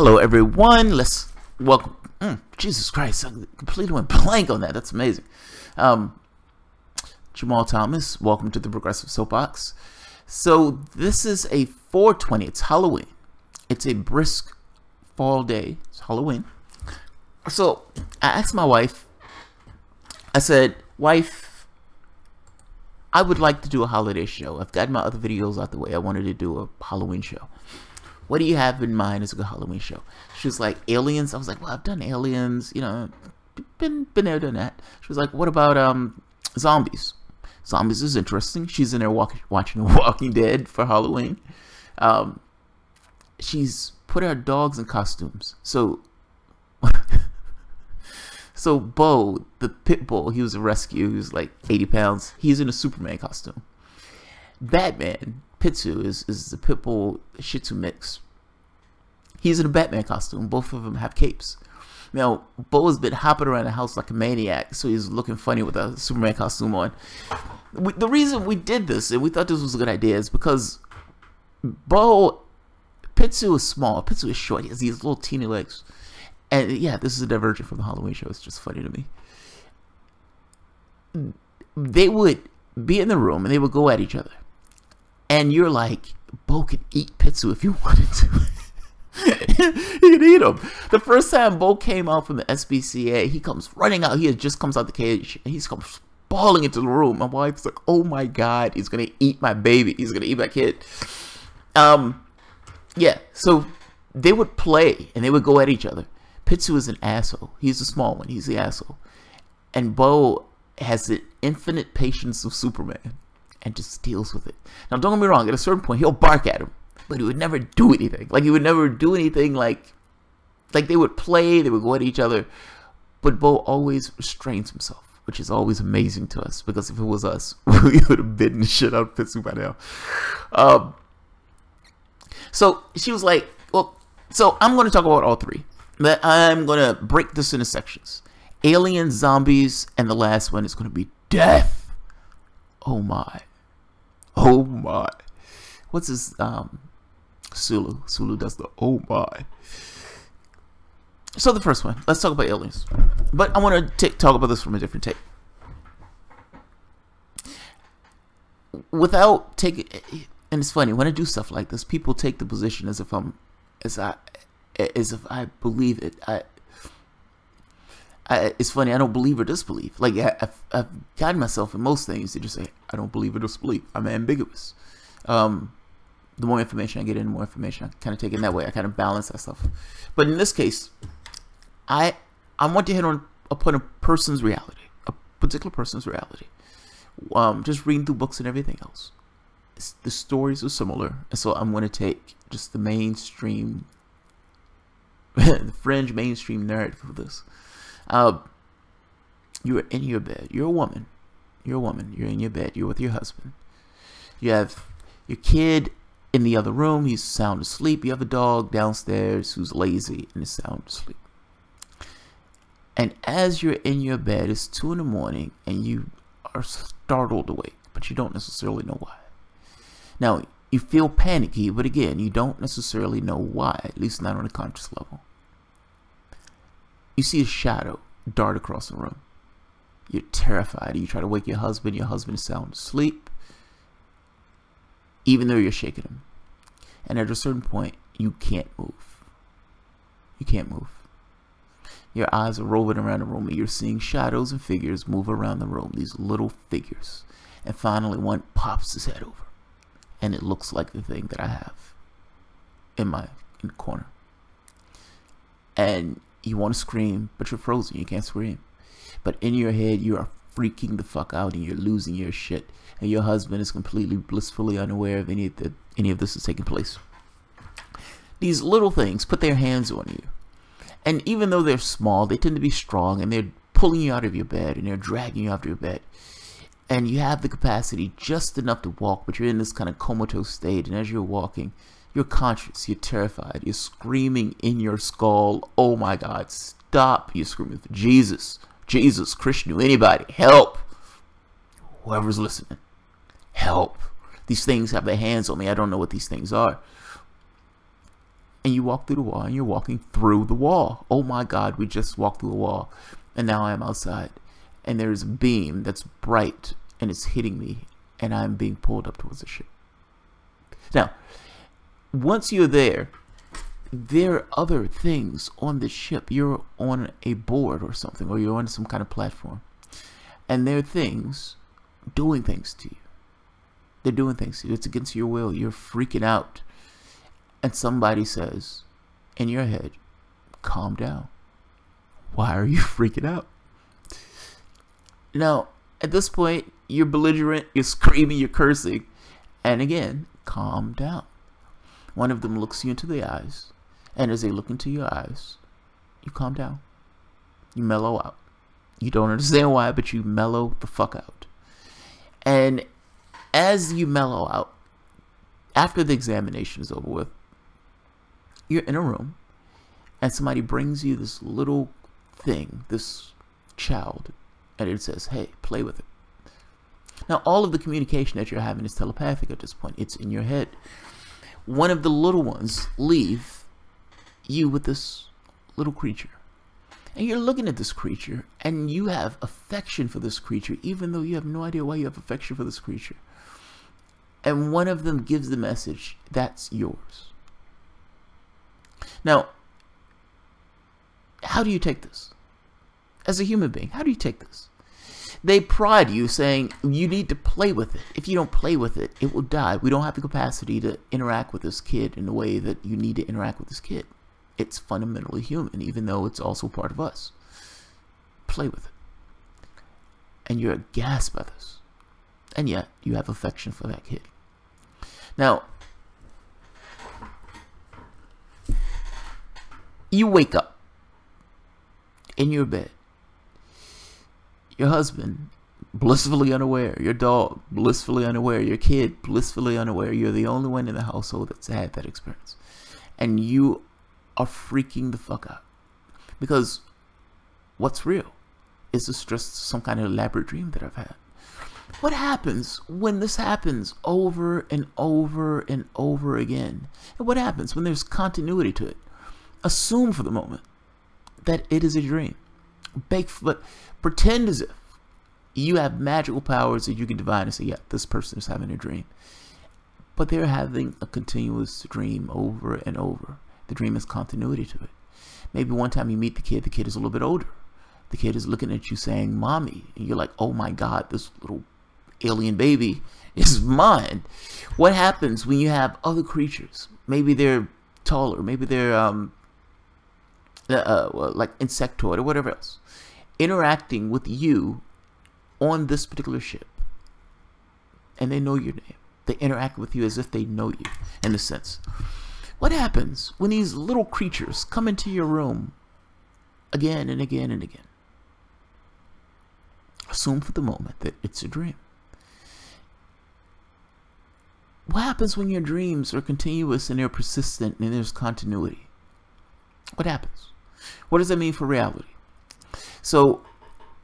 Hello, everyone. Let's welcome. Jesus Christ, I completely went blank on that. That's amazing. Jamal Thomas, welcome to the Progressive Soapbox. So this is a 420. It's Halloween. It's a brisk fall day. It's Halloween. So I asked my wife. I said, "Wife, I would like to do a holiday show. I've gotten my other videos out the way. I wanted to do a Halloween show. What do you have in mind as a good Halloween show?" She was like, "Aliens." I was like, "Well, I've done Aliens, you know, been there, done that." She was like, "What about zombies?" Zombies is interesting. She's in there watching The Walking Dead for Halloween. She's put our dogs in costumes. So Bo, the pit bull, he was a rescue. He was like 80 pounds. He's in a Superman costume. Batman, Pitsu, is the pit bull Shih Tzu mix. He's in a Batman costume. Both of them have capes. Now, Bo has been hopping around the house like a maniac, so he's looking funny with a Superman costume on. The reason we did this, and we thought this was a good idea, is because Pitsu is small. Pitsu is short. He has these little teeny legs. And yeah, this is a divergent from the Halloween show. It's just funny to me. They would be in the room, and they would go at each other. And you're like, Bo could eat Pitsu if you wanted to. He could eat him. The first time Bo came out from the SPCA, he comes running out. He just comes out the cage, and he's comes falling into the room. My wife's like, "Oh my God, he's gonna eat my baby. He's gonna eat my kid." Yeah. So they would play, and they would go at each other. Pitsu is an asshole. He's a small one. He's the asshole. And Bo has the infinite patience of Superman and just deals with it. Now, don't get me wrong. At a certain point, he'll bark at him, but he would never do anything. Like, he would never do anything like they would play, they would go at each other. But Bo always restrains himself, which is always amazing to us, because if it was us, we would have bitten the shit out of Pitsu by now. So she was like, well, so I'm going to talk about all three. But I'm going to break this into sections. Aliens, zombies, and the last one is going to be death. Oh my. Oh my. What's his, Sulu. Sulu does the oh my. So the first one, let's talk about aliens. But I want to talk about this from a different take. Without taking, and it's funny, when I do stuff like this, people take the position as if I believe it. It's funny, I don't believe or disbelieve. Like, I've gotten myself in most things to just say, I don't believe or disbelieve. I'm ambiguous. The more information I get in, the more information I kind of take in that way. I kind of balance that stuff. But in this case, I want to hit upon a person's reality, a particular person's reality. Just reading through books and everything else. The stories are similar, and so I'm going to take just the mainstream, the fringe mainstream narrative of this. You're in your bed. You're a woman. You're a woman. You're in your bed. You're with your husband. You have your kid in the other room. He's sound asleep. You have a dog downstairs who's lazy and is sound asleep. And as you're in your bed, it's 2 in the morning, and you are startled awake, but you don't necessarily know why. Now, you feel panicky, but again, you don't necessarily know why, at least not on a conscious level. You see a shadow dart across the room. You're terrified. You try to wake your husband. Your husband is sound asleep, even though you're shaking him. And at a certain point, you can't move. You can't move. Your eyes are roving around the room, and you're seeing shadows and figures move around the room, these little figures. And finally, one pops his head over, and it looks like the thing that I have in the corner. And you want to scream, but you're frozen. You can't scream. But in your head, you are freaking the fuck out, and you're losing your shit. And your husband is completely blissfully unaware of any of this is taking place. These little things put their hands on you. And even though they're small, they tend to be strong, and they're pulling you out of your bed, and they're dragging you out of your bed. And you have the capacity just enough to walk, but you're in this kind of comatose state. And as you're walking, you're conscious, you're terrified, you're screaming in your skull, "Oh my God, stop." You're screaming for Jesus, Jesus, Krishna, anybody, help. Whoever's listening, help. These things have their hands on me. I don't know what these things are. and you walk through the wall, and you're walking through the wall. Oh my God, we just walked through the wall, and now I am outside, and there's a beam that's bright, and it's hitting me, and I'm being pulled up towards the ship. Now, once you're there are other things on the ship. You're on a board or something, or you're on some kind of platform, and there are things doing things to you. They're doing things to you. It's against your will. You're freaking out. And somebody says in your head, calm down. Why are you freaking out? Now, at this point, you're belligerent, you're screaming, you're cursing. And again, calm down. One of them looks you into the eyes. And as they look into your eyes, you calm down. You mellow out. You don't understand why, but you mellow the fuck out. And as you mellow out, after the examination is over with, you're in a room, and somebody brings you this little thing, this child, and it says, hey, play with it. Now, all of the communication that you're having is telepathic at this point. It's in your head. One of the little ones leave you with this little creature. And you're looking at this creature, and you have affection for this creature, even though you have no idea why you have affection for this creature. And one of them gives the message, that's yours. Now, how do you take this? As a human being, how do you take this? They pride you, saying you need to play with it. If you don't play with it, it will die. We don't have the capacity to interact with this kid in the way that you need to interact with this kid. It's fundamentally human, even though it's also part of us. Play with it. And you're aghast by this. And yet, you have affection for that kid. Now, you wake up in your bed. Your husband, blissfully unaware. Your dog, blissfully unaware. Your kid, blissfully unaware. You're the only one in the household that's had that experience. And you are freaking the fuck out. Because what's real? Is this just some kind of elaborate dream that I've had? What happens when this happens over and over and over again? And what happens when there's continuity to it? Assume for the moment that it is a dream. But pretend as if you have magical powers that you can divine and say, yeah, this person is having a dream. But they're having a continuous dream over and over. The dream has continuity to it. Maybe one time you meet the kid is a little bit older. The kid is looking at you saying, mommy. And you're like, oh my God, this little alien baby is mine. What happens when you have other creatures? Maybe they're taller. Maybe they're like insectoid or whatever else, interacting with you on this particular ship. And they know your name. They interact with you as if they know you, in a sense. What happens when these little creatures come into your room again and again and again? Assume for the moment that it's a dream. What happens when your dreams are continuous and they're persistent and there's continuity? What happens? What does that mean for reality? So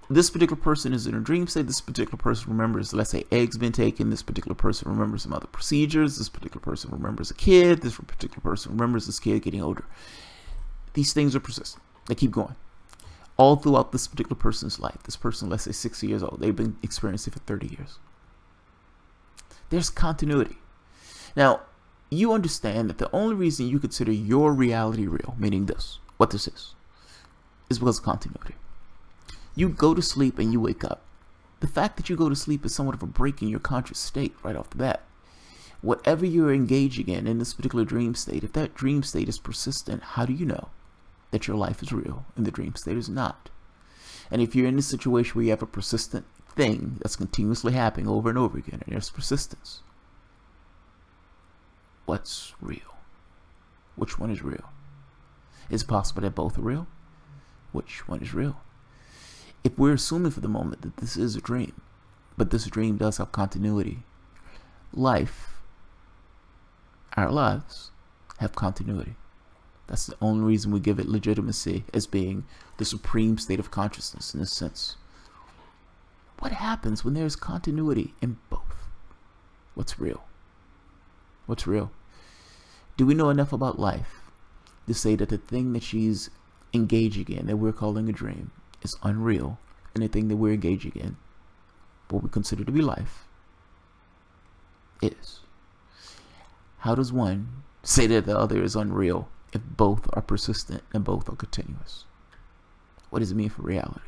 this particular person is in a dream state. This particular person remembers, let's say, eggs been taken. This particular person remembers some other procedures. This particular person remembers a kid. This particular person remembers this kid getting older. These things are persistent. They keep going. All throughout this particular person's life. This person, let's say 60 years old. They've been experiencing it for 30 years. There's continuity. Now, you understand that the only reason you consider your reality real, meaning this, what this is because of continuity. You go to sleep and you wake up. The fact that you go to sleep is somewhat of a break in your conscious state right off the bat. Whatever you're engaging in this particular dream state, if that dream state is persistent, how do you know that your life is real and the dream state is not? And if you're in a situation where you have a persistent thing that's continuously happening over and over again, and there's persistence, what's real? Which one is real? Is it possible that both are real? Which one is real? If we're assuming for the moment that this is a dream, but this dream does have continuity, our lives have continuity. That's the only reason we give it legitimacy as being the supreme state of consciousness in this sense. What happens when there's continuity in both? What's real? What's real? Do we know enough about life to say that the thing that she's engaging in, that we're calling a dream, is unreal, and the thing that we're engaging in, what we consider to be life, is. How does one say that the other is unreal if both are persistent and both are continuous? What does it mean for reality?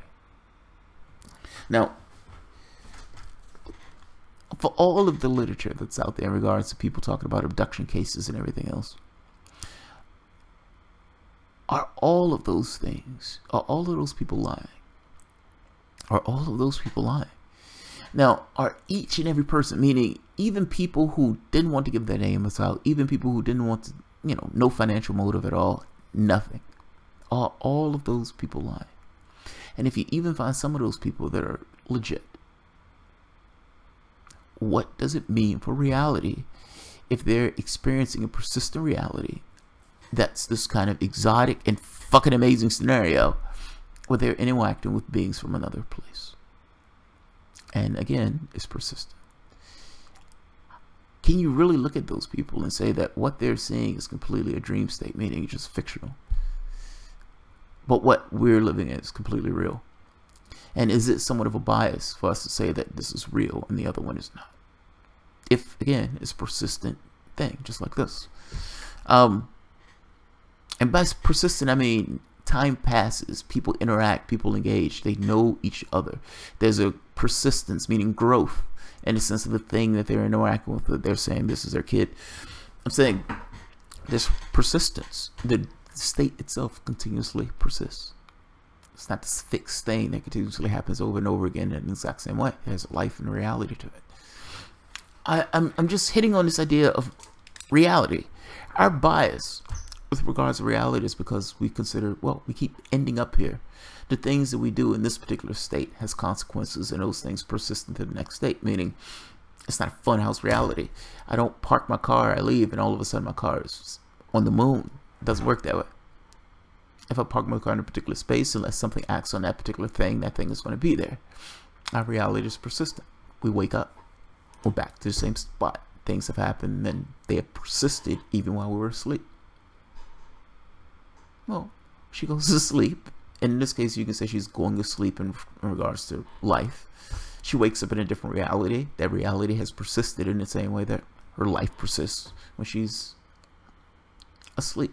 Now, for all of the literature that's out there in regards to people talking about abduction cases and everything else, are all of those things, are all of those people lying? Are all of those people lying? Now, are each and every person, meaning even people who didn't want to give their names out, even people who didn't want to, no financial motive at all, nothing, are all of those people lying? And if you even find some of those people that are legit, what does it mean for reality if they're experiencing a persistent reality that's this kind of exotic and fucking amazing scenario where they're interacting with beings from another place? And again, it's persistent. Can you really look at those people and say that what they're seeing is completely a dream state, meaning it's just fictional, but what we're living in is completely real? And is it somewhat of a bias for us to say that this is real and the other one is not? If, again, it's a persistent thing, just like this. And by persistent, I mean time passes, people interact, people engage, they know each other. There's a persistence, meaning growth, in the sense of the thing that they're interacting with, that they're saying this is their kid. I'm saying there's persistence. The state itself continuously persists. It's not this fixed thing that continuously happens over and over again in the exact same way. There's a life and reality to it. I'm just hitting on this idea of reality. Our bias with regards to reality is because we consider, well, we keep ending up here. The things that we do in this particular state has consequences, and those things persist into the next state, meaning it's not a funhouse reality. I don't park my car, I leave, and all of a sudden my car is on the moon. It doesn't work that way. If I park my car in a particular space, unless something acts on that particular thing, that thing is going to be there. Our reality is persistent. We wake up, we're back to the same spot. Things have happened, and they have persisted even while we were asleep. Well, she goes to sleep. And in this case, you can say she's going to sleep in regards to life. She wakes up in a different reality. That reality has persisted in the same way that her life persists when she's asleep.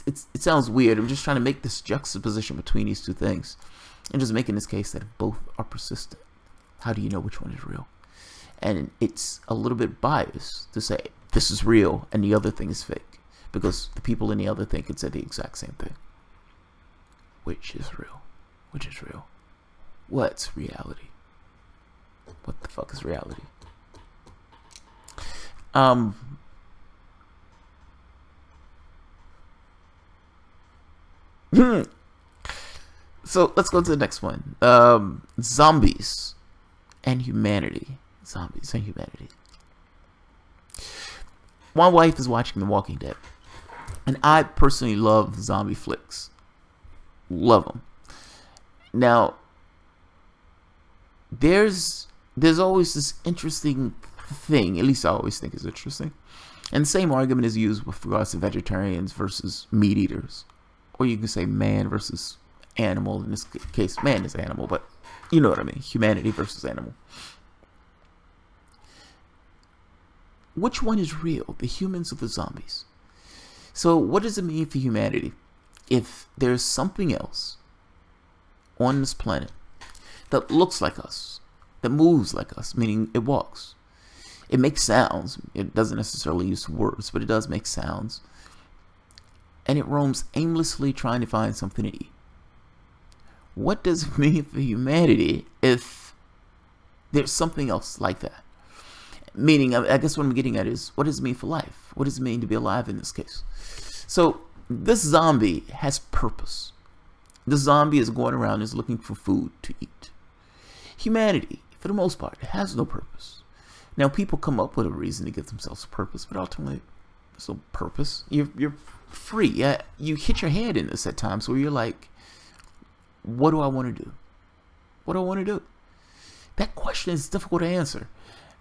It sounds weird. I'm just trying to make this juxtaposition between these two things, and just making this case that if both are persistent, how do you know which one is real? And it's a little bit biased to say this is real and the other thing is fake, because the people in the other thing could say the exact same thing. Which is real? Which is real? What's reality? What the fuck is reality? So let's go to the next one. Zombies and humanity. Zombies and humanity. My wife is watching The Walking Dead, and I personally love zombie flicks. Love them. Now, there's always this interesting thing, at least I always think is interesting, and the same argument is used with regards to vegetarians versus meat eaters, or you can say man versus animal. In this case, man is animal, but you know what I mean, humanity versus animal. Which one is real, the humans or the zombies? So what does it mean for humanity if there's something else on this planet that looks like us, that moves like us, meaning it walks, it makes sounds, it doesn't necessarily use words, but it does make sounds, and it roams aimlessly trying to find something to eat? What does it mean for humanity if there's something else like that? Meaning, I guess what I'm getting at is, what does it mean for life? What does it mean to be alive in this case? So this zombie has purpose. The zombie is going around, is looking for food to eat. Humanity, for the most part, has no purpose. Now, people come up with a reason to give themselves a purpose, but ultimately, there's no purpose. You're free. You hit your head in this at times where you're like, what do I want to do? What do I want to do? That question is difficult to answer.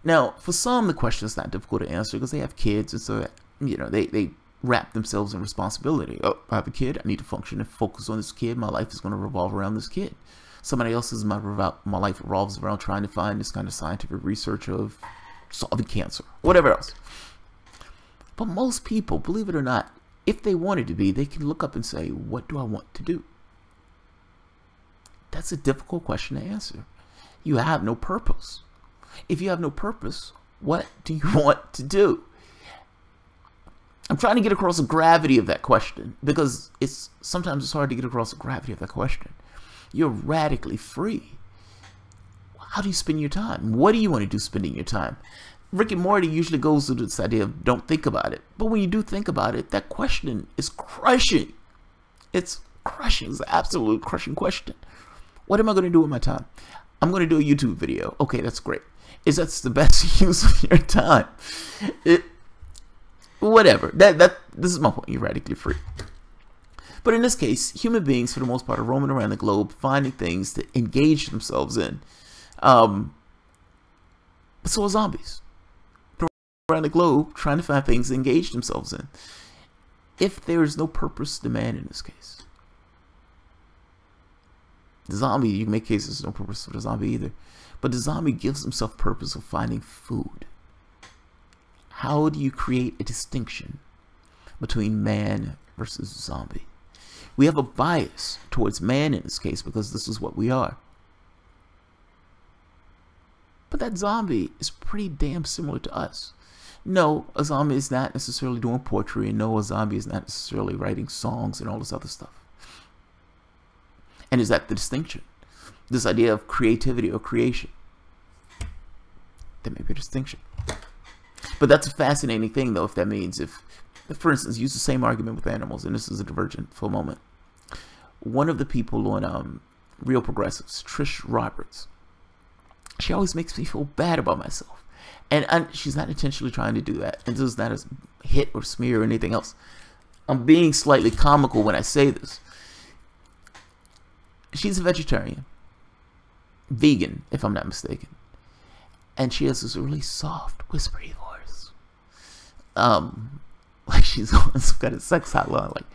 Now, for some, the question is not difficult to answer because they have kids, and so, you know, they wrap themselves in responsibility. Oh, I have a kid. I need to function and focus on this kid. My life is going to revolve around this kid. Somebody else's my life revolves around trying to find this kind of scientific research of solving cancer, whatever else. But most people, believe it or not, if they wanted to be, they can look up and say, what do I want to do? That's a difficult question to answer. You have no purpose. If you have no purpose, what do you want to do? I'm trying to get across the gravity of that question, because sometimes it's hard to get across the gravity of that question. You're radically free. How do you spend your time? What do you want to do spending your time? Rick and Morty usually goes to this idea of don't think about it. But when you do think about it, that question is crushing. It's crushing. It's an absolute crushing question. What am I going to do with my time? I'm going to do a YouTube video. Okay, that's great. Is that the best use of your time? Whatever. This is my point. You're radically free. But in this case, human beings, for the most part, are roaming around the globe, finding things to engage themselves in. But so are zombies. Around the globe, trying to find things to engage themselves in. If there is no purpose to man in this case. The zombie, you can make cases no purpose for the zombie either. But the zombie gives himself purpose of finding food. How do you create a distinction between man versus zombie? We have a bias towards man in this case because this is what we are. But that zombie is pretty damn similar to us. No, a zombie is not necessarily doing poetry, and no, a zombie is not necessarily writing songs and all this other stuff. And is that the distinction? This idea of creativity or creation. There may be a distinction. But that's a fascinating thing, though, if that means if, for instance, use the same argument with animals, and this is a divergent for a moment. One of the people on Real Progressives, Trish Roberts, she always makes me feel bad about myself. And she's not intentionally trying to do that. And this is not a hit or smear or anything else. I'm being slightly comical when I say this. She's a vegetarian. Vegan, if I'm not mistaken. And she has this really soft, whispery voice. Like she's on some kind of sex hotline. Like,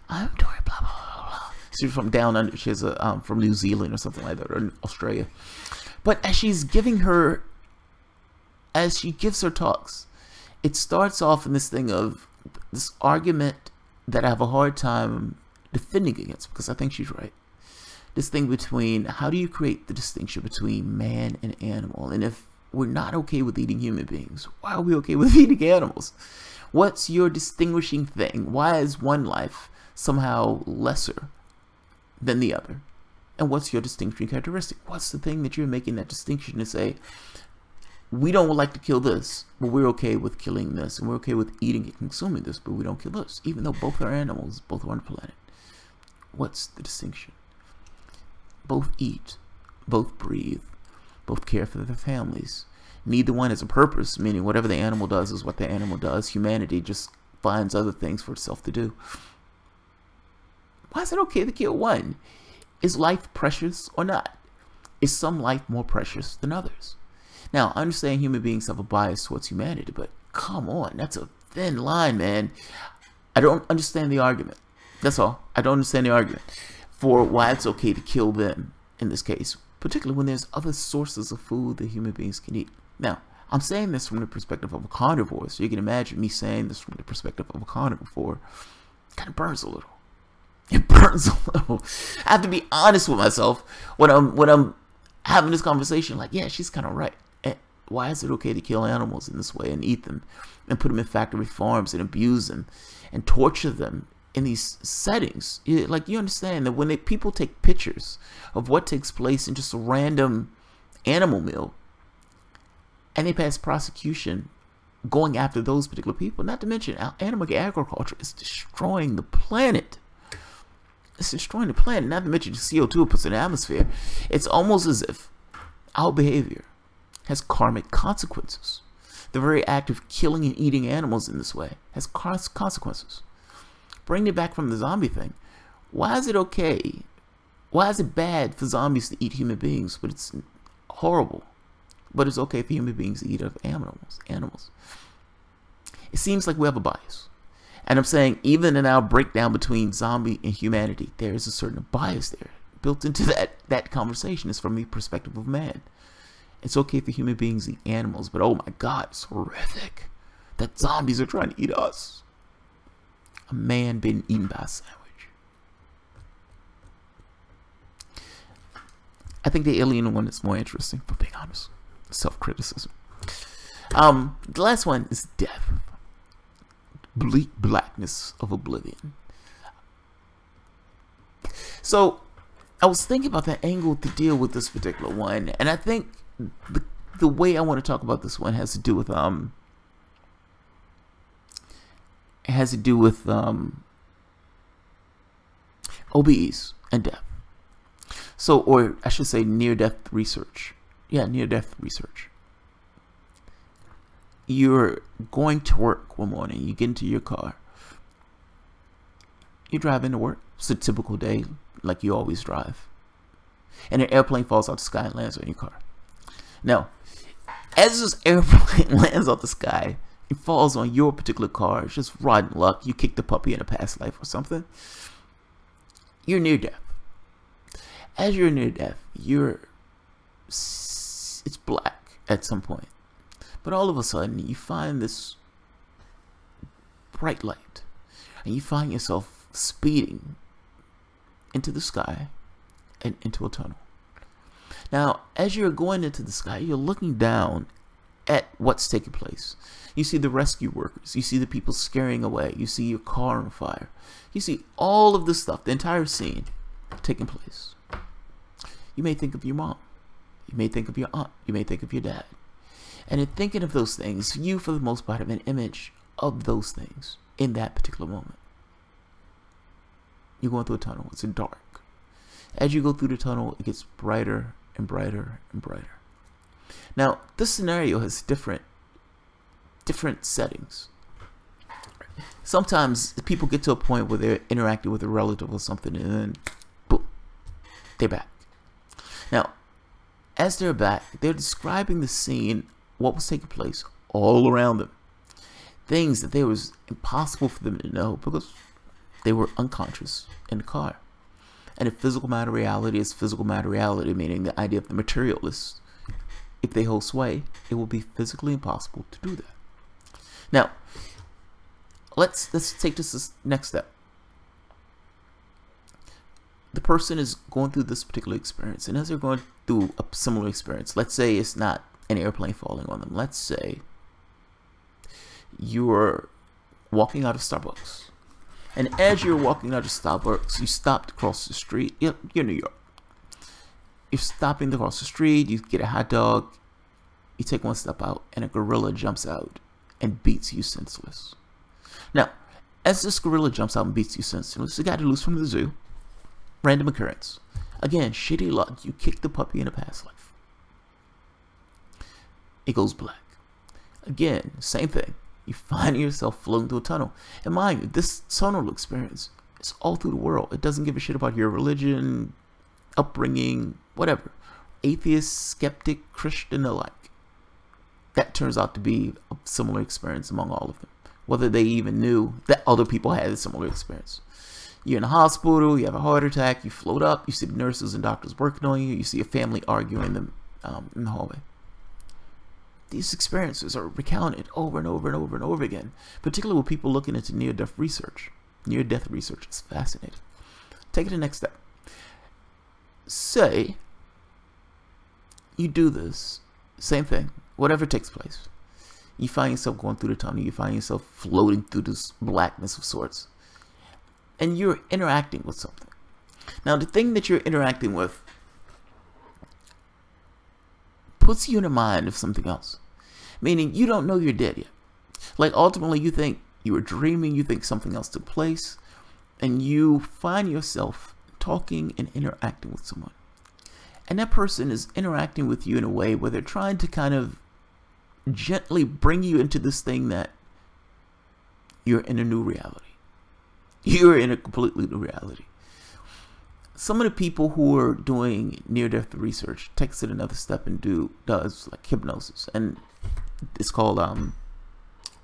I'm doing blah, blah, blah, blah. She's from down under. She's from New Zealand or something like that, or Australia. But as she gives her talks, it starts off in this thing of this argument that I have a hard time defending against, because I think she's right. This thing between how do you create the distinction between man and animal? And if we're not okay with eating human beings, why are we okay with eating animals? What's your distinguishing thing? Why is one life somehow lesser than the other? And what's your distinguishing characteristic? What's the thing that you're making that distinction to say, we don't like to kill this, but we're okay with killing this, and we're okay with eating and consuming this, but we don't kill this, even though both are animals, both are on the planet. What's the distinction? Both eat, both breathe, both care for their families. Neither one has a purpose, meaning whatever the animal does is what the animal does. Humanity just finds other things for itself to do. Why is it okay to kill one? Is life precious or not? Is some life more precious than others? Now, I understand human beings have a bias towards humanity, but come on, that's a thin line, man. I don't understand the argument. That's all. I don't understand the argument for why it's okay to kill them in this case, particularly when there's other sources of food that human beings can eat. Now, I'm saying this from the perspective of a carnivore, so you can imagine me saying this from the perspective of a carnivore. It kind of burns a little. It burns a little. I have to be honest with myself when I'm having this conversation. Like, yeah, she's kind of right. Why is it okay to kill animals in this way and eat them and put them in factory farms and abuse them and torture them in these settings? Like, you understand that when people take pictures of what takes place in just a random animal meal and they pass prosecution going after those particular people, not to mention animal agriculture is destroying the planet. It's destroying the planet, not to mention the CO2 it puts in the atmosphere. It's almost as if our behavior has karmic consequences. The very act of killing and eating animals in this way has consequences. Bring it back from the zombie thing. Why is it okay? Why is it bad for zombies to eat human beings, but it's horrible? But it's okay for human beings to eat of animals. It seems like we have a bias. And I'm saying, even in our breakdown between zombie and humanity, there is a certain bias there built into that conversation. Is from the perspective of man. It's okay for human beings to eat animals, but oh my God, it's horrific that zombies are trying to eat us. A man being eaten by a sandwich. I think the alien one is more interesting, for being honest. Self-criticism. The last one is death. Bleak blackness of oblivion. So I was thinking about that angle to deal with this particular one, and I think the way I want to talk about this one has to do with OBEs and death. So, or I should say near-death research. Yeah, near-death research. You're going to work one morning, you get into your car, you drive into work. It's a typical day, like you always drive. And an airplane falls out the sky and lands on your car. Now, as this airplane lands off the sky, it falls on your particular car. It's just rotten luck. You kicked the puppy in a past life or something. You're near death. As you're near death, it's black at some point. But all of a sudden, you find this bright light. And you find yourself speeding into the sky and into a tunnel. Now, as you're going into the sky, you're looking down at what's taking place. You see the rescue workers. You see the people scaring away. You see your car on fire. You see all of this stuff, the entire scene taking place. You may think of your mom. You may think of your aunt. You may think of your dad. And in thinking of those things, you, for the most part, have an image of those things in that particular moment. You're going through a tunnel. It's dark. As you go through the tunnel, it gets brighter and brighter and brighter. Now, this scenario has different settings. Sometimes people get to a point where they're interacting with a relative or something, and then boom, they're back. Now, as they're back, they're describing the scene, what was taking place all around them. Things that it was impossible for them to know because they were unconscious in the car. And if physical matter reality is physical matter reality, meaning the idea of the materialists, if they hold sway, it will be physically impossible to do that. Now, let's take this next step. The person is going through this particular experience, and as they're going through a similar experience, let's say it's not an airplane falling on them. Let's say you're walking out of Starbucks, and as you're walking out of Starbucks, you stopped across the street. You're in New York. You're stopping across the street. You get a hot dog. You take one step out, and a gorilla jumps out and beats you senseless. Now, as this gorilla jumps out and beats you senseless, it got loose from the zoo. Random occurrence. Again, shitty luck. You kicked the puppy in a past life. It goes black. Again, same thing. You find yourself floating through a tunnel. And mind you, this tunnel experience is all through the world. It doesn't give a shit about your religion, upbringing, whatever. Atheist, skeptic, Christian, the like. That turns out to be a similar experience among all of them. Whether they even knew that other people had a similar experience. You're in a hospital, you have a heart attack, you float up, you see the nurses and doctors working on you, you see a family arguing them in the hallway. These experiences are recounted over and over and over and over again, particularly with people looking into near-death research. Near-death research is fascinating. Take it to the next step. Say you do this, same thing, whatever takes place. You find yourself going through the tunnel, you find yourself floating through this blackness of sorts. And you're interacting with something. Now, the thing that you're interacting with puts you in the mind of something else. Meaning, you don't know you're dead yet. Like, ultimately, you think you were dreaming, you think something else took place, and you find yourself talking and interacting with someone. And that person is interacting with you in a way where they're trying to kind of gently bring you into this thing that you're in a new reality. You're in a completely new reality. Some of the people who are doing near-death research takes it another step and does like hypnosis, and it's called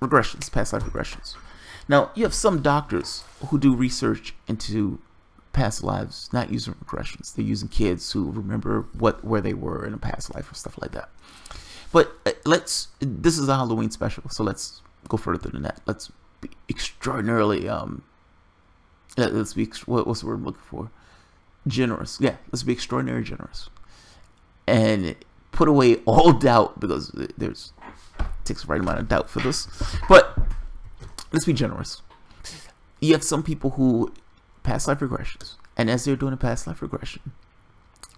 regressions, past life regressions. Now, you have some doctors who do research into past lives, not using regressions. They're using kids who remember where they were in a past life or stuff like that. But this is a Halloween special, so let's go further than that. Let's be extraordinarily, let's be, what's the word I'm looking for? Generous. Yeah, let's be extraordinarily generous. And put away all doubt, because it takes the right amount of doubt for this. But let's be generous. You have some people who past life regressions, and as they're doing a past life regression,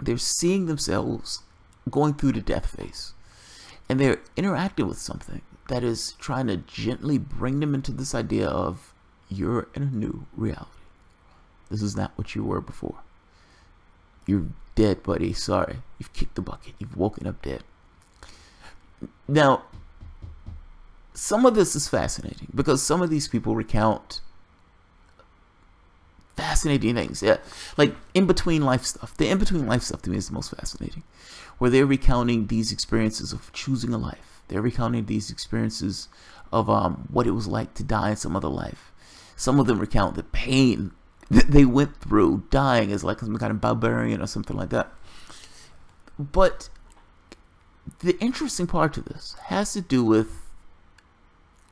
they're seeing themselves going through the death phase, and they're interacting with something that is trying to gently bring them into this idea of, you're in a new reality. This is not what you were before. You're dead, buddy. Sorry. You've kicked the bucket. You've woken up dead. Now, some of this is fascinating, because some of these people recount fascinating things. Yeah, like in between life stuff. The in between life stuff to me is the most fascinating, where they're recounting these experiences of choosing a life. They're recounting these experiences of what it was like to die in some other life. Some of them recount the pain that they went through dying as like some kind of barbarian or something like that. But the interesting part to this has to do with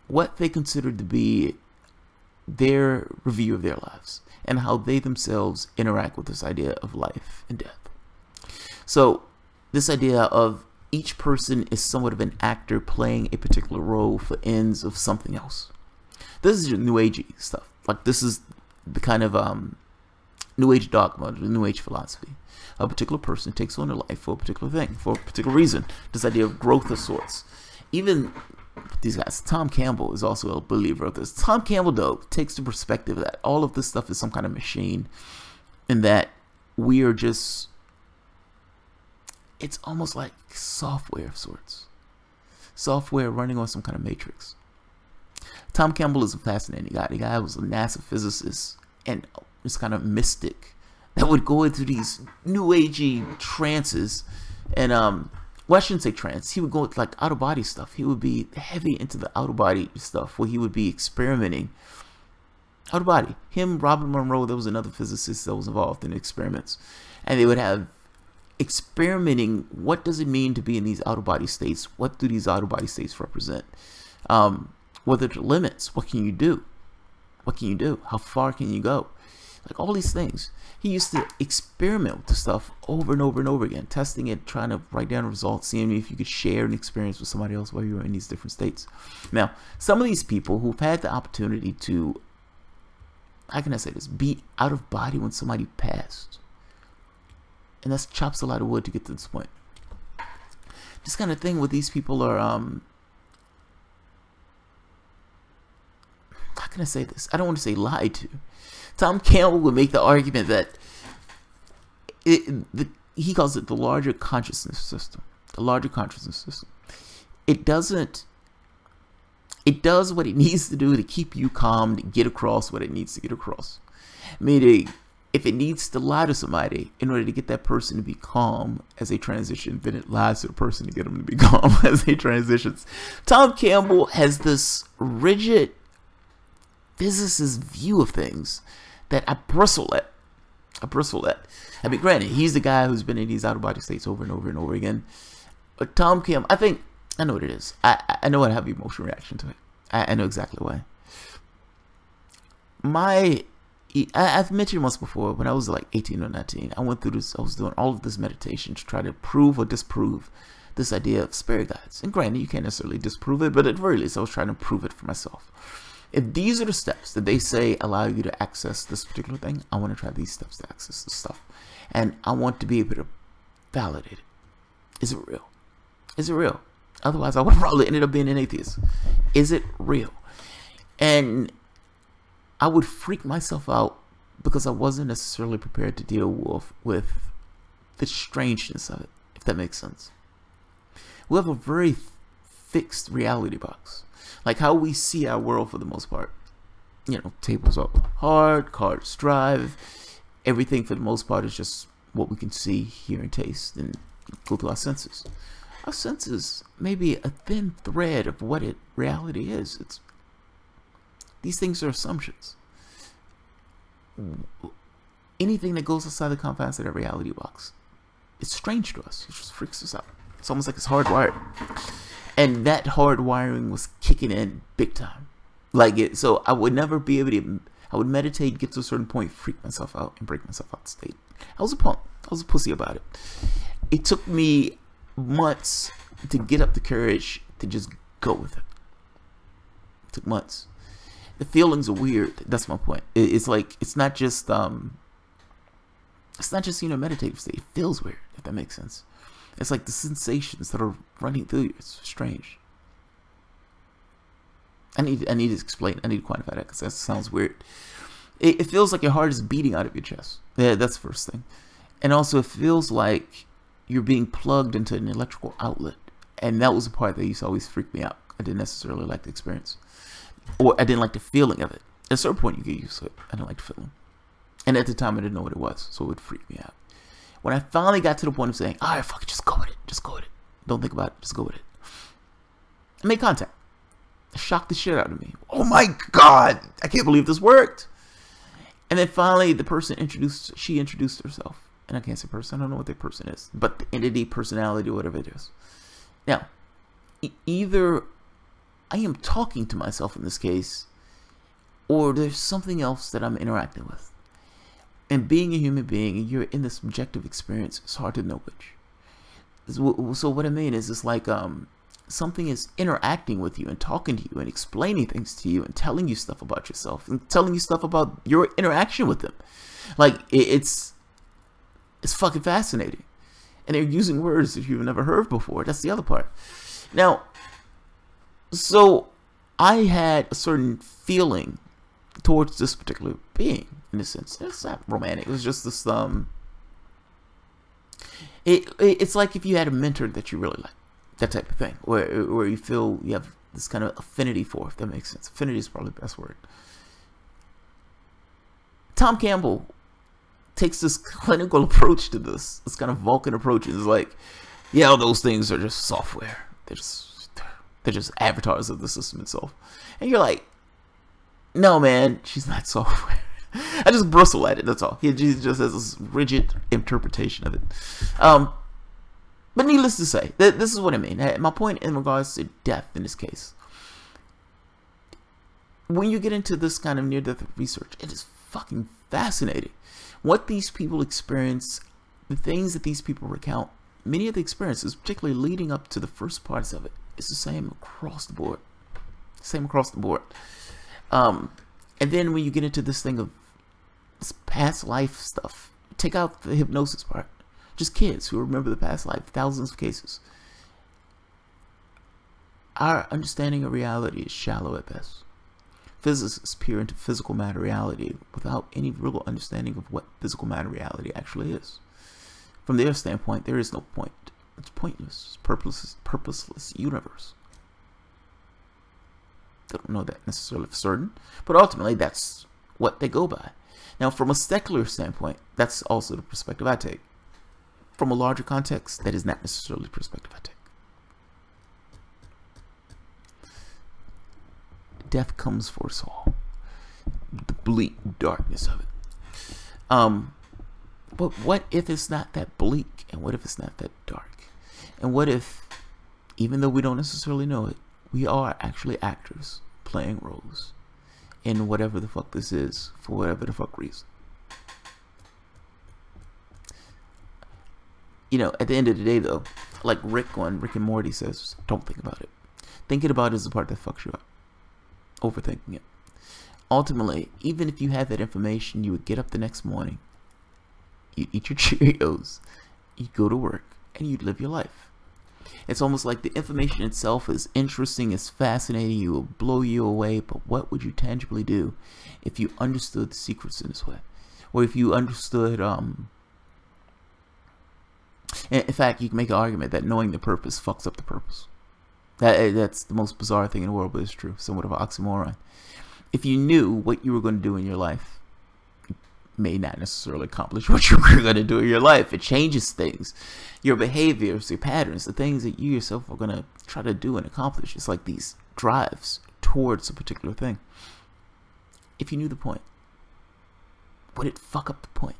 what they consider to be their review of their lives, and how they themselves interact with this idea of life and death. So this idea of each person is somewhat of an actor playing a particular role for ends of something else. This is your New Agey stuff. Like, this is the kind of New Age dogma, the New Age philosophy. A particular person takes on a life for a particular thing, for a particular reason. This idea of growth of sorts. Even these guys, Tom Campbell is also a believer of this. Tom Campbell, though, takes the perspective that all of this stuff is some kind of machine, and that we are just, it's almost like software of sorts. Software running on some kind of matrix. Tom Campbell is a fascinating guy. The guy was a NASA physicist and this kind of mystic that would go into these new agey trances, and well, I shouldn't say trance. He would go with like out of body stuff. He would be heavy into the out of body stuff, where he would be experimenting out of body. Him, Robert Monroe, there was another physicist that was involved in experiments, and they would have experimenting. What does it mean to be in these out of body states? What do these out of body states represent? What are the limits? What can you do? What can you do? How far can you go? Like all these things. He used to experiment with the stuff over and over and over again, testing it, trying to write down results, seeing if you could share an experience with somebody else while you were in these different states. Now, some of these people who've had the opportunity to, how can I say this, be out of body when somebody passed, and that's chops a lot of wood to get to this point. This kind of thing where these people are, how can I say this? I don't want to say lied to. Tom Campbell would make the argument that he calls it the larger consciousness system. The larger consciousness system. It does what it needs to do to keep you calm, to get across what it needs to get across. Meaning, if it needs to lie to somebody in order to get that person to be calm as they transition, then it lies to the person to get them to be calm as they transitions. Tom Campbell has this rigid physicist view of things that I bristle at. I mean, granted, he's the guy who's been in these out-of-body states over and over and over again. But Tom Campbell, I know what it is. I know how to have an emotional reaction to it. I know exactly why. I've mentioned once before, when I was like 18 or 19, I went through this, I was doing all of this meditation to try to prove or disprove this idea of spirit guides. And granted, you can't necessarily disprove it, but at the very least, I was trying to prove it for myself. If these are the steps that they say allow you to access this particular thing, I want to try these steps to access this stuff. And I want to be able to validate it. Is it real? Is it real? Otherwise, I would probably ended up being an atheist. Is it real? And I would freak myself out because I wasn't necessarily prepared to deal with the strangeness of it, if that makes sense. We have a very fixed reality box. Like how we see our world for the most part. You know, tables are hard, cards drive. Everything for the most part is just what we can see, hear, and taste, and go through our senses. Our senses may be a thin thread of what reality is. These things are assumptions. Anything that goes outside the confines of that reality box, it's strange to us. It just freaks us out. It's almost like it's hardwired. And that hardwiring was kicking in big time. Like it, so I would never be able to, I would meditate, get to a certain point, freak myself out, and break myself out the state. I was a punk. I was a pussy about it. It took me months to get up the courage to just go with it. It took months. The feelings are weird. That's my point. It's like, it's not just you know, meditative state. It feels weird, if that makes sense. It's like the sensations that are running through you. It's strange. I need to explain. I need to quantify that because that sounds weird. It feels like your heart is beating out of your chest. Yeah, that's the first thing. And also, it feels like you're being plugged into an electrical outlet. And that was the part that used to always freak me out. I didn't necessarily like the experience. Or I didn't like the feeling of it. At a certain point, you get used to it. I didn't like the feeling. And at the time, I didn't know what it was. So it would freak me out. When I finally got to the point of saying, all right, fuck it, just go with it. Just go with it. Don't think about it. Just go with it. I made contact. It shocked the shit out of me. Oh my God. I can't believe this worked. And then finally, the person she introduced herself. And I can't say person. I don't know what that person is. But the entity, personality, whatever it is. Now, either I am talking to myself in this case, or there's something else that I'm interacting with. And being a human being, and you're in this subjective experience, it's hard to know which. So what I mean is, it's like something is interacting with you and talking to you and explaining things to you and telling you stuff about yourself and telling you stuff about your interaction with them. Like, it's fucking fascinating. And they're using words that you've never heard before. That's the other part. Now, so I had a certain feeling towards this particular being, in a sense. It's not romantic. It was just this, it's like if you had a mentor that you really like. That type of thing. Where you feel you have this kind of affinity for, if that makes sense. Affinity is probably the best word. Tom Campbell takes this clinical approach to this kind of Vulcan approach. It's like, yeah, all those things are just software. They're just avatars of the system itself. And you're like, no, man, she's not software. I just bristle at it. That's all. He just has this rigid interpretation of it. But needless to say, this is what I mean. My point in regards to death in this case. When you get into this kind of near-death research, it is fucking fascinating. What these people experience, the things that these people recount, many of the experiences, particularly leading up to the first parts of it, is the same across the board. Same across the board. And then when you get into this thing of this past life stuff, take out the hypnosis part. Just kids who remember the past life, thousands of cases. Our understanding of reality is shallow at best. Physicists peer into physical matter reality without any real understanding of what physical matter reality actually is. From their standpoint, there is no point. It's pointless, purposeless universe. They don't know that necessarily for certain, but ultimately that's what they go by. Now, from a secular standpoint, that's also the perspective I take. From a larger context, that is not necessarily the perspective I take. Death comes for us all. The bleak darkness of it. But what if it's not that bleak? And what if it's not that dark? And what if, even though we don't necessarily know it, we are actually actors playing roles in whatever the fuck this is, for whatever the fuck reason? You know, at the end of the day, though, like Rick and Morty says, don't think about it. Thinking about it is the part that fucks you up. Overthinking it. Ultimately, even if you had that information, you would get up the next morning, you'd eat your Cheerios, you'd go to work, and you'd live your life. It's almost like the information itself is interesting, it's fascinating, it will blow you away, but what would you tangibly do if you understood the secrets in this way? Or if you understood, in fact, you can make an argument that knowing the purpose fucks up the purpose. That's the most bizarre thing in the world, but it's true. Somewhat of an oxymoron. If you knew what you were going to do in your life, you may not necessarily accomplish what you were going to do in your life. It changes things. Your behaviors, your patterns, the things that you yourself are going to try to do and accomplish. It's like these drives towards a particular thing. if you knew the point? Would it fuck up the point?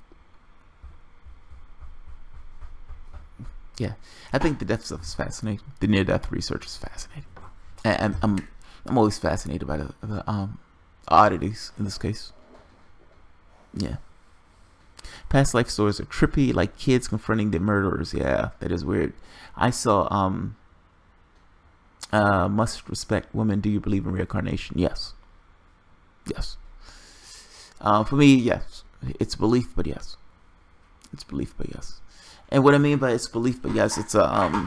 Yeah, I think the death stuff is fascinating. The near-death research is fascinating. And I'm always fascinated by the oddities in this case. Yeah. Past life stories are trippy, like kids confronting their murderers. Yeah, that is weird. I saw Must Respect Women. Do you believe in reincarnation? Yes. Yes. For me, yes. It's belief, but yes. It's belief, but yes. And what I mean by it's belief, but yes, it's some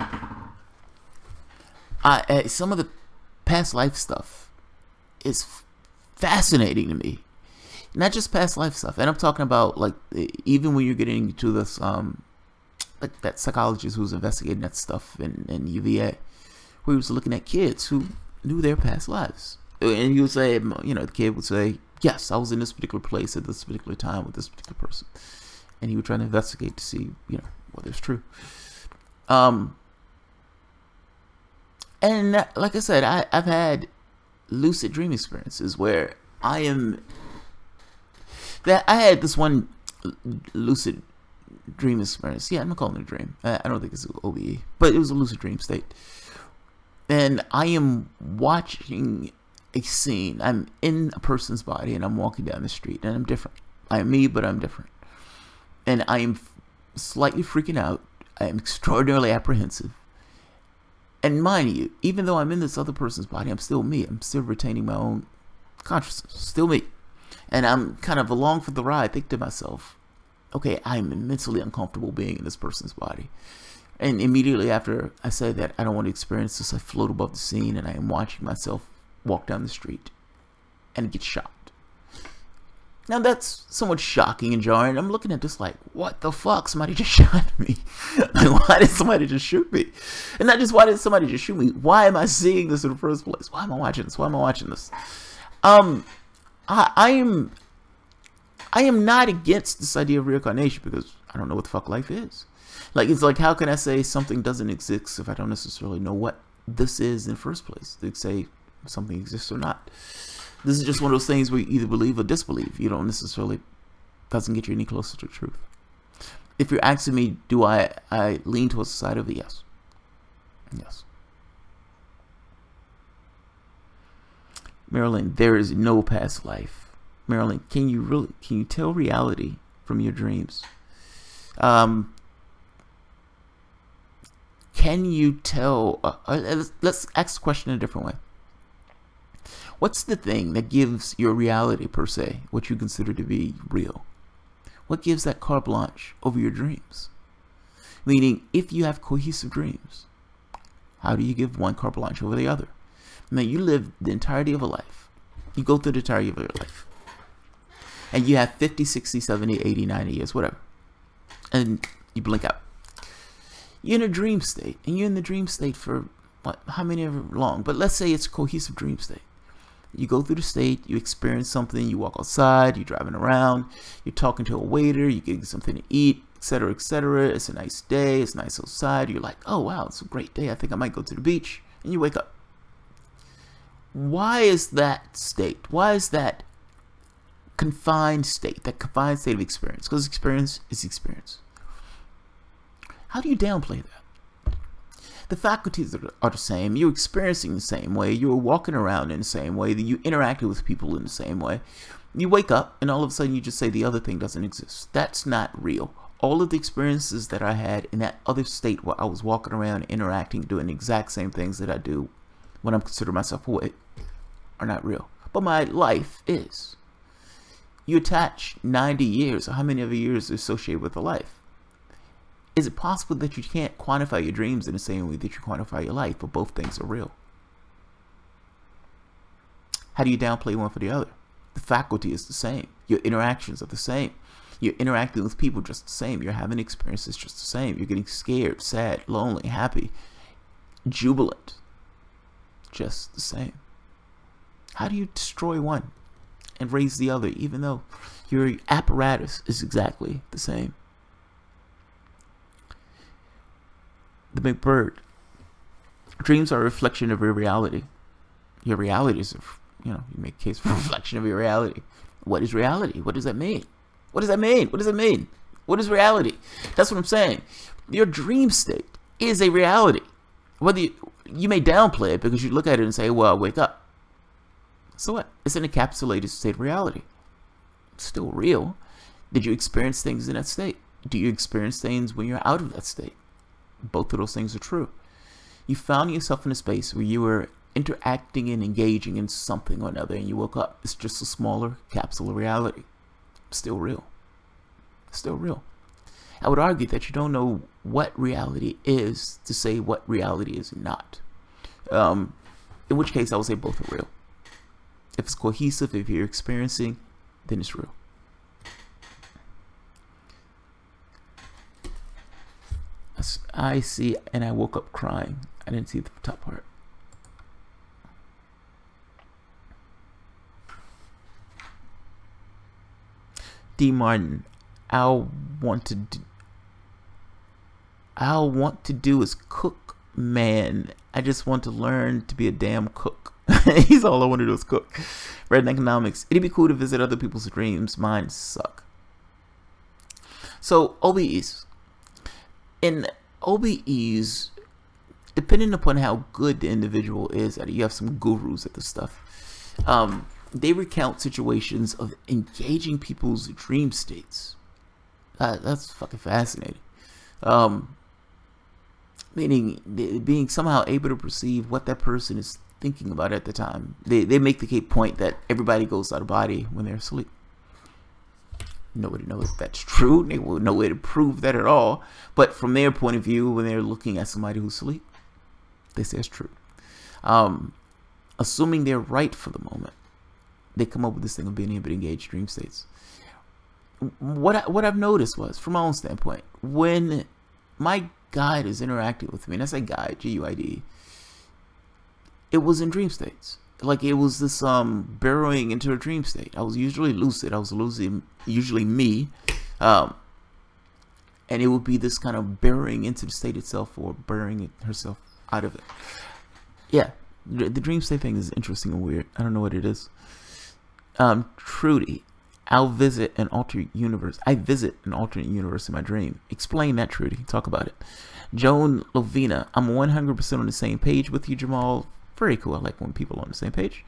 of the past life stuff is fascinating to me. Not just past life stuff, and I'm talking about like even when you're getting to this like that psychologist who was investigating that stuff in UVA, where he was looking at kids who knew their past lives, and he would say, you know, the kid would say, yes, I was in this particular place at this particular time with this particular person, and he would try to investigate to see, you know, whether it's true. And like I said, I've had lucid dream experiences where I had this one lucid dream experience. Yeah, I'm not calling it a dream. I don't think it's an OBE, but it was a lucid dream state. And I am watching a scene. I'm in a person's body and I'm walking down the street and I'm different. I am me, but I'm different. And I am slightly freaking out. I am extraordinarily apprehensive. And mind you, even though I'm in this other person's body, I'm still me. I'm still retaining my own consciousness. Still me. And I'm kind of along for the ride, think to myself, okay, I'm immensely uncomfortable being in this person's body. And immediately after I say that, I don't want to experience this, I float above the scene and I am watching myself walk down the street and get shot. Now that's somewhat shocking and jarring. I'm looking at this like, what the fuck? Somebody just shot me. Like, why did somebody just shoot me? And not just why did somebody just shoot me? Why am I seeing this in the first place? Why am I watching this? Why am I watching this? I am not against this idea of reincarnation because I don't know what the fuck life is. Like, it's like, how can I say something doesn't exist if I don't necessarily know what this is in the first place? To say something exists or not. This is just one of those things where you either believe or disbelieve. You don't necessarily, doesn't get you any closer to truth. If you're asking me, do I lean towards the side of it? Yes. Yes. Marilyn, there is no past life. Marilyn, can you tell reality from your dreams? Can you tell, let's ask the question in a different way. What's the thing that gives your reality, per se, what you consider to be real? What gives that carte blanche over your dreams? Meaning, if you have cohesive dreams, how do you give one carte blanche over the other? Now, you live the entirety of a life. You go through the entirety of your life. And you have 50, 60, 70, 80, 90 years, whatever. And you blink out. You're in a dream state. And you're in the dream state for, what, how many ever long? But let's say it's a cohesive dream state. You go through the state, you experience something, you walk outside, you're driving around, you're talking to a waiter, you're getting something to eat, etc., etc. It's a nice day, it's nice outside. You're like, oh wow, it's a great day. I think I might go to the beach. And you wake up. Why is that state? Why is that confined state, that confined state of experience? Because experience is experience. How do you downplay that? The faculties are the same. You're experiencing the same way. You're walking around in the same way. You interacted with people in the same way. You wake up and all of a sudden you just say the other thing doesn't exist. That's not real. All of the experiences that I had in that other state where I was walking around, interacting, doing the exact same things that I do when I'm considering myself awake are not real. But my life is. You attach 90 years, or how many other years are associated with a life? Is it possible that you can't quantify your dreams in the same way that you quantify your life, but both things are real? How do you downplay one for the other? The faculty is the same. Your interactions are the same. You're interacting with people just the same. You're having experiences just the same. You're getting scared, sad, lonely, happy, jubilant. Just the same. How do you destroy one and raise the other, even though your apparatus is exactly the same? The Big Bird. Dreams are a reflection of your reality. Your reality is you know, you make a case for reflection of your reality. What is reality? What does that mean? What does that mean? What does that mean? What is reality? That's what I'm saying. Your dream state is a reality. Whether you may downplay it because you look at it and say, well, I'll wake up. So what? It's an encapsulated state of reality. It's still real. Did you experience things in that state? Do you experience things when you're out of that state? Both of those things are true. You found yourself in a space where you were interacting and engaging in something or another, and you woke up. It's just a smaller capsule of reality. Still real. Still real. I would argue that you don't know what reality is to say what reality is not. In which case, I would say both are real. If it's cohesive, if you're experiencing, then it's real. I see, and I woke up crying. I didn't see the top part. D. Martin, I'll want to do is cook, man. I just want to learn to be a damn cook. He's all I want to do is cook. Red Economics. It'd be cool to visit other people's dreams. Mine suck. So OBEs. In OBEs, depending upon how good the individual is at it, you have some gurus at this stuff. They recount situations of engaging people's dream states. That's fucking fascinating. Meaning being somehow able to perceive what that person is thinking about at the time. They make the point that everybody goes out of body when they're asleep. Nobody knows if that's true. They will no way to prove that at all. But from their point of view, when they're looking at somebody who's asleep, they say it's true. Assuming they're right for the moment, they come up with this thing of being able to engage dream states. What I've noticed was, from my own standpoint, when my guide is interacting with me, and I say guide, G-U-I-D, it was in dream states. Like it was this burrowing into a dream state. I was usually lucid. I was usually me, and it would be this kind of burrowing into the state itself, or burrowing herself out of it. Yeah, the dream state thing is interesting and weird. I don't know what it is. Trudy, I'll visit an alternate universe. I visit an alternate universe in my dream. Explain that, Trudy. Talk about it. Joan Lovina, I'm 100% on the same page with you, Jamal. Very cool. I like when people are on the same page.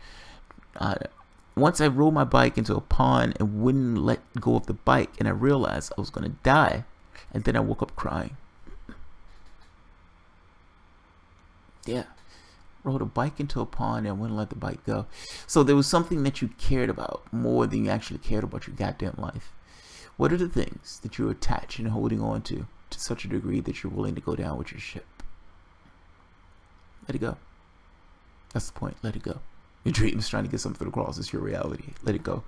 Once I rode my bike into a pond and wouldn't let go of the bike, and I realized I was going to die, and then I woke up crying. Yeah. Rode a bike into a pond and wouldn't let the bike go. So there was something that you cared about more than you actually cared about your goddamn life. What are the things that you're attached and holding on to such a degree that you're willing to go down with your ship? Let it go. That's the point. Let it go. Your dream is trying to get something across. It's your reality. Let it go.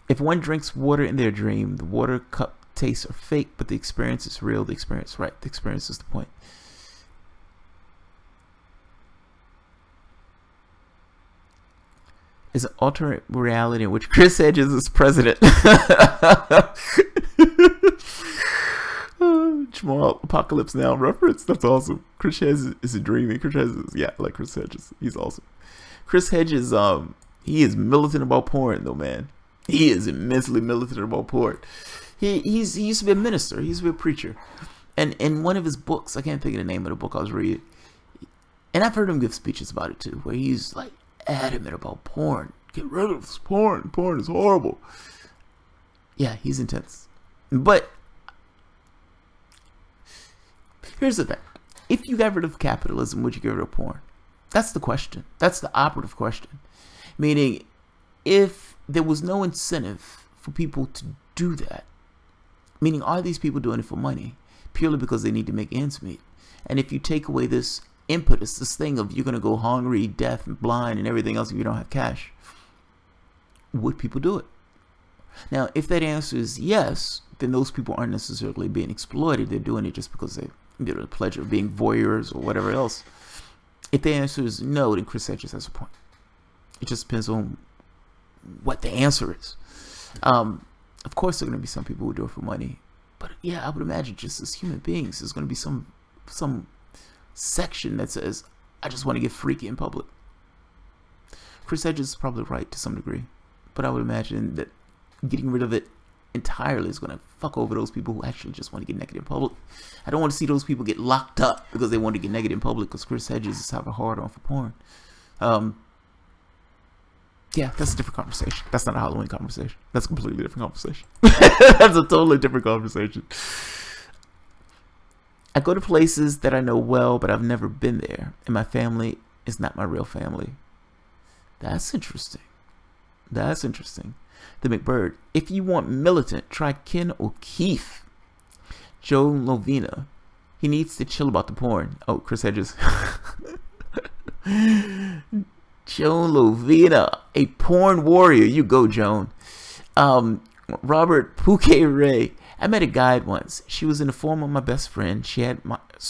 If one drinks water in their dream, the water cup tastes are fake, but the experience is real. The experience, right? The experience is the point. Is an alternate reality in which Chris Hedges is president. Jamal, Apocalypse Now reference. That's awesome. Chris Hedges is a dreaming. Chris Hedges, yeah, I like Chris Hedges. He's awesome. Chris Hedges, he is militant about porn, though, man. He is immensely militant about porn. He used to be a minister. He used to be a preacher. And in one of his books, I can't think of the name of the book I was reading, and I've heard him give speeches about it too, where he's like adamant about porn. Get rid of this porn. Porn is horrible. Yeah, he's intense. But here's the thing. If you got rid of capitalism, would you get rid of porn? That's the question. That's the operative question. Meaning, if there was no incentive for people to do that, meaning are these people doing it for money? Purely because they need to make ends meet. And if you take away this impetus, this thing of you're going to go hungry, deaf, and blind, and everything else if you don't have cash, would people do it? Now, if that answer is yes, then those people aren't necessarily being exploited. They're doing it just because they get the pleasure of being voyeurs or whatever else. If the answer is no, then Chris Hedges has a point. It just depends on what the answer is. Of course, there are going to be some people who do it for money. But yeah, I would imagine just as human beings, there's going to be some section that says, I just want to get freaky in public. Chris Hedges is probably right to some degree, but I would imagine that getting rid of it entirely is going to fuck over those people who actually just want to get naked in public. I don't want to see those people get locked up because they want to get naked in public because Chris Hedges is having a hard on for porn. Yeah, that's a different conversation. That's not a Halloween conversation. That's a completely different conversation. That's a totally different conversation. I go to places that I know well, but I've never been there, and my family is not my real family. That's interesting. That's interesting. The McBird. If you want militant, try Ken O'Keefe. Joe Lovina. He needs to chill about the porn. Oh, Chris Hedges. Joan Lovina, a porn warrior. You go, Joan. Robert Pouquet-Ray. I met a guide once. She was in the form of my best friend. She had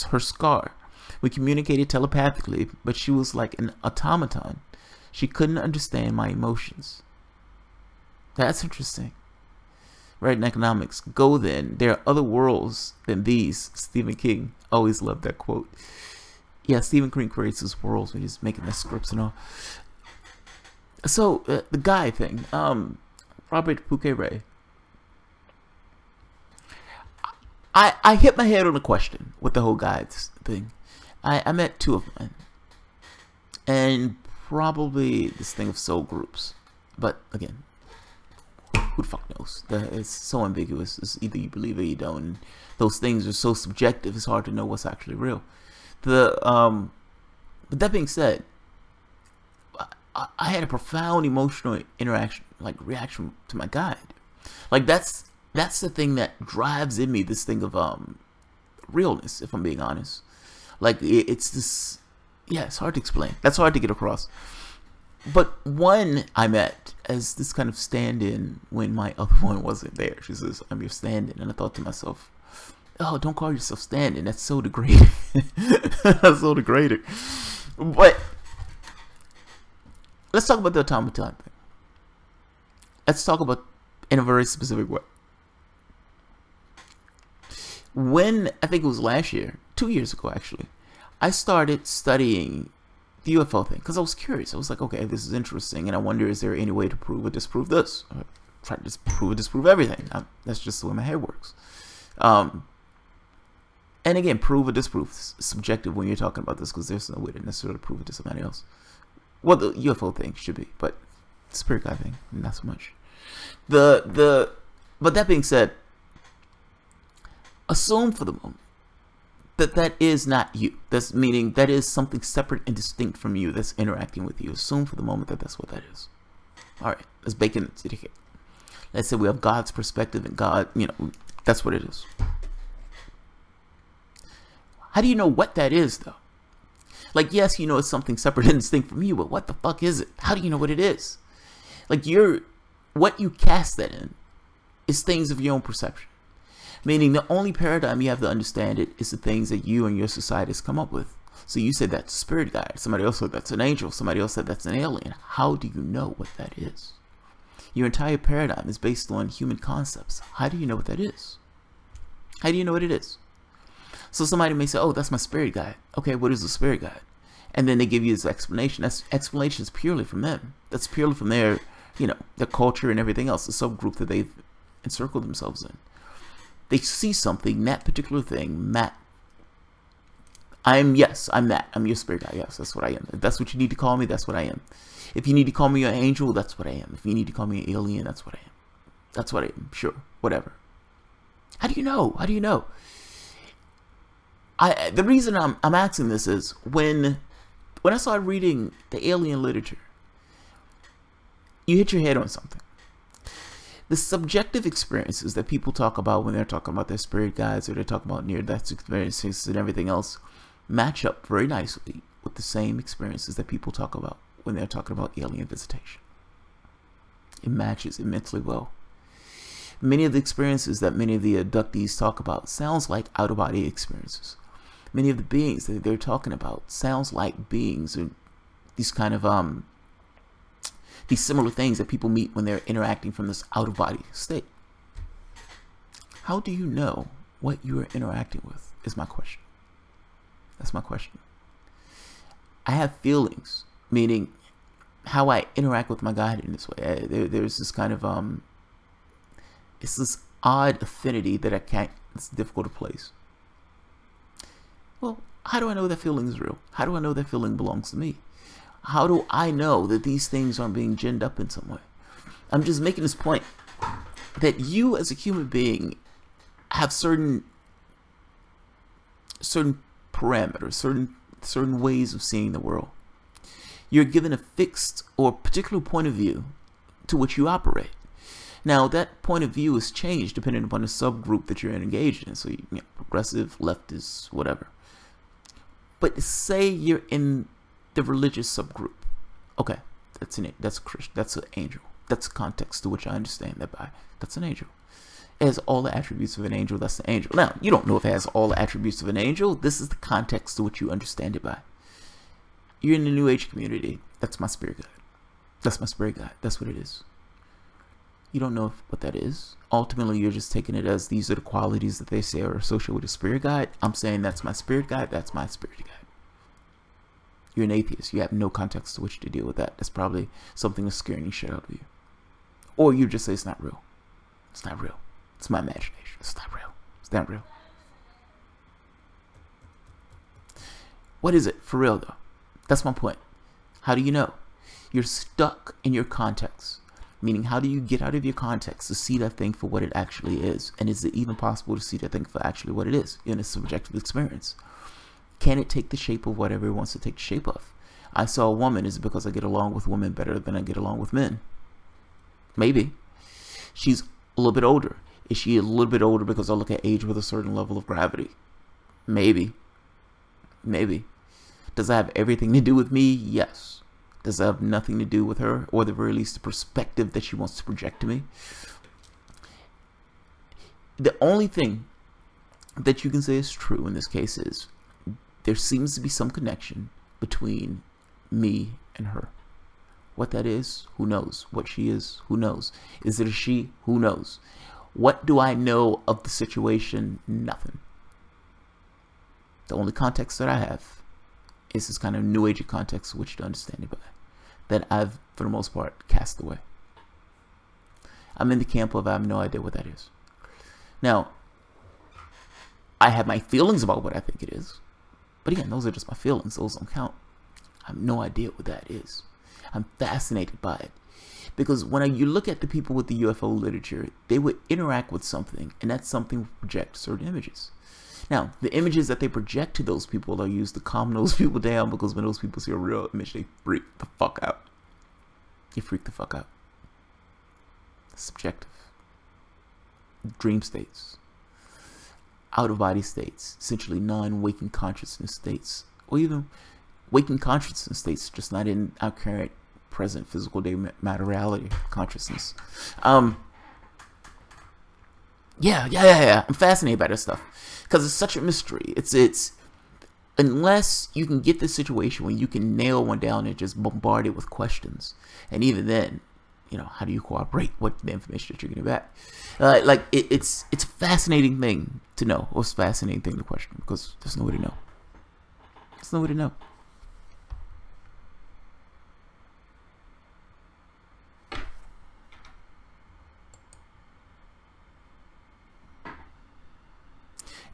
her scar. We communicated telepathically, but she was like an automaton. She couldn't understand my emotions. That's interesting. Right in economics. Go then. There are other worlds than these. Stephen King. Always loved that quote. Yeah, Stephen King creates his worlds when he's making the scripts and all. So, the guy thing. Robert Pouquet-Ray. I hit my head on a question with the whole guides thing. I met two of mine. And probably this thing of soul groups. But, again, who the fuck knows? It's so ambiguous. It's either you believe it or you don't. And those things are so subjective, it's hard to know what's actually real. But that being said, I had a profound emotional interaction, like reaction to my guide. Like that's the thing that drives in me this thing of realness, if I'm being honest. Like it's this, yeah, it's hard to explain. That's hard to get across. But one I met as this kind of stand-in when my other one wasn't there. She says, "I'm your stand-in," and I thought to myself, "Oh, don't call yourself stand-in. That's so degrading." That's so degrading. But let's talk about the automaton thing. Let's talk about in a very specific way. When, I think it was last year, 2 years ago actually, I started studying the UFO thing because I was curious. I was like, okay, this is interesting, and I wonder, is there any way to prove or disprove this? Try to prove or disprove everything. That's just the way my head works. And again, prove or disprove is subjective when you're talking about this because there's no way to necessarily prove it to somebody else. Well, the UFO thing should be, but the spirit guy thing, not so much. But that being said, assume for the moment that that is not you. That's meaning that is something separate and distinct from you that's interacting with you. Assume for the moment that that's what that is. All right, let's bake it into the cake. Let's say we have God's perspective and God, that's what it is. How do you know what that is, though? Like, yes, you know it's something separate and distinct from you, but what the fuck is it? How do you know what it is? Like, what you cast that in is things of your own perception. Meaning the only paradigm you have to understand it is the things that you and your society has come up with. So you said that's a spirit guide. Somebody else said that's an angel. Somebody else said that's an alien. How do you know what that is? Your entire paradigm is based on human concepts. How do you know what that is? How do you know what it is? So somebody may say, oh, that's my spirit guide. Okay, what is the spirit guide? And then they give you this explanation. That explanation is purely from them. That's purely from their, their culture and everything else, the subgroup that they've encircled themselves in. They see something, that particular thing, Matt. I'm Matt. I'm your spirit guide. Yes, that's what I am. If that's what you need to call me, that's what I am. If you need to call me an angel, that's what I am. If you need to call me an alien, that's what I am. That's what I am. Sure, whatever. How do you know? How do you know? The reason I'm asking this is when I started reading the alien literature, you hit your head on something. The subjective experiences that people talk about when they're talking about their spirit guides or they're talking about near-death experiences and everything else match up very nicely with the same experiences that people talk about when they're talking about alien visitation. It matches immensely well. Many of the experiences that many of the abductees talk about sounds like out-of-body experiences. Many of the beings that they're talking about sounds like beings or these kind of these similar things that people meet when they're interacting from this out-of-body state. How do you know what you are interacting with is my question. That's my question. I have feelings, meaning how I interact with my God in this way. There's this kind of it's this odd affinity that it's difficult to place. Well, how do I know that feeling is real? How do I know that feeling belongs to me? How do I know that these things aren't being ginned up in some way? I'm just making this point that you as a human being have certain parameters, certain ways of seeing the world. You're given a fixed or particular point of view to which you operate. Now, that point of view is changed depending upon the subgroup that you're engaged in. So, progressive, leftist, whatever. But say you're in the religious subgroup. Okay, that's a Christian. That's an angel. That's the context to which I understand that by. That's an angel. It has all the attributes of an angel. That's an angel. Now, you don't know if it has all the attributes of an angel. This is the context to which you understand it by. You're in the New Age community. That's my spirit guide. That's my spirit guide. That's what it is. You don't know what that is. Ultimately, you're just taking it as these are the qualities that they say are associated with a spirit guide. I'm saying that's my spirit guide. That's my spirit guide. You're an atheist. You have no context to which to deal with that. That's probably something that's scaring the shit out of you. Or you just say it's not real. It's not real. It's my imagination. It's not real. It's not real. What is it for real, though? That's my point. How do you know? You're stuck in your context. Meaning, how do you get out of your context to see that thing for what it actually is? And is it even possible to see that thing for actually what it is in a subjective experience? Can it take the shape of whatever it wants to take the shape of? I saw a woman. Is it because I get along with women better than I get along with men? Maybe. She's a little bit older. Is she a little bit older because I look at age with a certain level of gravity? Maybe. Maybe. Does that have everything to do with me? Yes. Does that have nothing to do with her, or at the very least the perspective that she wants to project to me? The only thing that you can say is true in this case is there seems to be some connection between me and her. What that is, who knows? What she is, who knows? Is it a she? Who knows? What do I know of the situation? Nothing. The only context that I have is this kind of New Age context which to understand it by, that I've, for the most part, cast away. I'm in the camp of I have no idea what that is. Now, I have my feelings about what I think it is. But again, those are just my feelings. Those don't count. I have no idea what that is. I'm fascinated by it. Because when you look at the people with the UFO literature, they would interact with something, and that something would project certain images. Now, the images that they project to those people are used to calm those people down, because when those people see a real image, they freak the fuck out. They freak the fuck out. It's subjective. Dream states. Out-of-body states. Essentially non-waking consciousness states. Or even waking consciousness states, just not in our current, present, physical day matter reality consciousness. Yeah. I'm fascinated by this stuff. Because it's such a mystery. It's unless you can get this situation where you can nail one down and just bombard it with questions. And even then, how do you cooperate with the information that you're getting back? It's a fascinating thing to know. Or it's a fascinating thing to question. Because there's no way to know. There's no way to know.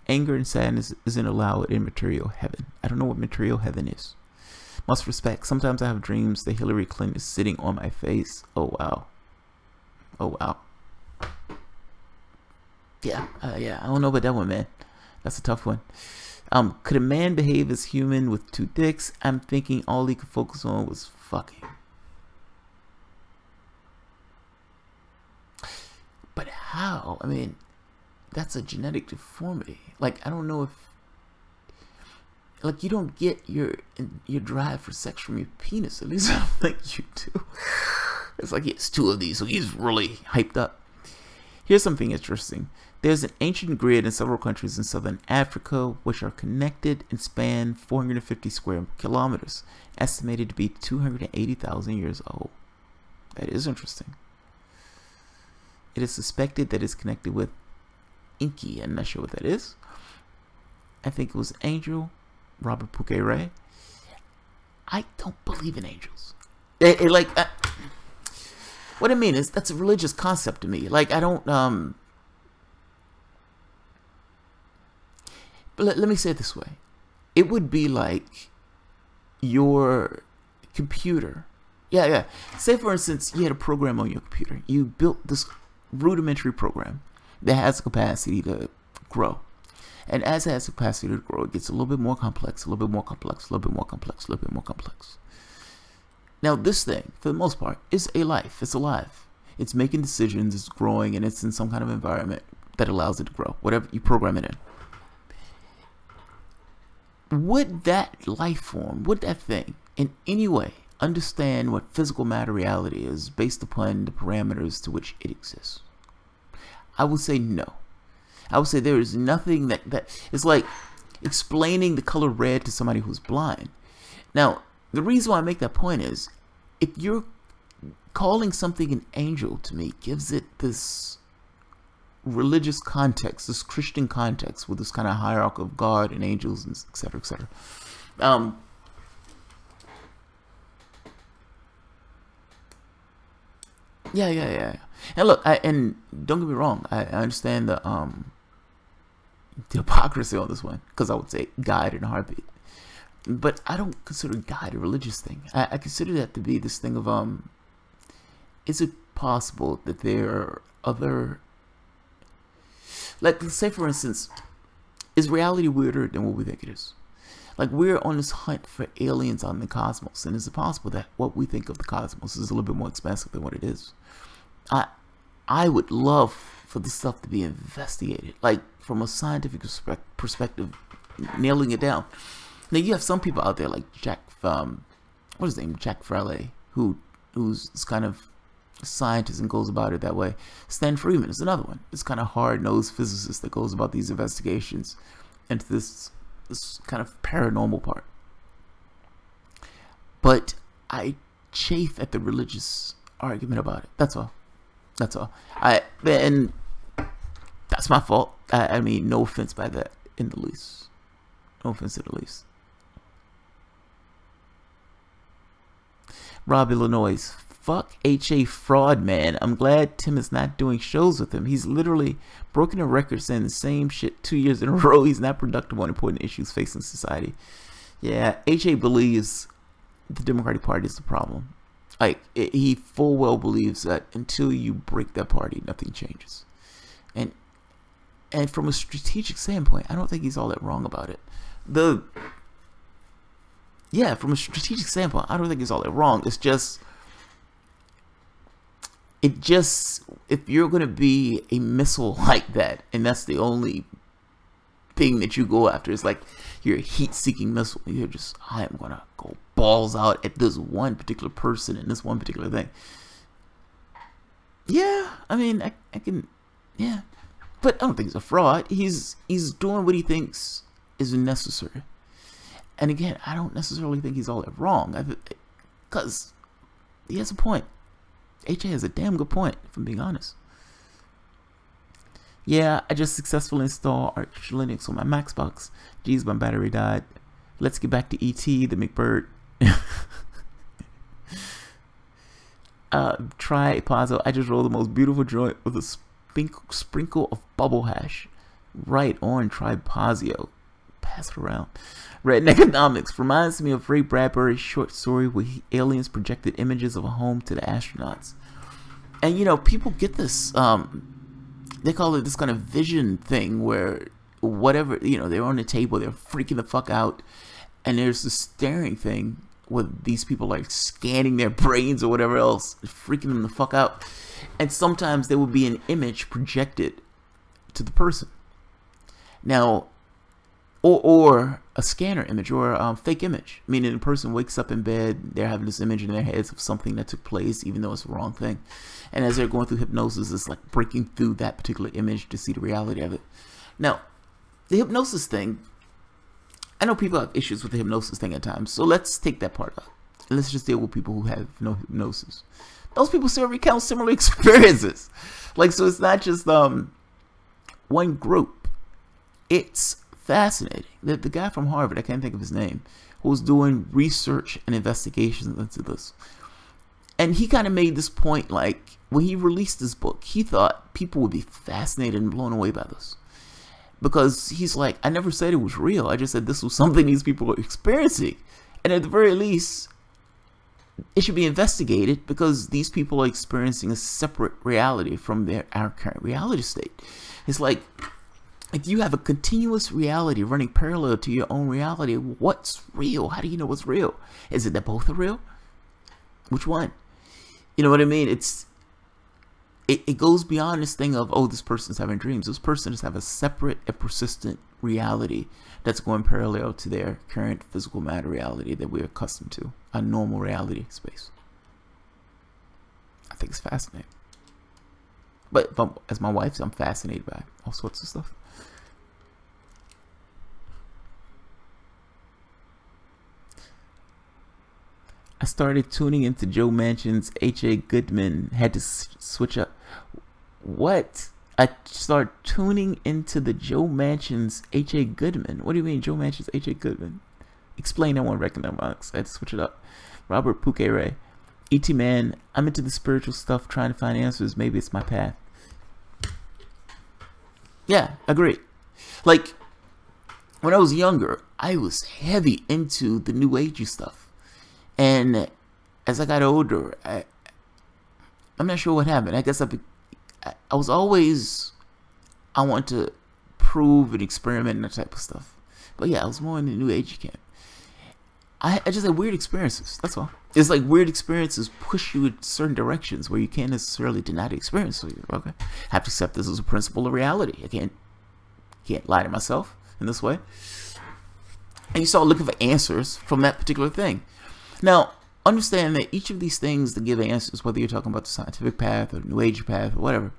Anger and sadness isn't allowed in material heaven. I don't know what material heaven is. Must respect. Sometimes I have dreams that Hillary Clinton is sitting on my face. Oh, wow. Oh, wow. Yeah. I don't know about that one, man. That's a tough one. Could a man behave as human with two dicks? I'm thinking all he could focus on was fucking. But how? I mean, that's a genetic deformity. I don't know if, you don't get your drive for sex from your penis. At least I don't think you do. It's like, it's two of these, so he's really hyped up. Here's something interesting. There's an ancient grid in several countries in southern Africa which are connected and span 450 square kilometers, estimated to be 280,000 years old. That is interesting. It is suspected that it's connected with Inky. I'm not sure what that is. I think it was Angel, Robert Pouquet-Ray. I don't believe in angels. Like, what I mean is, that's a religious concept to me. Like, I don't, but let me say it this way. It would be like your computer. Yeah. Say, for instance, you had a program on your computer. You built this rudimentary program that has the capacity to grow. And as it has the capacity to grow, it gets a little bit more complex, a little bit more complex, a little bit more complex, a little bit more complex. Now, this thing, for the most part, is a life. It's alive. It's making decisions, it's growing, and it's in some kind of environment that allows it to grow, whatever you program it in. Would that life form, would that thing, in any way, understand what physical matter reality is based upon the parameters to which it exists? I would say no. I would say there is nothing that it's like explaining the color red to somebody who's blind. Now, the reason why I make that point is, if you're calling something an angel, to me, gives it this religious context, this Christian context, with this kind of hierarchy of God and angels, and etc., etc. Yeah. And look, and don't get me wrong, I understand the hypocrisy on this one, because I would say God in a heartbeat. But I don't consider God a religious thing. I consider that to be this thing of, is it possible that there are other, like, let's say, for instance, is reality weirder than what we think it is? Like, we're on this hunt for aliens out in the cosmos, and is it possible that what we think of the cosmos is a little bit more expansive than what it is? I would love for this stuff to be investigated, like, from a scientific perspective, nailing it down. Now, you have some people out there like Jack, what is his name, Jack Fraley, who's this kind of scientist and goes about it that way. Stan Freeman is another one. This kind of hard-nosed physicist that goes about these investigations into this kind of paranormal part. But I chafe at the religious argument about it. That's all. And that's my fault. I mean, no offense by that in the least. No offense in the least. Rob Illinois, fuck HA fraud, man. I'm glad Tim is not doing shows with him. He's literally broken a record saying the same shit 2 years in a row. He's not productive on important issues facing society. Yeah, HA believes the Democratic Party is the problem. Like, he full well believes that until you break that party, nothing changes. And from a strategic standpoint, I don't think he's all that wrong about it. Yeah, from a strategic standpoint, I don't think it's all that wrong. It's just, if you're going to be a missile like that, and that's the only thing that you go after, it's like you're a heat-seeking missile. You're just, I am going to go balls out at this one particular person and this one particular thing. Yeah, I mean, I can, yeah. But I don't think he's a fraud. He's doing what he thinks is necessary. And again, I don't necessarily think he's all that wrong, because he has a point. HA has a damn good point, if I'm being honest. Yeah, I just successfully installed Arch Linux on my Maxbox. Geez, my battery died. Let's get back to ET, the McBird. Try Pazzo. I just rolled the most beautiful joint with a sprinkle of bubble hash. Right on, try Pazio. Pass it around. Red Economics reminds me of Ray Bradbury's short story where aliens projected images of a home to the astronauts. And you know, people get this, they call it this kind of vision thing where whatever, you know, they're on the table, they're freaking the fuck out, and there's this staring thing with these people like scanning their brains or whatever else, freaking them the fuck out. And sometimes there will be an image projected to the person. Now, or a scanner image, or a fake image, meaning the person wakes up in bed, they're having this image in their heads of something that took place, even though it's the wrong thing. And as they're going through hypnosis, it's like breaking through that particular image to see the reality of it. Now, the hypnosis thing, I know people have issues with the hypnosis thing at times, so let's take that part out. Let's just deal with people who have no hypnosis. Those people still recount similar experiences. Like, so it's not just one group. It's fascinating. The guy from Harvard, I can't think of his name, who was doing research and investigations into this. And he kind of made this point, like, when he released this book, he thought people would be fascinated and blown away by this. Because he's like, I never said it was real. I just said this was something these people were experiencing. And at the very least, it should be investigated because these people are experiencing a separate reality from our current reality state. It's like, if you have a continuous reality running parallel to your own reality, what's real? How do you know what's real? Is it that both are real? Which one? You know what I mean? It goes beyond this thing of, oh, this person's having dreams. This person is having a separate and persistent reality that's going parallel to their current physical matter reality that we're accustomed to, a normal reality space. I think it's fascinating. But as my wife, I'm fascinated by all sorts of stuff. I started tuning into Joe Manchin's H.A. Goodman. Had to switch up. What? I started tuning into the Joe Manchin's H.A. Goodman. What do you mean, Joe Manchin's H.A. Goodman? Explain that one, recognize box. I had to switch it up. Robert Pouquet. E.T. Man, I'm into the spiritual stuff, trying to find answers. Maybe it's my path. Yeah, agree. Like, when I was younger, I was heavy into the New Agey stuff. And as I got older, I'm not sure what happened. I guess I was always, I want to prove and experiment and that type of stuff. But yeah, I was more in the New Age camp. I just had weird experiences. That's all. It's like weird experiences push you in certain directions where you can't necessarily deny the experience. So you're okay. I have to accept this as a principle of reality. I can't lie to myself in this way. And you start looking for answers from that particular thing. Now, understand that each of these things that give answers, whether you're talking about the scientific path or the New Age path or whatever,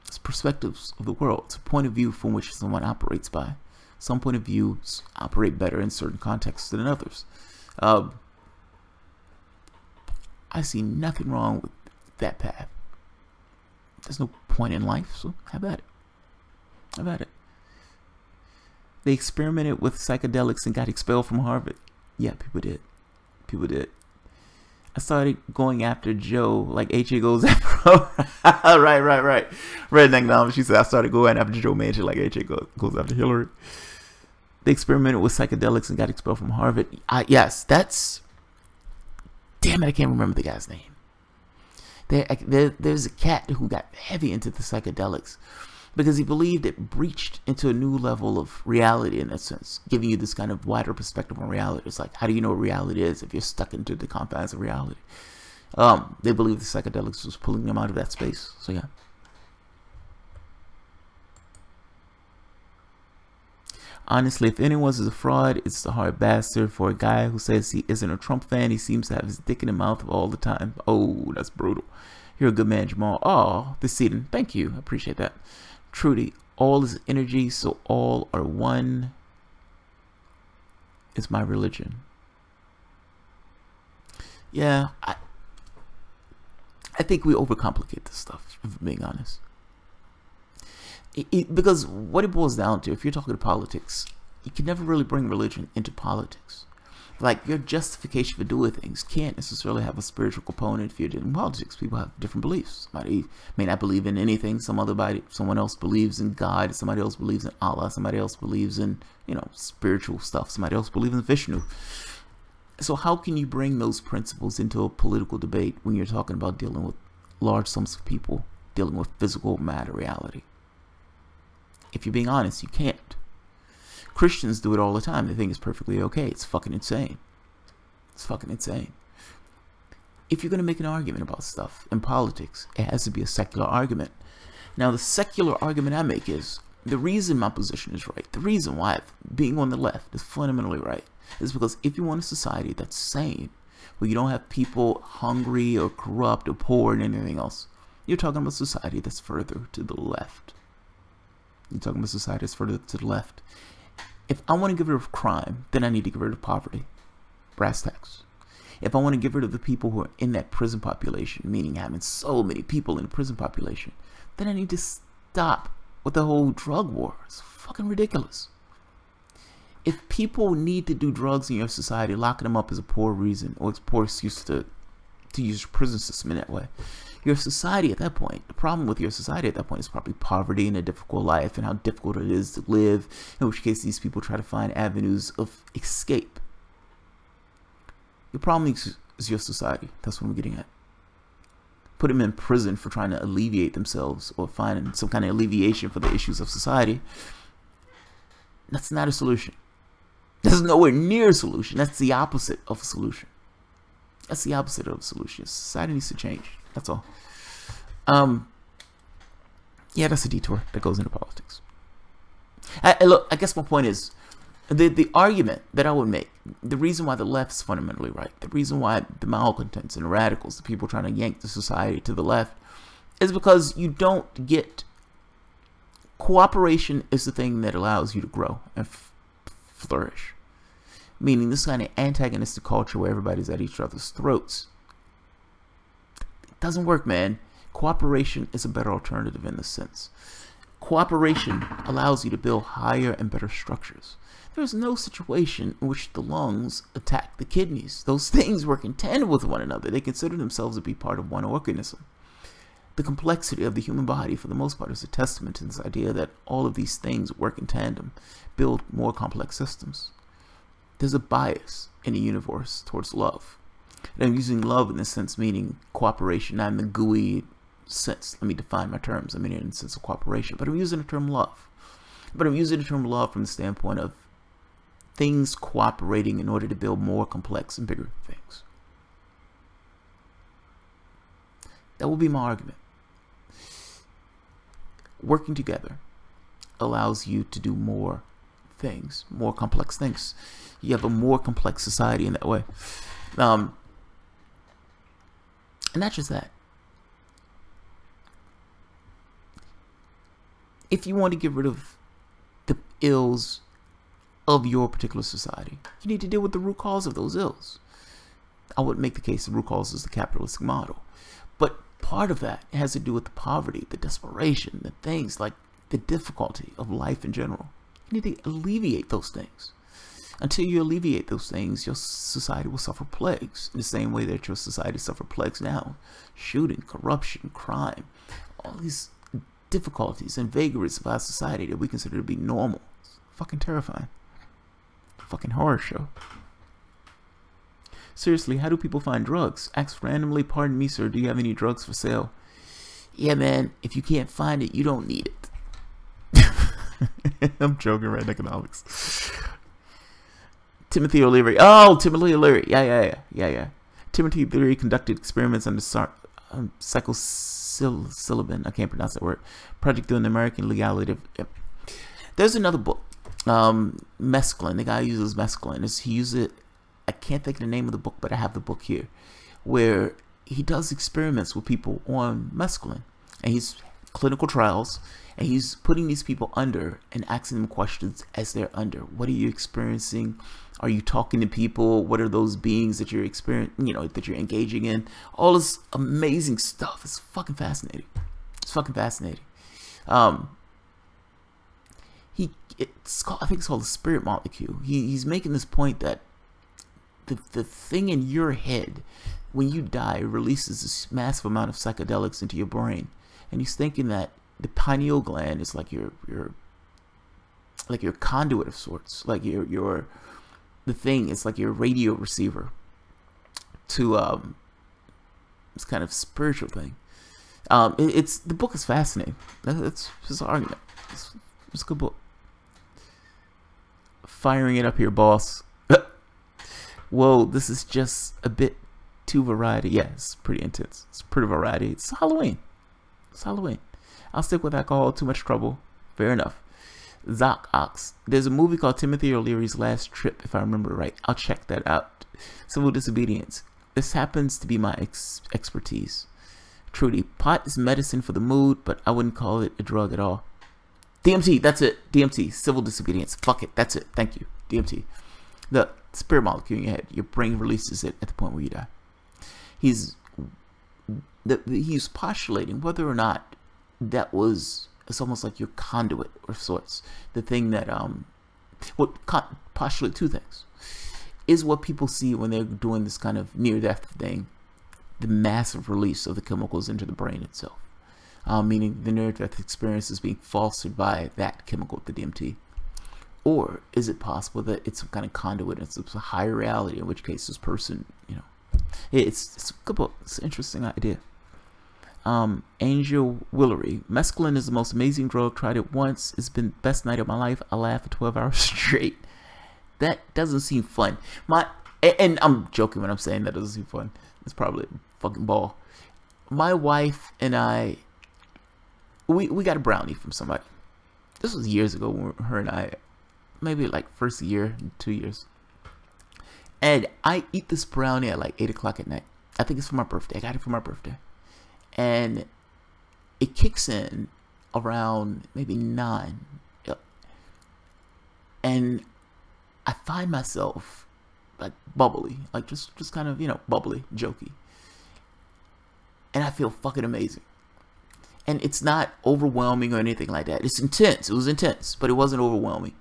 it's perspectives of the world. It's a point of view from which someone operates by. Some point of views operate better in certain contexts than others. I see nothing wrong with that path. There's no point in life, so have at it. Have at it. They experimented with psychedelics and got expelled from Harvard. Yeah, people did. People did. I started going after Joe like H.A. goes after. right. Redneck Mom, she said, I started going after Joe Manchin like H.A. goes after Hillary. They experimented with psychedelics and got expelled from Harvard. Yes, that's. Damn it, I can't remember the guy's name. There's a cat who got heavy into the psychedelics because he believed it breached into a new level of reality in that sense, giving you this kind of wider perspective on reality. It's like, how do you know what reality is if you're stuck into the confines of reality? They believed the psychedelics was pulling them out of that space. So yeah. Honestly, if anyone's a fraud, it's the hard bastard. For a guy who says he isn't a Trump fan, he seems to have his dick in his mouth all the time. Oh, that's brutal. You're a good man, Jamal. Oh, this season. Thank you. I appreciate that. Trudy, all is energy, so all are one. It's my religion. Yeah, I think we overcomplicate this stuff, if I'm being honest. Because what it boils down to, if you're talking to politics, you can never really bring religion into politics. Like, your justification for doing things can't necessarily have a spiritual component if you're doing politics. People have different beliefs. Somebody may not believe in anything. Someone else believes in God. Somebody else believes in Allah. Somebody else believes in, spiritual stuff. Somebody else believes in Vishnu. So how can you bring those principles into a political debate when you're talking about dealing with large sums of people, dealing with physical matter reality? If you're being honest, you can't. Christians do it all the time. They think it's perfectly okay. It's fucking insane. It's fucking insane. If you're going to make an argument about stuff in politics, it has to be a secular argument. Now, the secular argument I make is, the reason my position is right, the reason why being on the left is fundamentally right, is because if you want a society that's sane, where you don't have people hungry or corrupt or poor and anything else, you're talking about a society that's further to the left. You're talking about society that's further to the left. If I want to get rid of crime, then I need to get rid of poverty. Brass tacks. If I want to get rid of the people who are in that prison population, meaning having so many people in the prison population, then I need to stop with the whole drug war. It's fucking ridiculous. If people need to do drugs in your society, locking them up is a poor reason or it's a poor excuse to to use your prison system in that way. Your society at that point, the problem with your society at that point is probably poverty and a difficult life and how difficult it is to live, in which case these people try to find avenues of escape. Your problem is your society. That's what I'm getting at. Put them in prison for trying to alleviate themselves or find some kind of alleviation for the issues of society. That's not a solution. That's nowhere near a solution. That's the opposite of a solution. That's the opposite of a solution. Society needs to change. That's all. Yeah, that's a detour that goes into politics. Look, I guess my point is, the argument that I would make, the reason why the left is fundamentally right, the reason why the malcontents and the radicals, the people trying to yank the society to the left, is because you don't get cooperation is the thing that allows you to grow and flourish. Meaning this kind of antagonistic culture where everybody's at each other's throats. It doesn't work, man. Cooperation is a better alternative in this sense. Cooperation allows you to build higher and better structures. There's no situation in which the lungs attack the kidneys. Those things work in tandem with one another. They consider themselves to be part of one organism. The complexity of the human body, for the most part, is a testament to this idea that all of these things work in tandem, build more complex systems. There's a bias in the universe towards love. And I'm using love in the sense meaning cooperation, not in the gooey sense. Let me define my terms. I mean it in the sense of cooperation. But I'm using the term love. But I'm using the term love from the standpoint of things cooperating in order to build more complex and bigger things. That will be my argument. Working together allows you to do more things, more complex things. You have a more complex society in that way. And not just that. If you want to get rid of the ills of your particular society, you need to deal with the root cause of those ills. I would make the case the root cause is the capitalistic model. But part of that has to do with the poverty, the desperation, the things like the difficulty of life in general. You need to alleviate those things. Until you alleviate those things, your society will suffer plagues in the same way that your society suffers plagues now. Shooting, corruption, crime, all these difficulties and vagaries of our society that we consider to be normal. It's fucking terrifying. Fucking horror show. Seriously, how do people find drugs? Ask randomly, pardon me, sir, do you have any drugs for sale? Yeah, man, if you can't find it, you don't need it. I'm joking, right? Economics. Timothy O'Leary. Oh, Timothy O'Leary. Yeah. Timothy O'Leary conducted experiments under psilocybin. I can't pronounce that word. Project on the American legality of... Yep. There's another book. Mescaline. The guy uses mescaline. He uses it. I can't think of the name of the book, but I have the book here, where he does experiments with people on mescaline, and he's clinical trials, and he's putting these people under and asking them questions as they're under. What are you experiencing? Are you talking to people? What are those beings that you're experiencing? That you're engaging in? All this amazing stuff. It's fucking fascinating. It's fucking fascinating. It's called, I think it's called the spirit molecule. He's making this point that the thing in your head when you die releases this massive amount of psychedelics into your brain, and he's thinking that the pineal gland is like your conduit of sorts, like the thing is like your radio receiver to this kind of spiritual thing. The book is fascinating. That's his argument. It's a good book. Firing it up here, boss. Whoa, this is just a bit too variety. Yeah, it's pretty intense. It's pretty variety. It's Halloween. It's Halloween. I'll stick with alcohol. Too much trouble. Fair enough. Zoc Ox. There's a movie called Timothy O'Leary's Last Trip, if I remember right. I'll check that out. Civil disobedience. This happens to be my expertise. Trudy. Pot is medicine for the mood, but I wouldn't call it a drug at all. DMT. That's it. DMT. Civil disobedience. Fuck it. That's it. Thank you. DMT. The spirit molecule in your head. Your brain releases it at the point where you die. He's postulating whether or not that was, it's almost like your conduit of sorts. The thing that postulate two things. Is what people see when they're doing this kind of near-death thing the massive release of the chemicals into the brain itself, meaning the near-death experience is being fostered by that chemical, the DMT? Or is it possible that it's some kind of conduit, it's a higher reality, in which case this person, it's a good book, it's an interesting idea. Angel Willery, mescaline is the most amazing drug, tried it once, it's been the best night of my life, I laughed for 12 hours straight. That doesn't seem fun. And I'm joking when I'm saying that doesn't seem fun. It's probably a fucking ball. My wife and I, we got a brownie from somebody. This was years ago when her and I, maybe like first year, 2 years. And I eat this brownie at like 8 o'clock at night. I think it's for my birthday. I got it for my birthday. And it kicks in around maybe 9. And I find myself like bubbly, like just kind of, bubbly, jokey. And I feel fucking amazing. And it's not overwhelming or anything like that. It's intense. It was intense, but it wasn't overwhelming.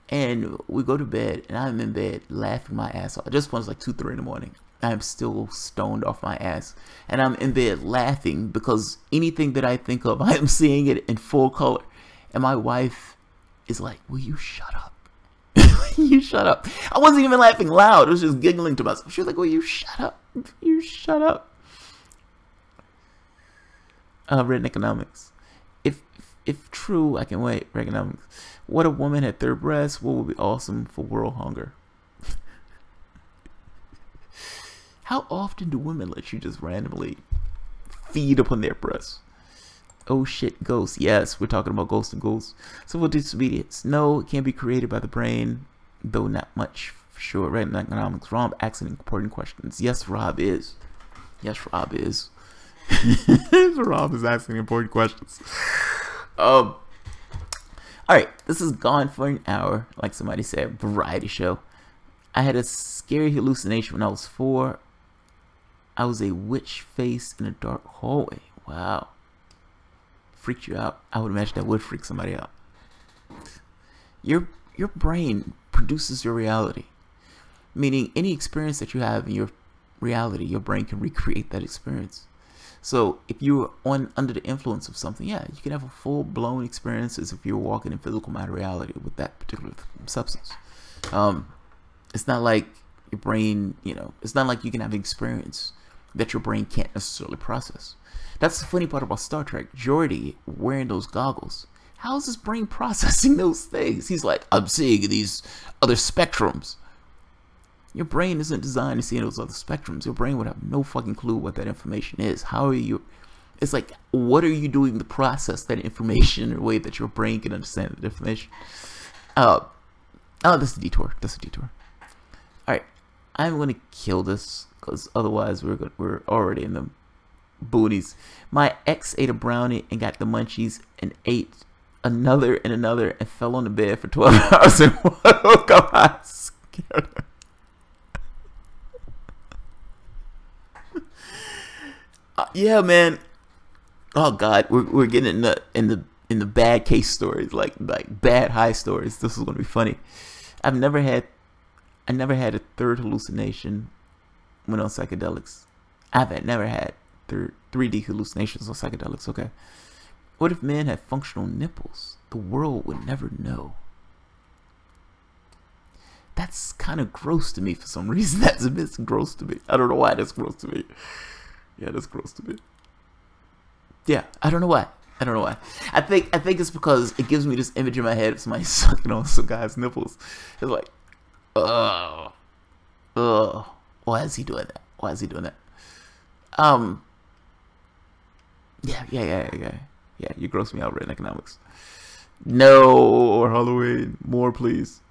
And we go to bed, and I'm in bed laughing my ass off. Just when it's like 2, 3 in the morning. I'm still stoned off my ass. And I'm in bed laughing because anything that I think of, I am seeing it in full color. And my wife is like, will you shut up? You shut up. I wasn't even laughing loud. I was just giggling to myself. She was like, will you shut up? You shut up. Written economics. If true, I can wait. Reaganomics. What a woman had third breast. What would be awesome for world hunger? How often do women let you just randomly feed upon their breasts? Oh shit, ghosts. Yes, we're talking about ghosts and ghouls. Civil disobedience. No, it can't be created by the brain, though not much for sure. Written economics. Rob asking important questions. Yes, Rob is. Yes, Rob is. Rob is asking important questions. Alright, this is gone for an hour, like somebody said, variety show. I had a scary hallucination when I was 4. I was a witch face in a dark hallway. Wow. Freaked you out? I would imagine that would freak somebody out. Your brain produces your reality. Meaning any experience that you have in your reality, your brain can recreate that experience. So if you're under the influence of something, yeah, you can have a full-blown experience as if you're walking in physical matter reality with that particular substance. It's not like your brain, it's not like you can have an experience that your brain can't necessarily process. That's the funny part about Star Trek. Geordi wearing those goggles. How is his brain processing those things? He's like, I'm seeing these other spectrums. Your brain isn't designed to see those other spectrums. Your brain would have no fucking clue what that information is. How are you? It's like, what are you doing to process that information in a way that your brain can understand the information? Oh, that's a detour. That's a detour. All right, I'm gonna kill this because otherwise we're already in the boonies. My ex ate a brownie and got the munchies and ate another and another and fell on the bed for 12 hours and woke up. I scared her. Yeah, man. Oh God, we're getting in the bad case stories, like bad high stories. This is gonna be funny. I never had a third hallucination when on psychedelics. Never had 3D hallucinations on psychedelics. Okay. What if men had functional nipples? The world would never know. That's kind of gross to me for some reason. That's a bit gross to me. I don't know why that's gross to me. Yeah, that's gross to me. Yeah, I don't know why. I think it's because it gives me this image in my head of somebody sucking on some guy's nipples. It's like, ugh. Why is he doing that? Yeah, you gross me out, written economics. No, or Halloween. More, please.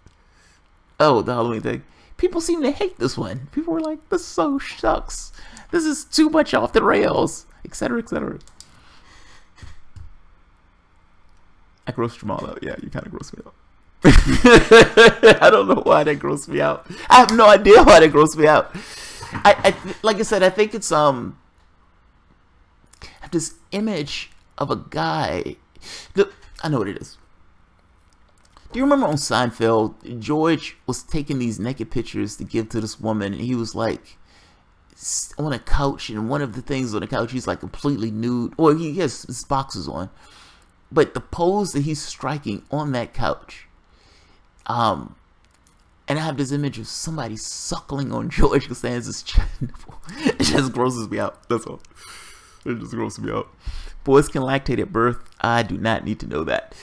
Oh, the Halloween thing. People seem to hate this one. People were like, this so sucks. This is too much off the rails, etc., etc. I grossed Jamal out. Yeah, you kind of grossed me out. I don't know why that grossed me out. I have no idea why that grossed me out. Like I said, I think it's I have this image of a guy. Look, I know what it is. Do you remember on Seinfeld, George was taking these naked pictures to give to this woman, and he was like, on a couch, and one of the things on the couch, he's like completely nude, or he has his boxers on, but the pose that he's striking on that couch, and I have this image of somebody suckling on George Costanza's chin. It just grosses me out. That's all. It just grosses me out. Boys can lactate at birth. I do not need to know that.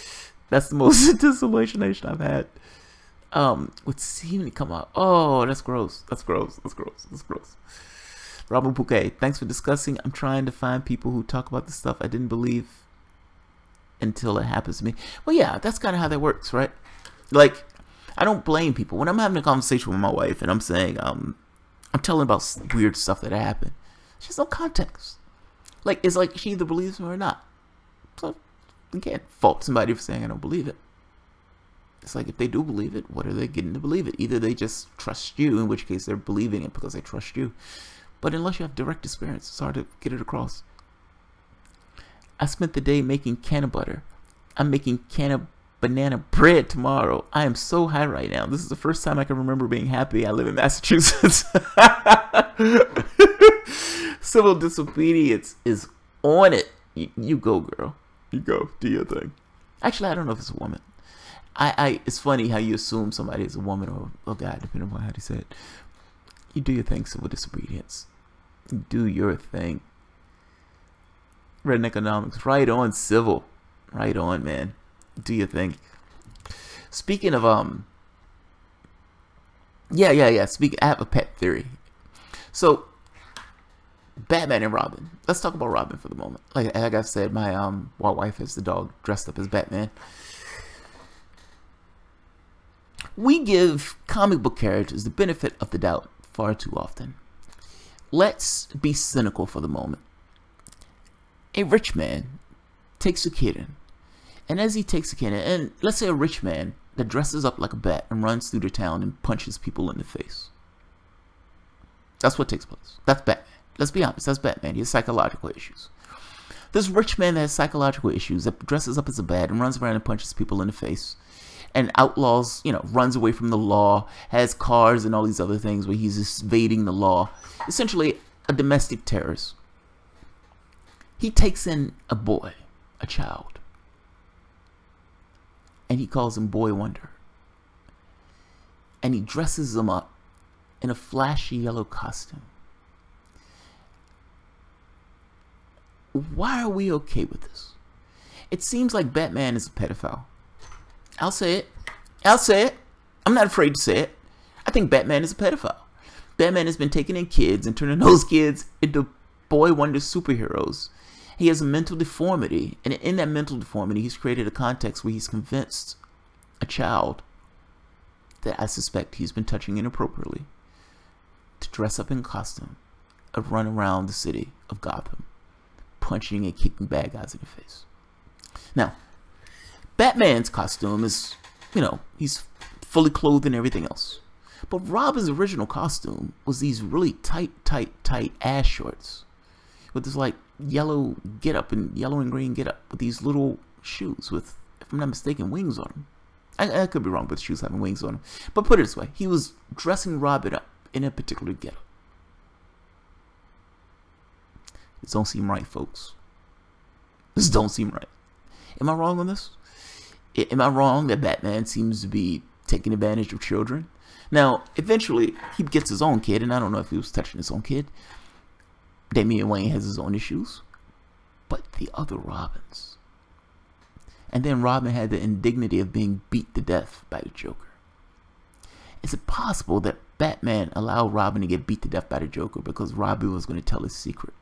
That's the most dissolution I've had. Would seem to come out. Oh, that's gross. That's gross. That's gross. That's gross. Robert Bouquet, thanks for discussing. I'm trying to find people who talk about the stuff I didn't believe until it happens to me. Well, yeah, that's kind of how that works, right? Like, I don't blame people. When I'm having a conversation with my wife and I'm saying, I'm telling about weird stuff that happened, she's no context. Like, it's like she either believes me or not. So, you can't fault somebody for saying I don't believe it. It's like, if they do believe it, what are they getting to believe it? Either they just trust you, in which case they're believing it because they trust you. But unless you have direct experience, it's hard to get it across. I spent the day making canna butter. I'm making canna banana bread tomorrow. I am so high right now. This is the first time I can remember being happy. I live in Massachusetts. Civil disobedience is on it. You go, girl. You go. Do your thing. Actually, I don't know if it's a woman. It's funny how you assume somebody is a woman or a guy, depending on how they say it. You do your thing, civil disobedience. You do your thing. Red economics. Right on, civil. Right on, man. Do your thing. Speaking of yeah. I have a pet theory. So, Batman and Robin. Let's talk about Robin for the moment. Like I said, my wife has the dog dressed up as Batman. We give comic book characters the benefit of the doubt far too often. Let's be cynical for the moment. A rich man takes a kid in, and as he takes a kid in, and let's say a rich man that dresses up like a bat and runs through the town and punches people in the face. That's what takes place. That's Batman. Let's be honest, that's Batman. He has psychological issues. This rich man that has psychological issues, that dresses up as a bat and runs around and punches people in the face, and outlaws, runs away from the law, has cars and all these other things where he's evading the law. Essentially, a domestic terrorist. He takes in a boy, a child, and he calls him Boy Wonder. And he dresses him up in a flashy yellow costume. Why are we okay with this? It seems like Batman is a pedophile. I'll say it. I'll say it. I'm not afraid to say it. I think Batman is a pedophile. Batman has been taking in kids and turning those kids into Boy Wonder superheroes. He has a mental deformity, and in that mental deformity, he's created a context where he's convinced a child that I suspect he's been touching inappropriately to dress up in costume and run around the city of Gotham, punching and kicking bad guys in the face. Now, Batman's costume is, he's fully clothed and everything else. But Robin's original costume was these really tight ass shorts with this like yellow getup and yellow and green getup with these little shoes with, if I'm not mistaken, wings on them. I could be wrong, but the shoes having wings on them. But put it this way, he was dressing Robin up in a particular getup. This don't seem right, folks. This don't seem right. Am I wrong on this? Am I wrong that Batman seems to be taking advantage of children? Now, eventually, he gets his own kid, and I don't know if he was touching his own kid. Damian Wayne has his own issues. But the other Robins. And then Robin had the indignity of being beat to death by the Joker. Is it possible that Batman allowed Robin to get beat to death by the Joker because Robin was going to tell his secret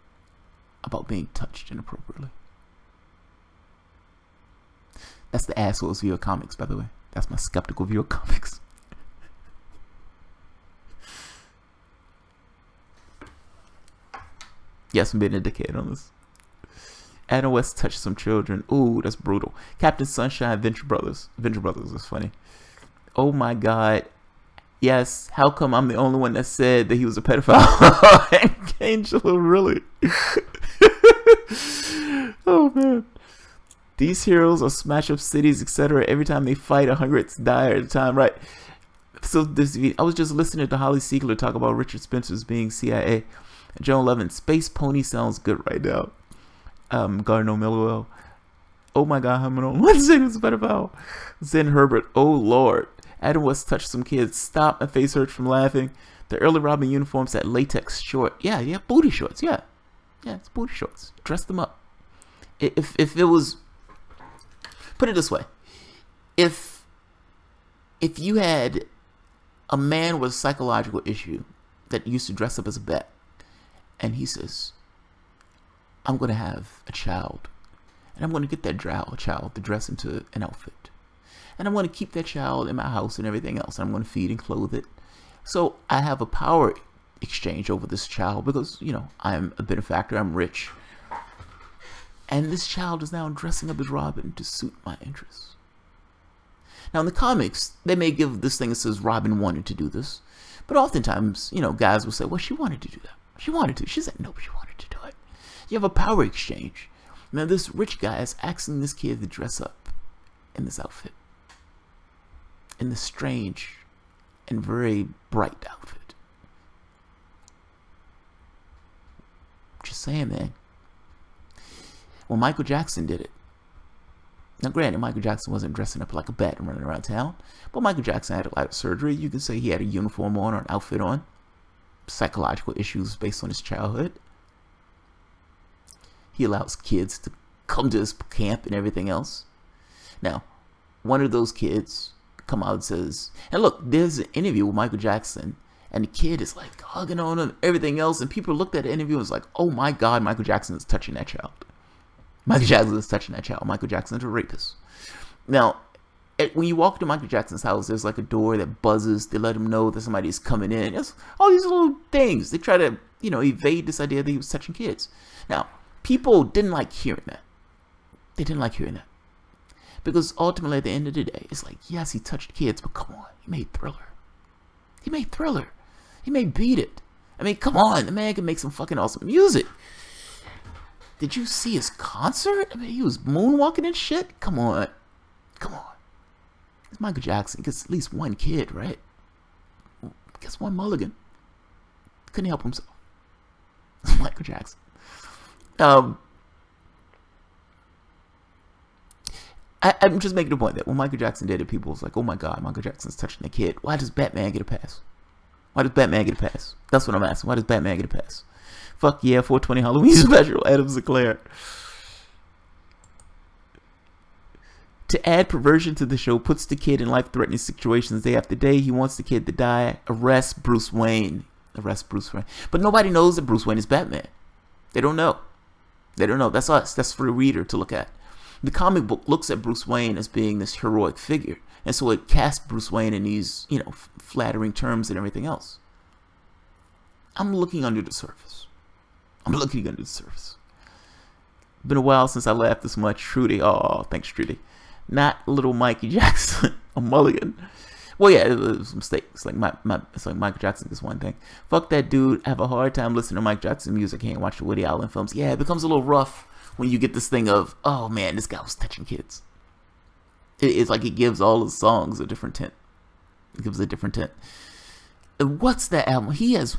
about being touched inappropriately? That's the asshole's view of comics, by the way. That's my skeptical view of comics. Yes, I'm being a dickhead on this. Adam West touched some children. Ooh, that's brutal. Captain Sunshine, Venture Brothers. Venture Brothers is funny. Oh my God. Yes, how come I'm the only one that said that he was a pedophile? Angela, really? Oh man. These heroes will smash up cities, etc. Every time they fight, hundreds die at a time, right? So I was just listening to Holly Siegler talk about Richard Spencer's being CIA. Joan Levin, Space Pony sounds good right now. Gardner Millwell. Oh my God, Hamilton. What's Zen was better about? Zen Herbert. Oh Lord. Adam West touched some kids. Stop. My face hurts from laughing. The early Robin uniforms had latex short. Yeah, booty shorts. Yeah, it's booty shorts. Dress them up. If it was, put it this way, if you had a man with a psychological issue that used to dress up as a bat, and he says, I'm going to have a child, and I'm going to get that child to dress into an outfit, and I'm going to keep that child in my house and everything else, and I'm going to feed and clothe it. So I have a power exchange over this child because, you know, I'm a benefactor, I'm rich. And this child is now dressing up as Robin to suit my interests. Now in the comics, they may give this thing that says Robin wanted to do this. But oftentimes, you know, guys will say, well, she wanted to do that. She wanted to. She said, no, but she wanted to do it. You have a power exchange. Now this rich guy is asking this kid to dress up in this outfit. In this strange and very bright outfit. Just saying, man. Well, Michael Jackson did it. Now, granted, Michael Jackson wasn't dressing up like a bat and running around town, but Michael Jackson had a lot of surgery. You could say he had a uniform on or an outfit on. Psychological issues based on his childhood. He allows kids to come to his camp and everything else. Now, one of those kids come out and says, and look, there's an interview with Michael Jackson, and the kid is like hugging on him, everything else, and people looked at the interview and was like, oh my God, Michael Jackson is touching that child. Michael Jackson is touching that child. Michael Jackson is a rapist. Now, when you walk to Michael Jackson's house, there's like a door that buzzes. They let him know that somebody is coming in. It's all these little things. They try to, you know, evade this idea that he was touching kids. Now, people didn't like hearing that. They didn't like hearing that. Because ultimately, at the end of the day, it's like, yes, he touched kids, but come on. He made Thriller. He made Thriller. He made Beat It. I mean, come on. The man can make some fucking awesome music. Did you see his concert? I mean, he was moonwalking and shit. Come on. Come on. It's Michael Jackson. He gets at least one kid, right? Gets one mulligan. Couldn't help himself. It's Michael Jackson. I'm just making the point that when Michael Jackson did it, people was like, oh my God, Michael Jackson's touching the kid. Why does Batman get a pass? Why does Batman get a pass? That's what I'm asking. Why does Batman get a pass? Fuck yeah, 420 Halloween special, Adam Sinclair. To add perversion to the show, puts the kid in life-threatening situations day after day. He wants the kid to die. Arrest Bruce Wayne. Arrest Bruce Wayne. But nobody knows that Bruce Wayne is Batman. They don't know. They don't know. That's us. That's for the reader to look at. The comic book looks at Bruce Wayne as being this heroic figure. And so it casts Bruce Wayne in these, you know, flattering terms and everything else. I'm looking under the surface. I'm looking under the surface. Been a while since I laughed this much. Trudy. Oh, thanks, Trudy. Not little Mikey Jackson. A mulligan. Well, yeah, it was a mistake. It's like it's like Michael Jackson is one thing. Fuck that dude. I have a hard time listening to Mike Jackson music. Can't watch the Woody Allen films. Yeah, it becomes a little rough when you get this thing of, oh man, this guy was touching kids. It's like it gives all the songs a different tint. It gives a different tint. And what's that album? He has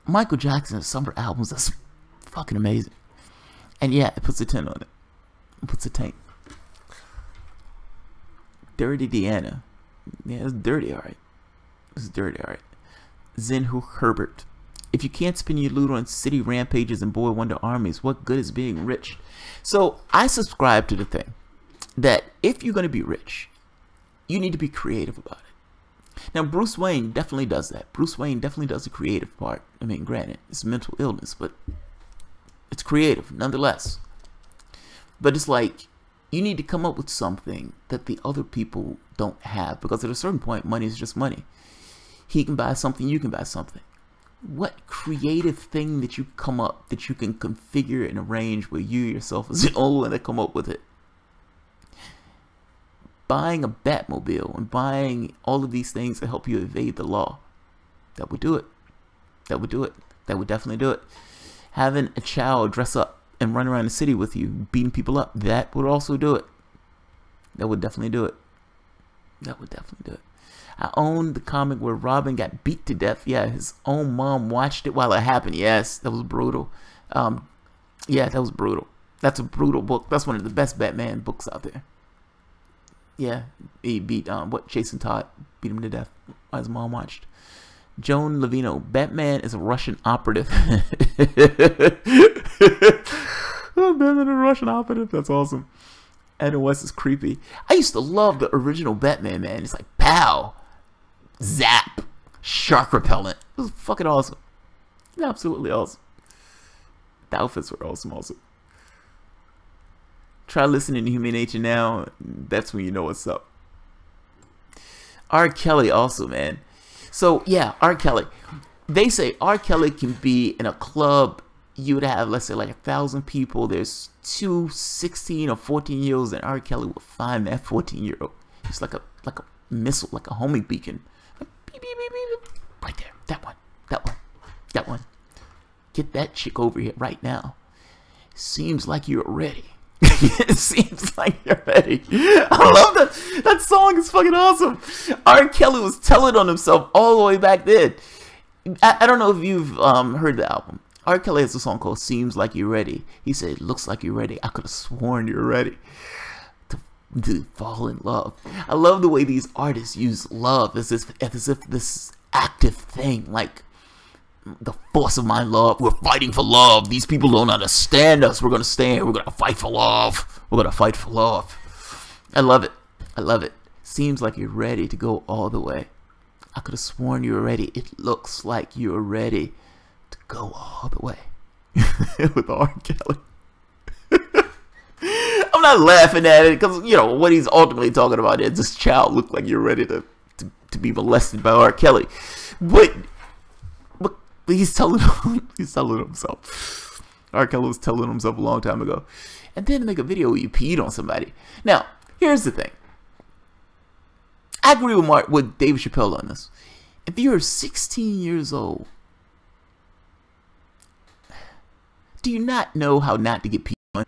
Michael Jackson's summer albums. That's fucking amazing. And yeah, it puts a tint on it. It puts a taint. Dirty Deanna. Yeah, it's dirty, alright. It's dirty, alright. Zenhu Herbert. If you can't spend your loot on city rampages and boy wonder armies, what good is being rich? So I subscribe to the thing that if you're going to be rich, you need to be creative about it. Now, Bruce Wayne definitely does that. Bruce Wayne definitely does the creative part. I mean, granted, it's mental illness, but it's creative nonetheless. But it's like, you need to come up with something that the other people don't have, because at a certain point, money is just money. He can buy something, you can buy something. What creative thing that you come up that you can configure and arrange where you yourself is the only one that come up with it? Buying a Batmobile and buying all of these things that help you evade the law, that would do it. That would do it. That would definitely do it. Having a child dress up and run around the city with you, beating people up, that would also do it. That would definitely do it. That would definitely do it. I own the comic where Robin got beat to death. Yeah, his own mom watched it while it happened. Yes, that was brutal. Yeah, that was brutal. That's a brutal book. That's one of the best Batman books out there. Yeah, he beat Jason Todd beat him to death while his mom watched. Joan Levino, Batman is a Russian operative. Oh, Batman, a Russian operative. That's awesome. Adam West is creepy. I used to love the original Batman, man. It's like pow, zap, shark repellent. It was fucking awesome. Absolutely awesome. The outfits were awesome also. Try listening to Human Nature now. That's when you know what's up. R. Kelly also, man. So yeah, R. Kelly. They say R. Kelly can be in a club. You would have, let's say, like 1,000 people. There's 2 16 or 14-year-olds, and R. Kelly will find that 14-year-old. It's like a missile, like a homing beacon. Like, beep, beep, beep, beep. Right there. That one. That one. That one. Get that chick over here right now. Seems like you're ready. It seems like you're ready. I love that. That song is fucking awesome. R. Kelly was telling on himself all the way back then. I don't know if you've heard the album. R. Kelly has a song called Seems Like You're Ready. He said, looks like you're ready. I could have sworn you're ready to fall in love. I love the way these artists use love as if this active thing, like the force of my love. We're fighting for love. These people don't understand us. We're going to stand. We're going to fight for love. We're going to fight for love. I love it. I love it. Seems like you're ready to go all the way. I could have sworn you were ready. It looks like you're ready to go all the way. With R. Kelly. I'm not laughing at it because, you know, what he's ultimately talking about is this child look like you're ready to be molested by R. Kelly. But he's telling himself. R. Kelly was telling himself a long time ago. And then to make a video where you peed on somebody. Now, here's the thing. I agree with Dave Chappelle on this. If you're 16 years old, do you not know how not to get peed on?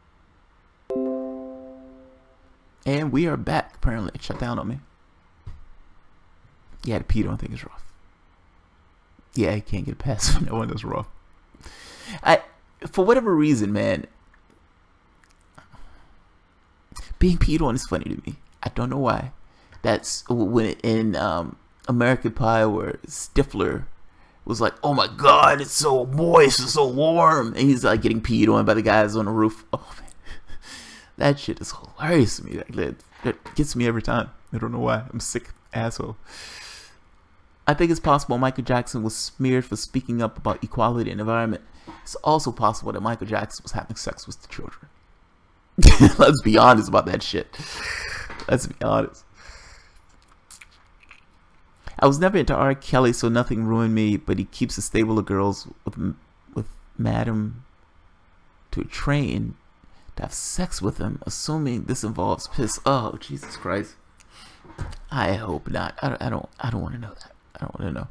And we are back. Apparently, it shut down on me. Yeah, the peed on thing is rough. Yeah, I can't get past that one. That's rough. For whatever reason, man, being peed on is funny to me. I don't know why. That's when in American Pie, where Stifler was like, "Oh my God, it's so moist, it's so warm," and he's like getting peed on by the guys on the roof. Oh man, that shit is hilarious to me. That gets me every time. I don't know why. I'm a sick asshole. I think it's possible Michael Jackson was smeared for speaking up about equality and environment. It's also possible that Michael Jackson was having sex with the children. Let's be honest about that shit. Let's be honest. I was never into R. Kelly, so nothing ruined me, but he keeps a stable of girls with Madam to train to have sex with him, assuming this involves piss. Oh, Jesus Christ. I hope not. I don't want to know that. I don't want to know.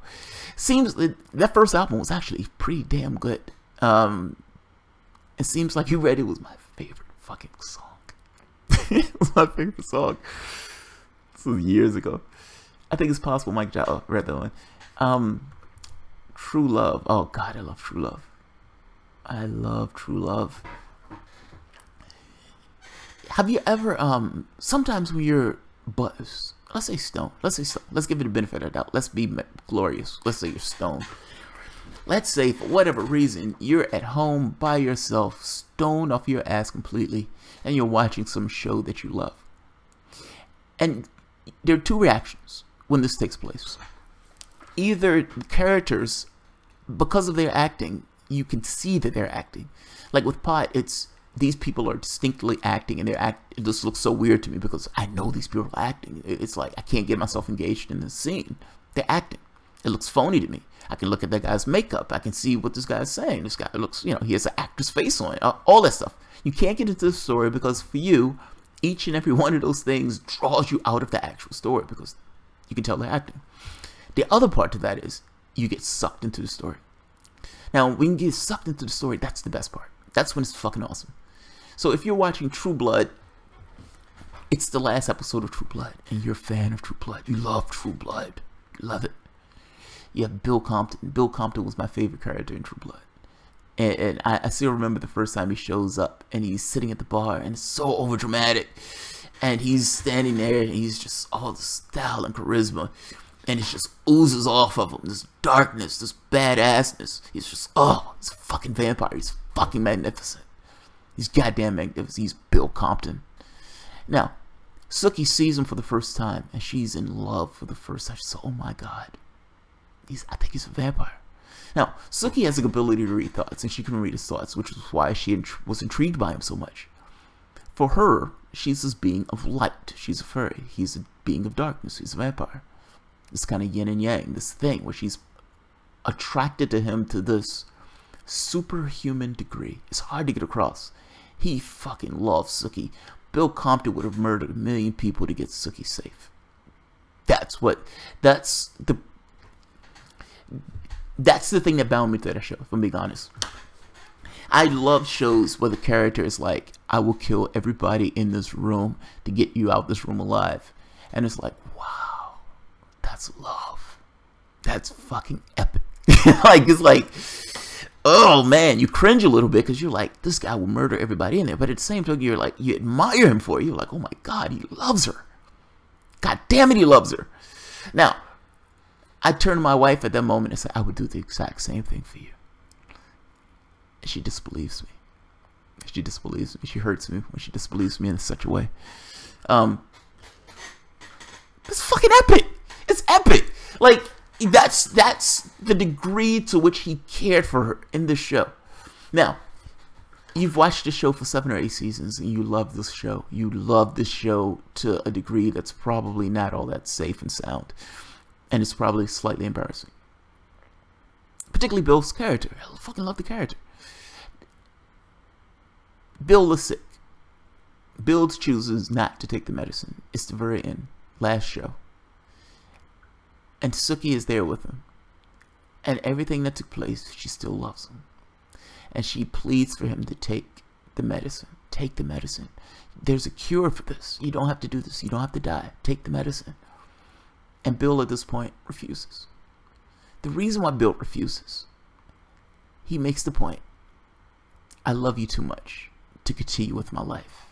Seems that first album was actually pretty damn good. It Seems Like You're Ready was my favorite fucking song. It was my favorite song. This was years ago. I think it's possible Mike Jackson read that one. True Love. Oh God, I love True Love. I love True Love. Have you ever sometimes when you're buzzed, let's say stoned, let's give it the benefit of the doubt, let's be glorious, let's say you're stoned, let's say for whatever reason you're at home by yourself, stoned off your ass completely, and you're watching some show that you love, and there are two reactions when this takes place. Either the characters, because of their acting, you can see that they're acting. Like with Pot, it's these people are distinctly acting, and it just looks so weird to me because I know these people are acting. It's like I can't get myself engaged in the scene. They're acting. It looks phony to me. I can look at that guy's makeup. I can see what this guy's saying. This guy looks, you know, he has an actor's face on it. All that stuff. You can't get into the story because for you, each and every one of those things draws you out of the actual story because you can tell they're acting. The other part to that is you get sucked into the story. Now, when you get sucked into the story, that's the best part. That's when it's fucking awesome. So if you're watching True Blood, it's the last episode of True Blood, and you're a fan of True Blood. You love True Blood. Love it. You have Bill Compton. Bill Compton was my favorite character in True Blood. And I still remember the first time he shows up and he's sitting at the bar and it's so overdramatic. And he's standing there and he's just all the style and charisma. And it just oozes off of him. This darkness, this badassness. He's just, oh, he's a fucking vampire. He's fucking magnificent. He's goddamn magnificent. He's Bill Compton. Now, Sookie sees him for the first time and she's in love for the first time. She's like, oh my god. I think he's a vampire. Now, Sookie has the ability to read thoughts, and she can read his thoughts, which is why she was intrigued by him so much. For her, she's this being of light. She's a fairy. He's a being of darkness. He's a vampire. This kind of yin and yang, this thing where she's attracted to him to this superhuman degree. It's hard to get across. He fucking loves Sookie. Bill Compton would have murdered 1 million people to get Sookie safe. That's the thing that bound me to that show, if I'm being honest. I love shows where the character is like, I will kill everybody in this room to get you out this room alive. And it's like, wow, that's love. That's fucking epic. Like, it's like, oh man, you cringe a little bit because you're like, this guy will murder everybody in there. But at the same time, you're like, you admire him for it. You're like, oh my god, he loves her. God damn it, he loves her. Now, I turned to my wife at that moment and said, I would do the exact same thing for you. And she disbelieves me. She disbelieves me. She hurts me when she disbelieves me in such a way. It's fucking epic. It's epic. Like, that's the degree to which he cared for her in this show. Now, you've watched the show for 7 or 8 seasons and you love this show. You love this show to a degree that's probably not all that safe and sound. And it's probably slightly embarrassing. Particularly Bill's character. I fucking love the character. Bill is sick. Bill chooses not to take the medicine. It's the very end. Last show. And Sookie is there with him. And everything that took place, she still loves him. And she pleads for him to take the medicine. Take the medicine. There's a cure for this. You don't have to do this. You don't have to die. Take the medicine. And Bill at this point refuses. The reason why Bill refuses, he makes the point, I love you too much to continue with my life.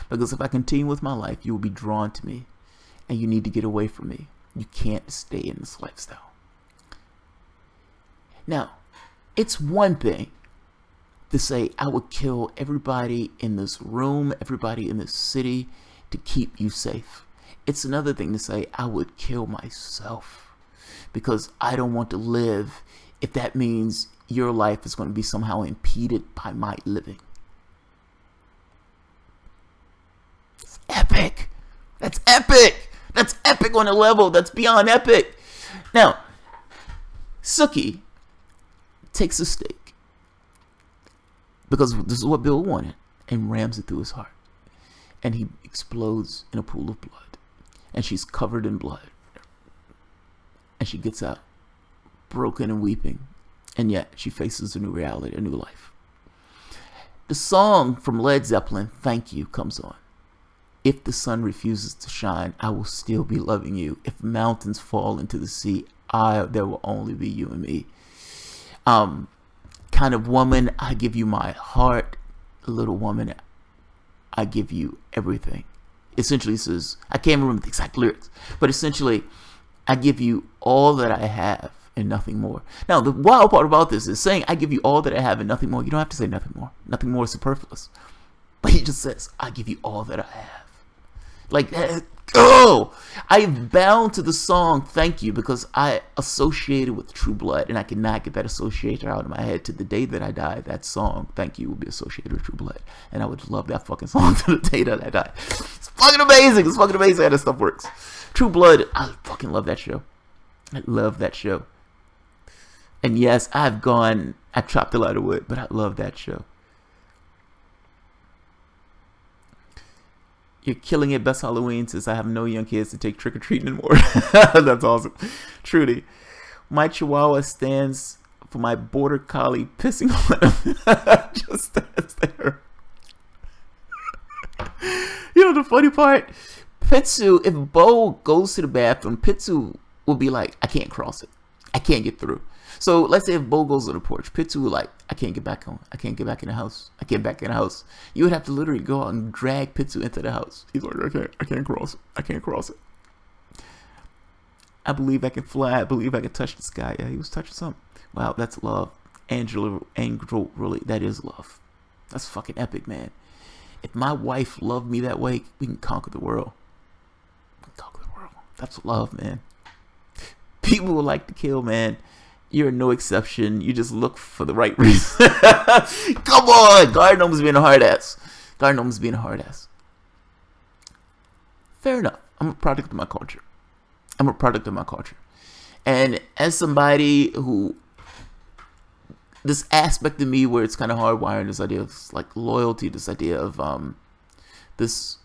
Because if I continue with my life, you will be drawn to me and you need to get away from me. You can't stay in this lifestyle. Now, it's one thing to say, I would kill everybody in this room, everybody in this city to keep you safe. It's another thing to say, I would kill myself because I don't want to live if that means your life is going to be somehow impeded by my living. It's epic. That's epic. That's epic on a level that's beyond epic. Now, Sookie takes a stake because this is what Bill wanted and rams it through his heart. And he explodes in a pool of blood. And she's covered in blood. And she gets out, broken and weeping. And yet, she faces a new reality, a new life. The song from Led Zeppelin, Thank You, comes on. If the sun refuses to shine, I will still be loving you. If mountains fall into the sea, there will only be you and me. Kind of woman, I give you my heart. Little woman, I give you everything. Essentially says, I can't remember the exact lyrics, but essentially, I give you all that I have and nothing more. Now, the wild part about this is saying, I give you all that I have and nothing more. You don't have to say nothing more. Nothing more is superfluous. But he just says, I give you all that I have. Like, oh, I'm bound to the song Thank You because I associated with True Blood and I cannot get that association out of my head. To the day that I die, that song Thank You will be associated with True Blood. And I would love that fucking song to the day that I die. It's fucking amazing. It's fucking amazing how this stuff works. True Blood, I fucking love that show. I love that show. And yes, I chopped a lot of wood, but I love that show. You're killing it, Best Halloween, says I have no young kids to take trick-or-treating anymore. That's awesome. Trudy. My Chihuahua stands for my border collie pissing on him. Just stands there. You know the funny part? Pitsu, if Bo goes to the bathroom, Pitsu will be like, I can't cross it. I can't get through. So let's say if Bo goes on the porch, Pitsu would like, I can't get back home. I can't get back in the house. I can't get back in the house. You would have to literally go out and drag Pitsu into the house. He's like, I can't cross it. I can't cross it. I believe I can fly. I believe I can touch the sky. Yeah, he was touching something. Wow, that's love. Angel, really, that is love. That's fucking epic, man. If my wife loved me that way, we can conquer the world. We can conquer the world. That's love, man. People would like to kill, man. You're no exception. You just look for the right reason. Come on! Gardenom's being a hard ass. Gardenom's being a hard ass. Fair enough. I'm a product of my culture. I'm a product of my culture. And as somebody who, this aspect of me where it's kind of hardwired, this idea of like loyalty, this idea of this,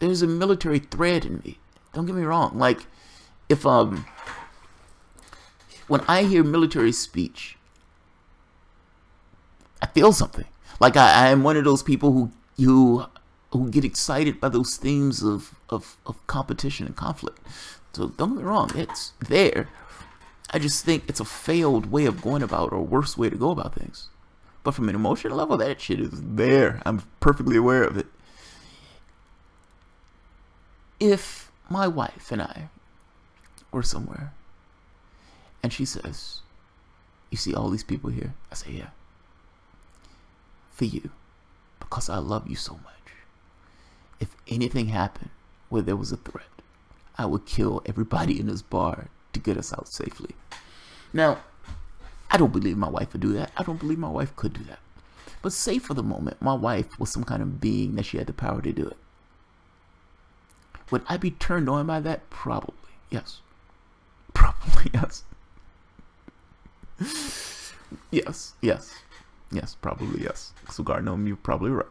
there's a military thread in me. Don't get me wrong. Like, if when I hear military speech, I feel something. Like I am one of those people who get excited by those themes of competition and conflict. So don't get me wrong, it's there. I just think it's a failed way of going about, or a worse way to go about things. But from an emotional level, that shit is there. I'm perfectly aware of it. If my wife and I were somewhere, and she says, you see all these people here? I say, yeah. For you. Because I love you so much. If anything happened where there was a threat, I would kill everybody in this bar to get us out safely. Now, I don't believe my wife would do that. I don't believe my wife could do that. But say for the moment, my wife was some kind of being that she had the power to do it. Would I be turned on by that? Probably, yes. Probably, yes. Yes, probably yes. So Gardenom, you're probably right.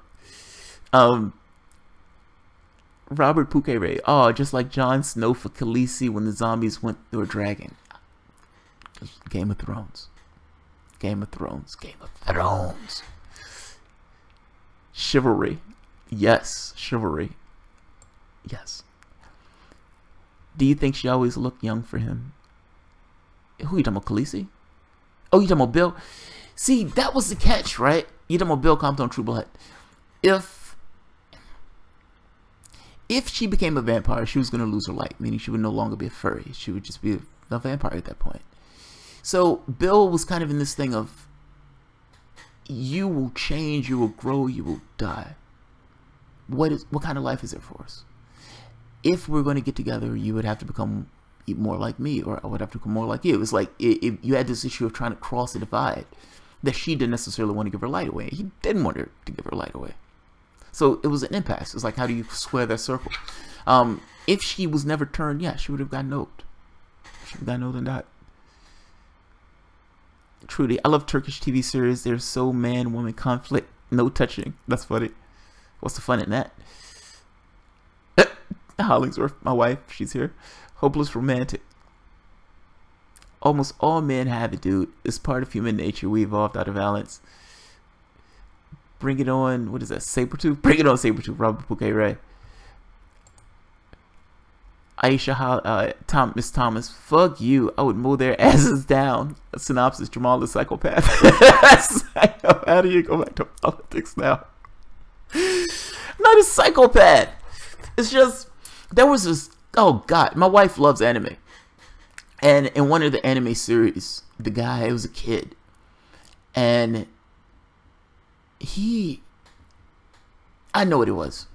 Robert Pukere, oh, just like Jon Snow for Khaleesi when the zombies went through a dragon. Game of Thrones. Game of Thrones. Game of Thrones. Chivalry. Yes, chivalry. Yes. Do you think she always looked young for him? Who you talking about, Khaleesi? Oh, you talking about Bill? See, that was the catch, right? You talking about Bill Compton, True Blood. If she became a vampire, she was going to lose her light, meaning she would no longer be a furry. She would just be a vampire at that point. So Bill was kind of in this thing of, you will change, you will grow, you will die. What kind of life is there for us? If we're going to get together, you would have to become more like me, or I would have to become more like you. It was like you had this issue of trying to cross the divide, that she didn't necessarily want to give her light away. He didn't want her to give her light away. So it was an impasse. It's like, how do you square that circle? If she was never turned, yeah, she would have gotten noped. She would have gotten noped and died. Truly, I love Turkish TV series. There's so man-woman conflict, no touching. That's funny. What's the fun in that? Hollingsworth, my wife, she's here. Hopeless romantic. Almost all men have it, dude. It's part of human nature. We evolved out of balance. Bring it on. What is that? Sabretooth? Bring it on, Sabretooth. Robert Bouquet Ray. Aisha, Miss Thomas. Fuck you. I would mow their asses down. A synopsis. Jamal the psychopath. How do you go back to politics now? I'm not a psychopath. It's just, there was this, oh God, my wife loves anime. And in one of the anime series, the guy was a kid. And I know what it was.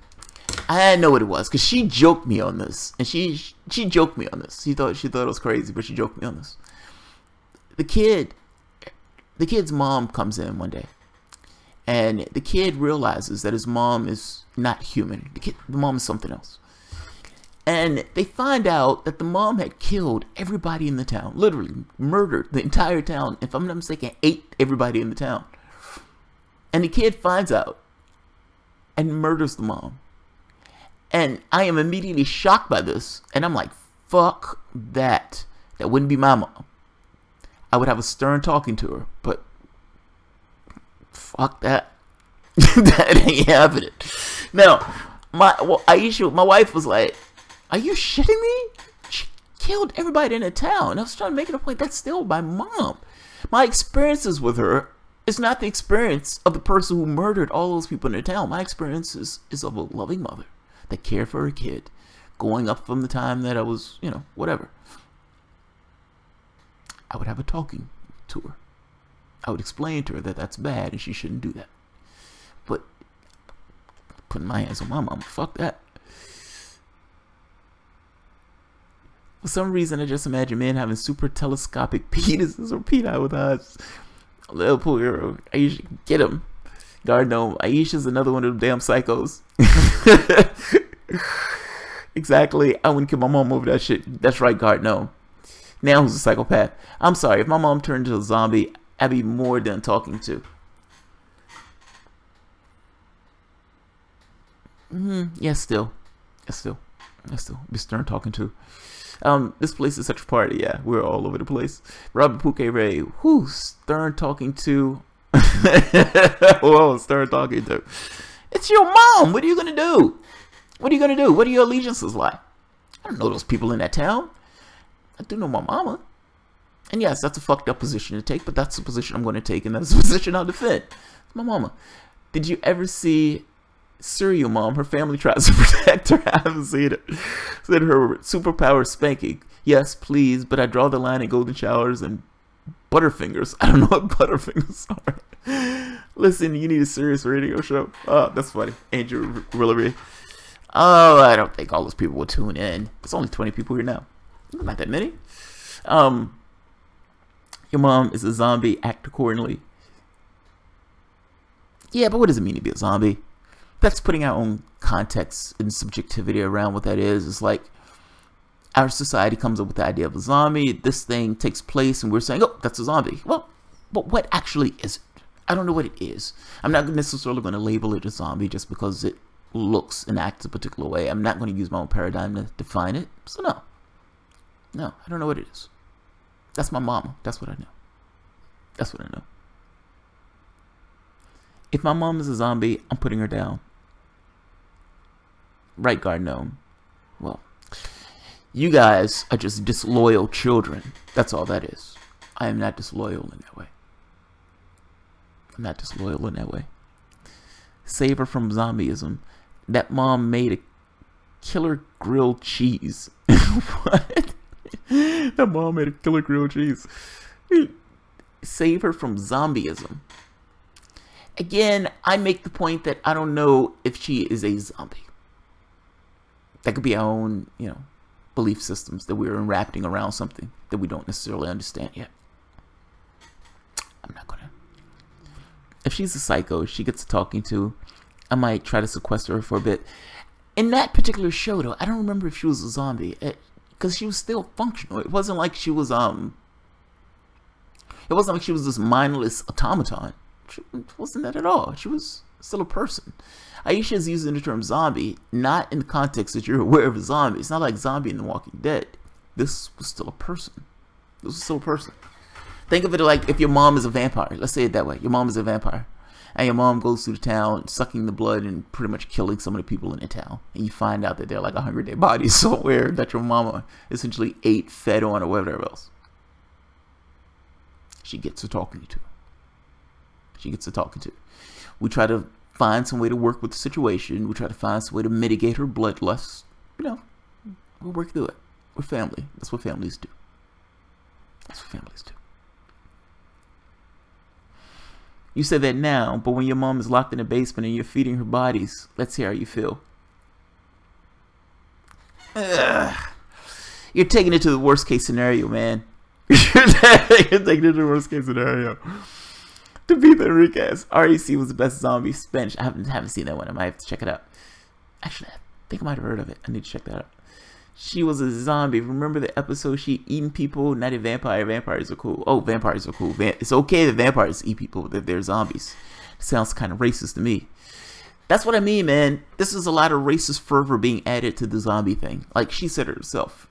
I know what it was, because she joked me on this. And she joked me on this. She thought it was crazy, but she joked me on this. The kid's mom comes in one day. And the kid realizes that his mom is not human. The mom is something else. And they find out that the mom had killed everybody in the town. Literally murdered the entire town. If I'm not mistaken, ate everybody in the town. And the kid finds out and murders the mom. And I am immediately shocked by this. And I'm like, fuck that. That wouldn't be my mom. I would have a stern talking to her. But fuck that. That ain't happening. Now, Aisha, my wife was like, are you shitting me? She killed everybody in the town. I was trying to make it a point. That's still my mom. My experiences with her is not the experience of the person who murdered all those people in the town. My experience is of a loving mother that cared for her kid, going up from the time that I was, you know, whatever. I would have a talking to her. I would explain to her that that's bad and she shouldn't do that. But putting my hands on my mom, fuck that. For some reason, I just imagine men having super telescopic penises or peni with eyes. Liverpool hero, Aisha, get him. Gardno, Aisha's another one of them damn psychos. Exactly. I wouldn't kill my mom over that shit. That's right, Gardno. Now who's a psychopath? I'm sorry, if my mom turned into a zombie, I'd be more than talking to. Yes, still. Be stern talking to. This place is such a party. Yeah, we're all over the place. Robert Pouquet Ray, who stern talking to? Whoa, stern talking to. It's your mom. What are you gonna do? What are you gonna do? What are your allegiances like? I don't know those people in that town. I do know my mama. And yes, that's a fucked up position to take, but that's the position I'm going to take, and that's the position I'll defend. It's my mama. Did you ever see Serial Mom? Her family tries to protect her. I haven't seen it. Said her superpower spanking. Yes, please, but I draw the line at golden showers and butterfingers. I don't know what butterfingers are. Listen, you need a serious radio show. Oh, that's funny. Andrew Rillery. Oh, I don't think all those people will tune in. There's only 20 people here now. Not that many. Your mom is a zombie. Act accordingly. Yeah, but what does it mean to be a zombie? That's putting our own context and subjectivity around what that is. It's like our society comes up with the idea of a zombie. This thing takes place and we're saying, oh, that's a zombie. Well, but what actually is it? I don't know what it is. I'm not necessarily going to label it a zombie just because it looks and acts a particular way. I'm not going to use my own paradigm to define it. So no. No, I don't know what it is. That's my mama. That's what I know. That's what I know. If my mom is a zombie, I'm putting her down. Right, Gardno. Well, you guys are just disloyal children. That's all that is. I am not disloyal in that way. I'm not disloyal in that way. Save her from zombieism. That mom made a killer grilled cheese. What? That mom made a killer grilled cheese. Save her from zombieism. Again, I make the point that I don't know if she is a zombie. That could be our own, you know, belief systems that we're wrapping around something that we don't necessarily understand yet. I'm not gonna. If she's a psycho, she gets talking to, I might try to sequester her for a bit. In that particular show, though, I don't remember if she was a zombie, because she was still functional. It wasn't like she was It wasn't like she was this mindless automaton. She wasn't that at all. She was still a person. Aisha is using the term zombie, not in the context that you're aware of a zombie. It's not like zombie in The Walking Dead. This was still a person. This was still a person. Think of it like if your mom is a vampire. Let's say it that way. Your mom is a vampire. And your mom goes through the town sucking the blood and pretty much killing some of the people in the town. And you find out that they're like 100 dead bodies somewhere that your mama essentially ate, fed on, or whatever else. She gets to talking to. She gets to talking to. We try to find some way to work with the situation. We try to find some way to mitigate her bloodlust. You know, we'll work through it. We're family. That's what families do. That's what families do. You say that now, but when your mom is locked in the basement and you're feeding her bodies, let's see how you feel. Ugh. You're taking it to the worst case scenario, man. You're taking it to the worst case scenario. To be the Enriquez, REC was the best zombie Spanish. I haven't seen that one. I might have to check it out. Actually, I think I might have heard of it. I need to check that out. She was a zombie. Remember the episode she eating people? Not a vampire. Vampires are cool. Oh, vampires are cool. It's okay that vampires eat people, that they're zombies. It sounds kind of racist to me. That's what I mean, man. This is a lot of racist fervor being added to the zombie thing. Like she said herself,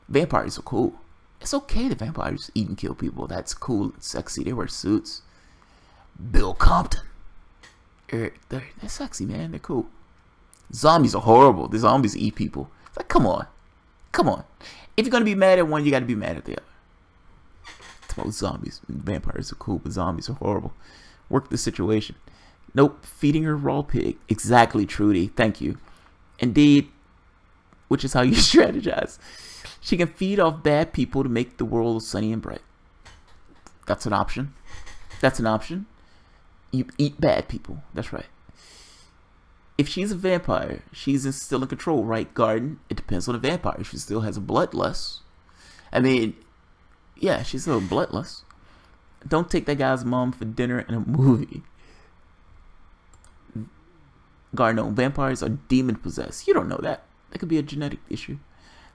vampires are cool. It's okay that vampires eat and kill people. That's cool and sexy. They wear suits. Bill Compton. They're sexy, man. They're cool. Zombies are horrible. The zombies eat people. It's like, come on. Come on. If you're gonna be mad at one, you gotta be mad at the other. It's about zombies. Vampires are cool, but zombies are horrible. Work the situation. Nope. Feeding her raw pig. Exactly, Trudy. Thank you. Indeed, which is how you strategize. She can feed off bad people to make the world sunny and bright. That's an option. That's an option. You eat bad people. That's right. If she's a vampire, she's still in control, right, Garden? It depends on the vampire. She still has a bloodlust. I mean, yeah, she's still bloodlust. Don't take that guy's mom for dinner in a movie. Garden, no, vampires are demon possessed. You don't know that. That could be a genetic issue.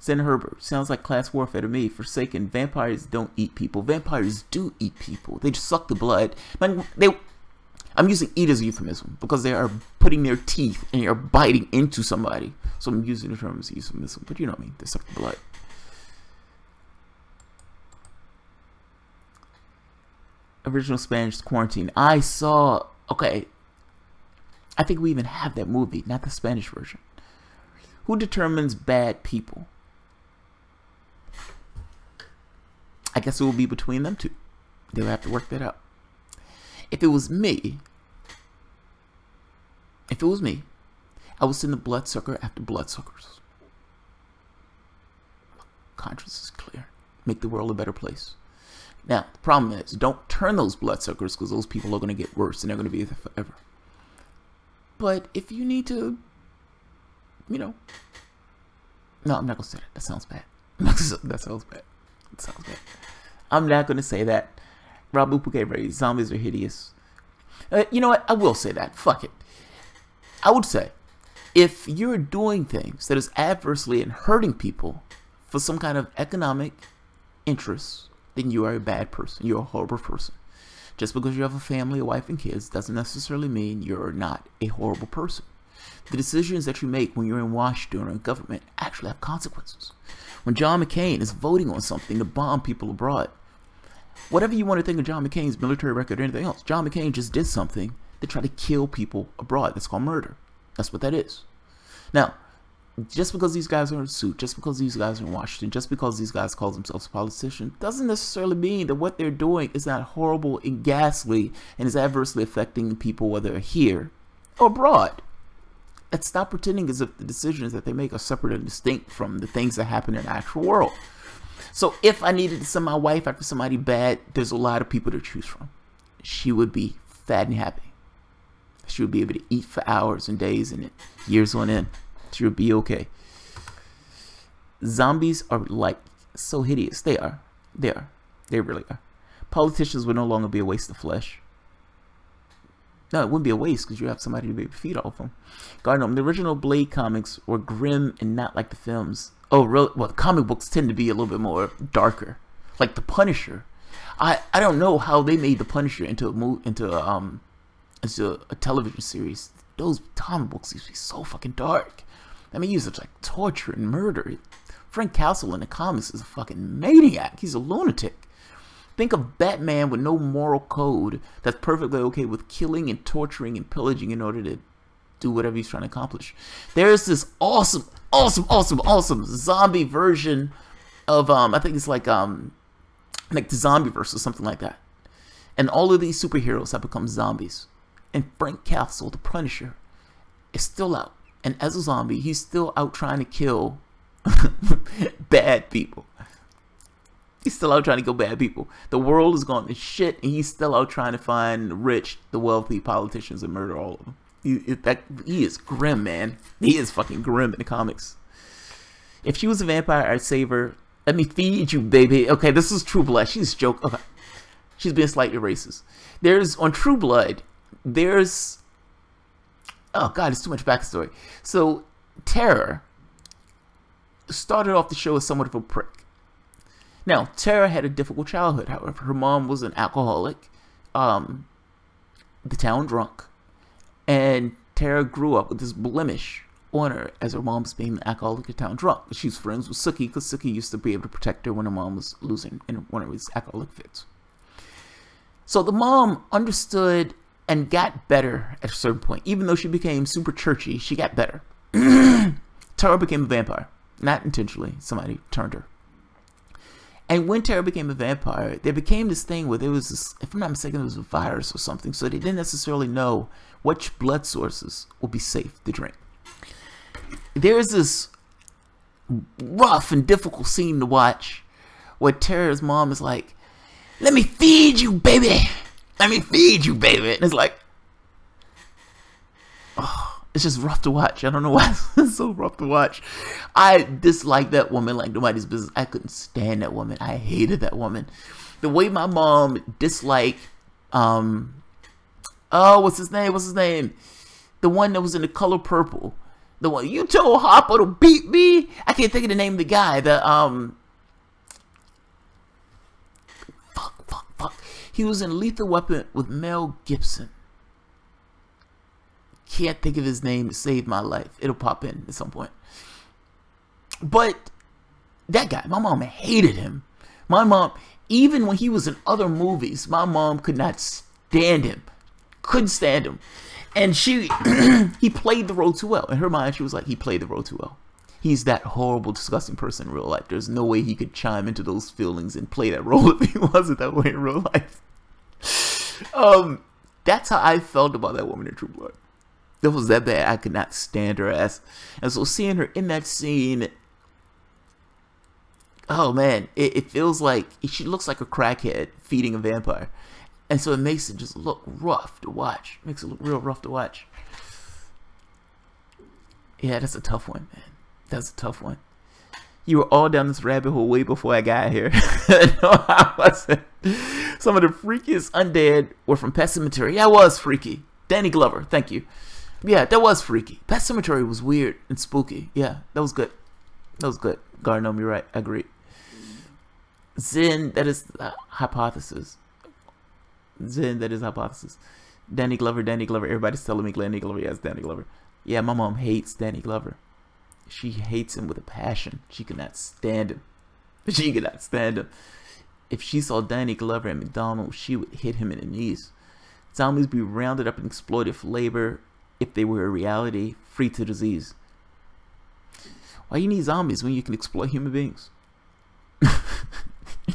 Zen Herbert, sounds like class warfare to me. Forsaken, vampires don't eat people. Vampires do eat people. They just suck the blood. I'm using eat as a euphemism because they are putting their teeth and they are biting into somebody. So I'm using the term as a euphemism. But you know what I mean. They suck the blood. Original Spanish Quarantine. I saw... Okay. I think we even have that movie, not the Spanish version. Who determines bad people? I guess it will be between them two. They'll have to work that out. If it was me, I would send the bloodsucker after bloodsuckers. Conscience is clear. Make the world a better place. Now, the problem is, don't turn those bloodsuckers because those people are going to get worse and they're going to be there forever. But if you need to, you know, no, I'm not going to say that. That sounds bad. That sounds bad. That sounds bad. I'm not going to say that. Rabu Puke, zombies are hideous. You know what? I will say that. Fuck it. I would say, if you're doing things that is adversely and hurting people for some kind of economic interest, then you are a bad person. You're a horrible person. Just because you have a family, a wife, and kids doesn't necessarily mean you're not a horrible person. The decisions that you make when you're in Washington or in government actually have consequences. When John McCain is voting on something to bomb people abroad, whatever you want to think of John McCain's military record or anything else, John McCain just did something to try to kill people abroad. That's called murder. That's what that is. Now, just because these guys are in a suit, just because these guys are in Washington, just because these guys call themselves politicians, doesn't necessarily mean that what they're doing is not horrible and ghastly and is adversely affecting people whether they're here or abroad. Let's stop pretending as if the decisions that they make are separate and distinct from the things that happen in the actual world. So if I needed to send my wife after somebody bad, there's a lot of people to choose from. She would be fat and happy. She would be able to eat for hours and days and years on end. She would be okay. Zombies are like so hideous. They are. They are. They really are. Politicians would no longer be a waste of flesh. No, it wouldn't be a waste because you have somebody to be able to feed off them. Gardner, the original Blade comics were grim and not like the films. Oh, really? Well, the comic books tend to be a little bit more darker. Like The Punisher. I don't know how they made The Punisher into a television series. Those comic books used to be so fucking dark. I mean, he used to like torture and murder. Frank Castle in the comics is a fucking maniac. He's a lunatic. Think of Batman with no moral code that's perfectly okay with killing and torturing and pillaging in order to do whatever he's trying to accomplish. There's this awesome zombie version of I think it's like the Zombieverse or something like that. And all of these superheroes have become zombies. And Frank Castle, the Punisher, is still out. And as a zombie, he's still out trying to kill bad people. He's still out trying to kill bad people. The world is gone to shit, and he's still out trying to find the rich, the wealthy politicians and murder all of them. He is grim, man. He is fucking grim in the comics. If she was a vampire, I'd save her. Let me feed you, baby. Okay, this is True Blood. She's a joke. Okay. She's being slightly racist. On True Blood, there's... Oh, God, it's too much backstory. So, Tara started off the show as somewhat of a prick. Now, Tara had a difficult childhood, however. Her mom was an alcoholic, the town drunk, and Tara grew up with this blemish on her as her mom's being an alcoholic, the town drunk. She's friends with Sookie, because Sookie used to be able to protect her when her mom was losing in one of his alcoholic fits. So the mom understood and got better at a certain point. Even though she became super churchy, she got better. Tara became a vampire. Not intentionally. Somebody turned her. And when Tara became a vampire, there became this thing where there was this, if I'm not mistaken, it was a virus or something. So they didn't necessarily know which blood sources would be safe to drink. There's this rough and difficult scene to watch where Tara's mom is like, "Let me feed you, baby. Let me feed you, baby." And it's like, oh, it's just rough to watch. I don't know why it's so rough to watch. I dislike that woman like nobody's business. I couldn't stand that woman. I hated that woman. The way my mom disliked, oh, what's his name? What's his name? The one that was in The Color Purple. The one, "You told Hopper to beat me." I can't think of the name of the guy. Fuck. He was in Lethal Weapon with Mel Gibson. Can't think of his name to save my life. It'll pop in at some point. But that guy, my mom hated him. My mom, even when he was in other movies, my mom could not stand him. Couldn't stand him. And he played the role too well. In her mind, she was like, he played the role too well. He's that horrible, disgusting person in real life. There's no way he could chime into those feelings and play that role if he wasn't that way in real life. That's how I felt about that woman in True Blood. It was that bad. I could not stand her ass. And so seeing her in that scene, oh man, it feels like she looks like a crackhead feeding a vampire. And so it makes it just look rough to watch. Makes it look real rough to watch. Yeah, that's a tough one, man. That's a tough one. You were all down this rabbit hole way before I got here. No, I wasn't. Some of the freakiest undead were from Pet Sematary. Yeah, it was freaky. Danny Glover, thank you. Yeah, that was freaky. Pet Sematary was weird and spooky. Yeah, that was good. That was good. Garnome, you're right. I agree. Zen, that is hypothesis. Zen, that is hypothesis. Danny Glover. Everybody's telling me Danny Glover. Yes, Danny Glover. Yeah, my mom hates Danny Glover. She hates him with a passion. She could not stand him. She could not stand him. If she saw Danny Glover at McDonald's, she would hit him in the knees. Zombies be rounded up and exploited for labor if they were a reality, free to disease. Why you need zombies when you can exploit human beings?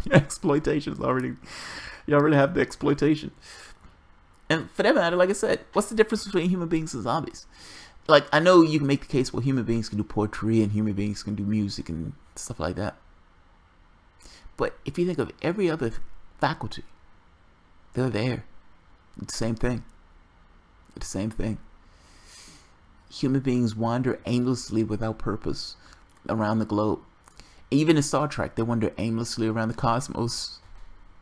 Exploitation is already... You already have the exploitation. And for that matter, like I said, what's the difference between human beings and zombies? Like, I know you can make the case where human beings can do poetry and human beings can do music and stuff like that. But if you think of every other faculty, they're there. It's the same thing. It's the same thing. Human beings wander aimlessly without purpose around the globe. Even in Star Trek, they wander aimlessly around the cosmos.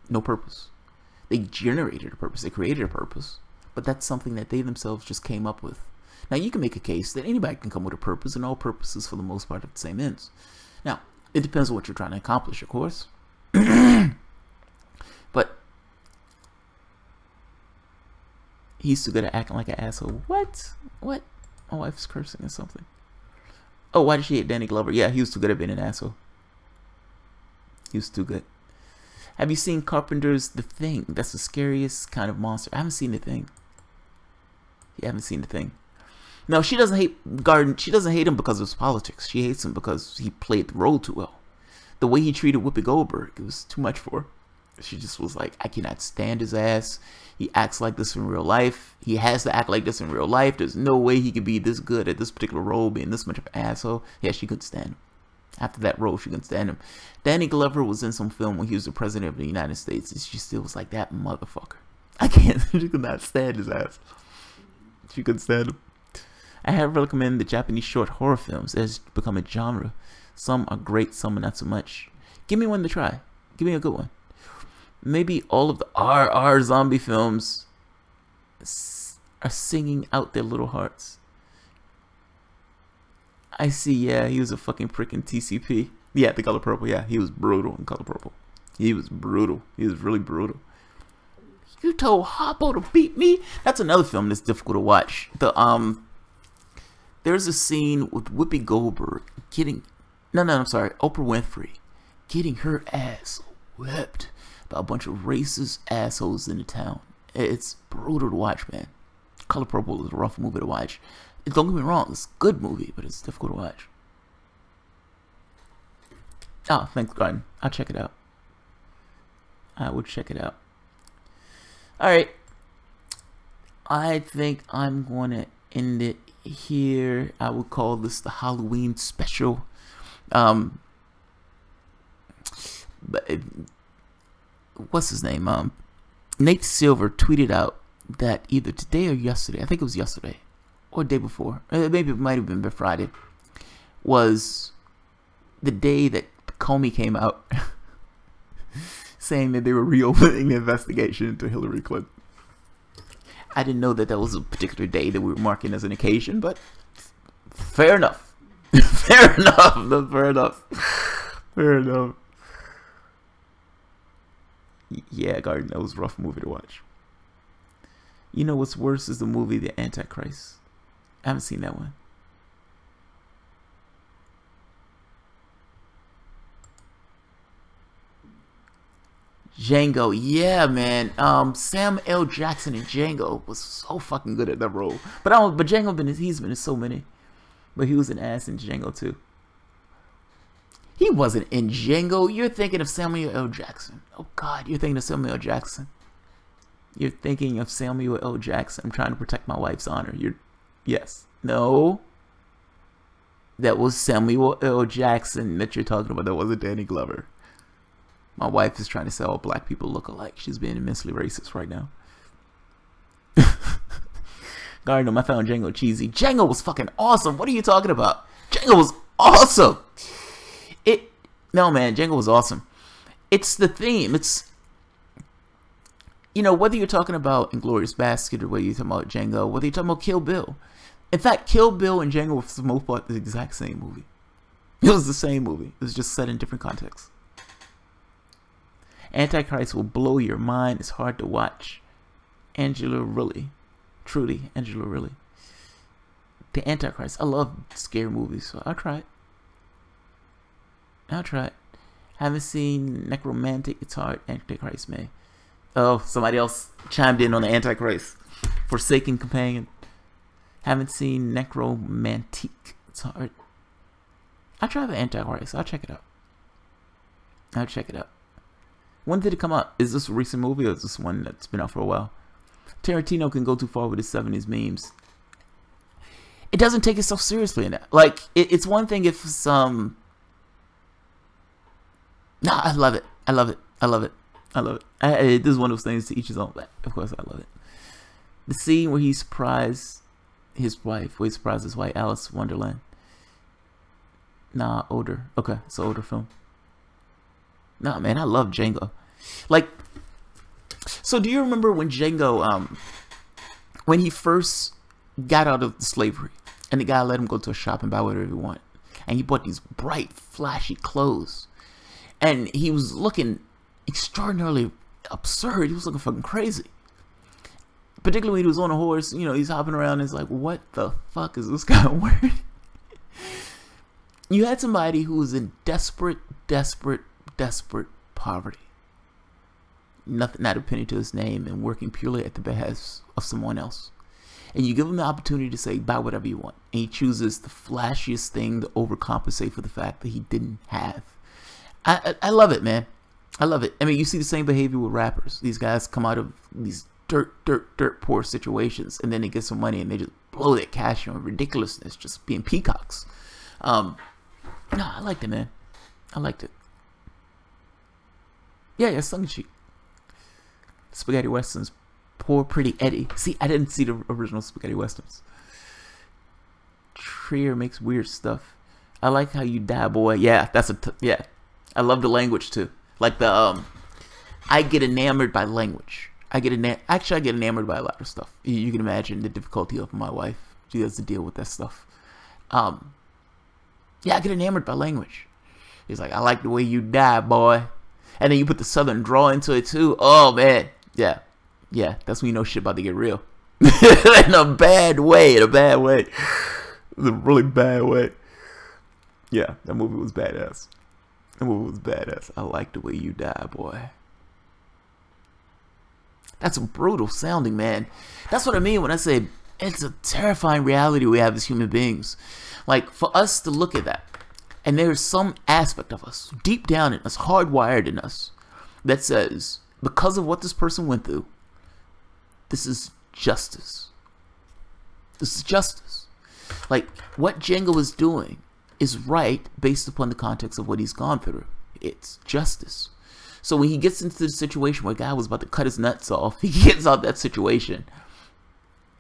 No purpose. They generated a purpose. They created a purpose. But that's something that they themselves just came up with. Now, you can make a case that anybody can come with a purpose, and all purposes, for the most part, have the same ends. Now, it depends on what you're trying to accomplish, of course. But he's too good at acting like an asshole. What? What? My wife's cursing or something. Oh, why did she hate Danny Glover? Yeah, he was too good at being an asshole. He was too good. Have you seen Carpenter's The Thing? That's the scariest kind of monster. I haven't seen The Thing. You haven't seen The Thing. No, she doesn't hate Garden. She doesn't hate him because of his politics. She hates him because he played the role too well. The way he treated Whoopi Goldberg, it was too much for her. She just was like, I cannot stand his ass. He acts like this in real life. He has to act like this in real life. There's no way he could be this good at this particular role, being this much of an asshole. Yeah, she couldn't stand him. After that role, she couldn't stand him. Danny Glover was in some film when he was the president of the United States, and she still was like, that motherfucker. I can't. She could not stand his ass. She couldn't stand him. I have recommended the Japanese short horror films. It has become a genre. Some are great, some are not so much. Give me one to try. Give me a good one. Maybe all of the RR zombie films are singing out their little hearts. I see, yeah, he was a fucking prick in TCP. Yeah, The Color Purple, yeah, he was brutal in Color Purple. He was brutal. He was really brutal. You told Hoppo to beat me? That's another film that's difficult to watch. There's a scene with Whoopi Goldberg getting... I'm sorry, Oprah Winfrey getting her ass whipped by a bunch of racist assholes in the town. It's brutal to watch, man. Color Purple is a rough movie to watch. Don't get me wrong, it's a good movie, but it's difficult to watch. Oh, thanks, Garden. I'll check it out. I will check it out. Alright. I think I'm going to end it here. I would call this the Halloween special. But what's his name? Nate Silver tweeted out that either today or yesterday, I think it was yesterday, or the day before, maybe it might have been Friday, was the day that Comey came out saying that they were reopening the investigation into Hillary Clinton. I didn't know that that was a particular day that we were marking as an occasion, but fair enough. Fair enough. Fair enough. Fair enough. Yeah, Garden, that was a rough movie to watch. You know what's worse is the movie The Antichrist. I haven't seen that one. Django, yeah, man. Sam L. Jackson in Django was so fucking good at that role. But Django he's been in so many. But he was an ass in Django too. He wasn't in Django. You're thinking of Samuel L. Jackson. Oh God, you're thinking of Samuel L. Jackson. You're thinking of Samuel L. Jackson. I'm trying to protect my wife's honor. Yes. No. That was Samuel L. Jackson that you're talking about. That wasn't Danny Glover. My wife is trying to say all black people look alike. She's being immensely racist right now. Gardner, I found Django cheesy. Django was fucking awesome. What are you talking about? Django was awesome. No, man, Django was awesome. It's the theme. It's, you know, whether you're talking about Inglourious Bastard or whether you're talking about Django, whether you're talking about Kill Bill. In fact, Kill Bill and Django were for the most part the exact same movie. It was the same movie. It was just set in different contexts. Antichrist will blow your mind. It's hard to watch. Angela Riley. Trudy. Angela Riley. The Antichrist. I love scary movies, so I'll try it. I'll try it. Haven't seen Necromantic. It's hard. Antichrist, man. Oh, somebody else chimed in on the Antichrist. Forsaken Companion. Haven't seen Necromantic. It's hard. I'll try the Antichrist. I'll check it out. I'll check it out. When did it come out? Is this a recent movie or is this one that's been out for a while? Tarantino can go too far with his 70s memes. It doesn't take itself seriously in that. Like, it's one thing if some... No, I love it. I love it. I love it. I love it. This is one of those things to each his own. But of course, I love it. The scene where he surprised his wife, Alice Wonderland. Nah, older. Okay, it's an older film. Nah, man, I love Django. Like, so do you remember when Django, when he first got out of slavery, and the guy let him go to a shop and buy whatever he wanted, and he bought these bright, flashy clothes. And he was looking extraordinarily absurd. He was looking fucking crazy. Particularly when he was on a horse, you know, he's hopping around and it's like, what the fuck is this guy wearing? You had somebody who was in desperate poverty. Nothing, not a penny to his name, and working purely at the behest of someone else. And you give him the opportunity to say, buy whatever you want. And he chooses the flashiest thing to overcompensate for the fact that he didn't have. I love it, man. I love it. I mean, you see the same behavior with rappers. These guys come out of these dirt poor situations, and then they get some money and they just blow that cash on ridiculousness, just being peacocks. No, I liked it, man. I liked it. Yeah, tongue in cheek. Spaghetti Westerns. Poor Pretty Eddie. See, I didn't see the original Spaghetti Westerns. Trier makes weird stuff. I like how you die, boy. Yeah, that's yeah. I love the language too. Like the I get enamored by language. I get enamored by a lot of stuff. You can imagine the difficulty of my wife. She has to deal with that stuff. Yeah, I get enamored by language. He's like, I like the way you die, boy. And then you put the southern drawl into it too. Oh man, yeah, that's when you know shit about to get real. In a bad way. In a really bad way. Yeah, that movie was badass. I like the way you die, boy. That's brutal sounding, man. That's what I mean when I say it's a terrifying reality we have as human beings. Like, for us to look at that, And there's some aspect of us, deep down in us, hardwired in us, that says, because of what this person went through, this is justice. This is justice. Like, what Django is doing is right based upon the context of what he's gone through. It's justice. So when he gets into the situation where a guy was about to cut his nuts off, he gets out of that situation,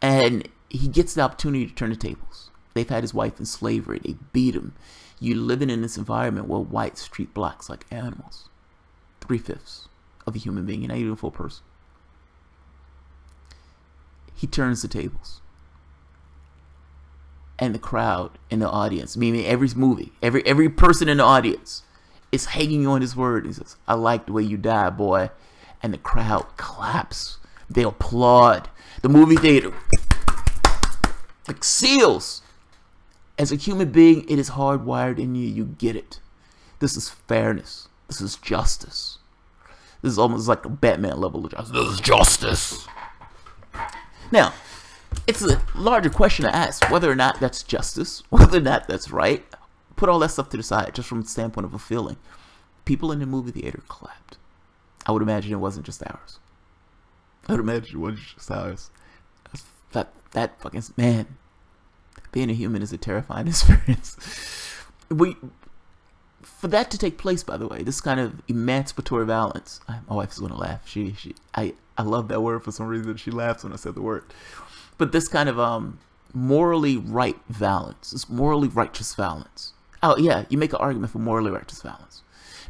and he gets the opportunity to turn the tables. They've had his wife in slavery. They beat him. You're living in this environment where whites treat blacks like animals. 3/5 of a human being. You're not even a full person. He turns the tables. And the crowd in the audience, meaning every movie, every person in the audience is hanging on his word. He says, I like the way you die, boy. And the crowd claps. They applaud. The movie theater like seals. As a human being, it is hardwired in you. You get it. This is fairness. This is justice. This is almost like a Batman level of justice. This is justice. Now, it's a larger question to ask whether or not that's justice, whether or not that's right. Put all that stuff to the side, just from the standpoint of a feeling. People in the movie theater clapped. I would imagine it wasn't just ours. I would imagine it wasn't just ours. That fucking man. Being a human is a terrifying experience. For that to take place, by the way, this kind of emancipatory violence. My wife's gonna laugh. I love that word for some reason. She laughs when I said the word. But this kind of morally right violence, this morally righteous violence. Oh yeah, you make an argument for morally righteous violence,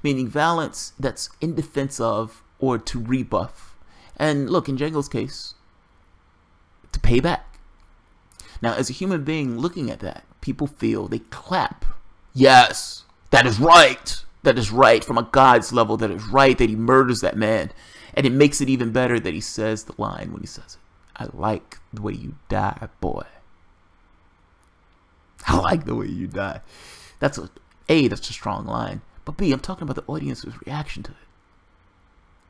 meaning violence that's in defense of or to rebuff. And look, in Django's case, to pay back. Now, as a human being looking at that, people feel, they clap. Yes, that is right. That is right from a God's level. That is right that he murders that man. And it makes it even better that he says the line when he says it. I like the way you die, boy. I like the way you die. That's that's a strong line. But B, I'm talking about the audience's reaction to it.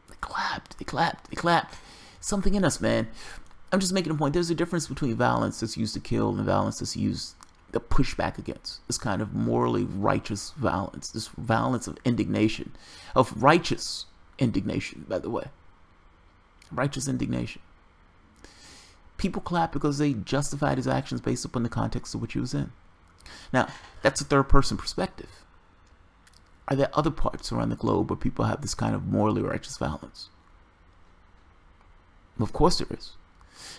They clapped, they clapped, they clapped. Something in us, man. I'm just making a point. There's a difference between violence that's used to kill and violence that's used to push back against. This kind of morally righteous violence. This violence of indignation. Of righteous indignation, by the way. Righteous indignation. People clap because they justified his actions based upon the context of which he was in. Now, that's a third-person perspective. Are there other parts around the globe where people have this kind of morally righteous violence? Of course there is.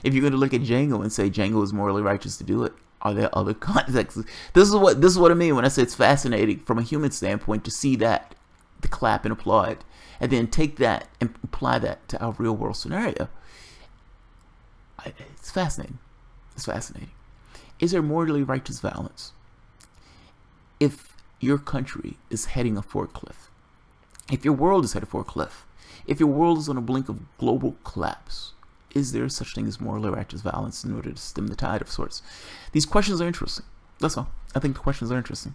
If you're going to look at Django and say Django is morally righteous to do it, are there other contexts? This is what I mean when I say it's fascinating from a human standpoint to see that, to clap and applaud, and then take that and apply that to our real world scenario. It's fascinating. It's fascinating. Is there morally righteous violence? If your country is heading for a cliff, if your world is headed for a cliff, if your world is on the blink of global collapse, is there such thing as morally righteous violence in order to stem the tide of sorts? These questions are interesting. That's all. I think the questions are interesting.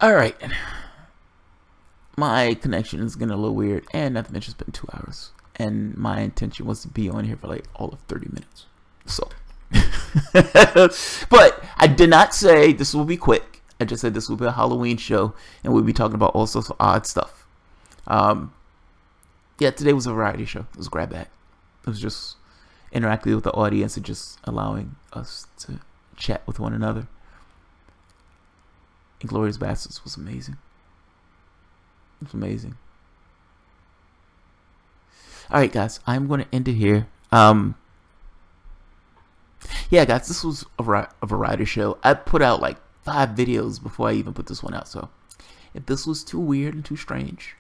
Alright, my connection is getting a little weird, and not to mention it's been 2 hours, and my intention was to be on here for like all of 30 minutes, so, but I did not say this will be quick. I just said this will be a Halloween show, and we'll be talking about all sorts of odd stuff. Yeah, today was a variety show. It was Grab Bag. It was just interacting with the audience and just allowing us to chat with one another. Inglourious Basterds was amazing. It was amazing. Alright guys, I'm going to end it here. Yeah guys, this was a variety show. I put out like 5 videos before I even put this one out, so if this was too weird and too strange,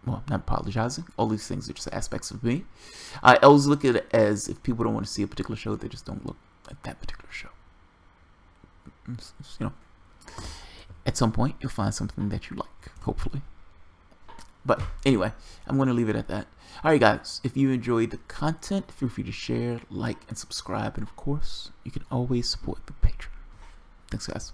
well, I'm not apologizing. All these things are just aspects of me. I always look at it as if people don't want to see a particular show, they just don't look at that particular show. You know, at some point you'll find something that you like, hopefully. But anyway, I'm going to leave it at that. Alright guys, if you enjoyed the content, feel free to share, like, and subscribe. And of course, you can always support the Patreon. Thanks guys.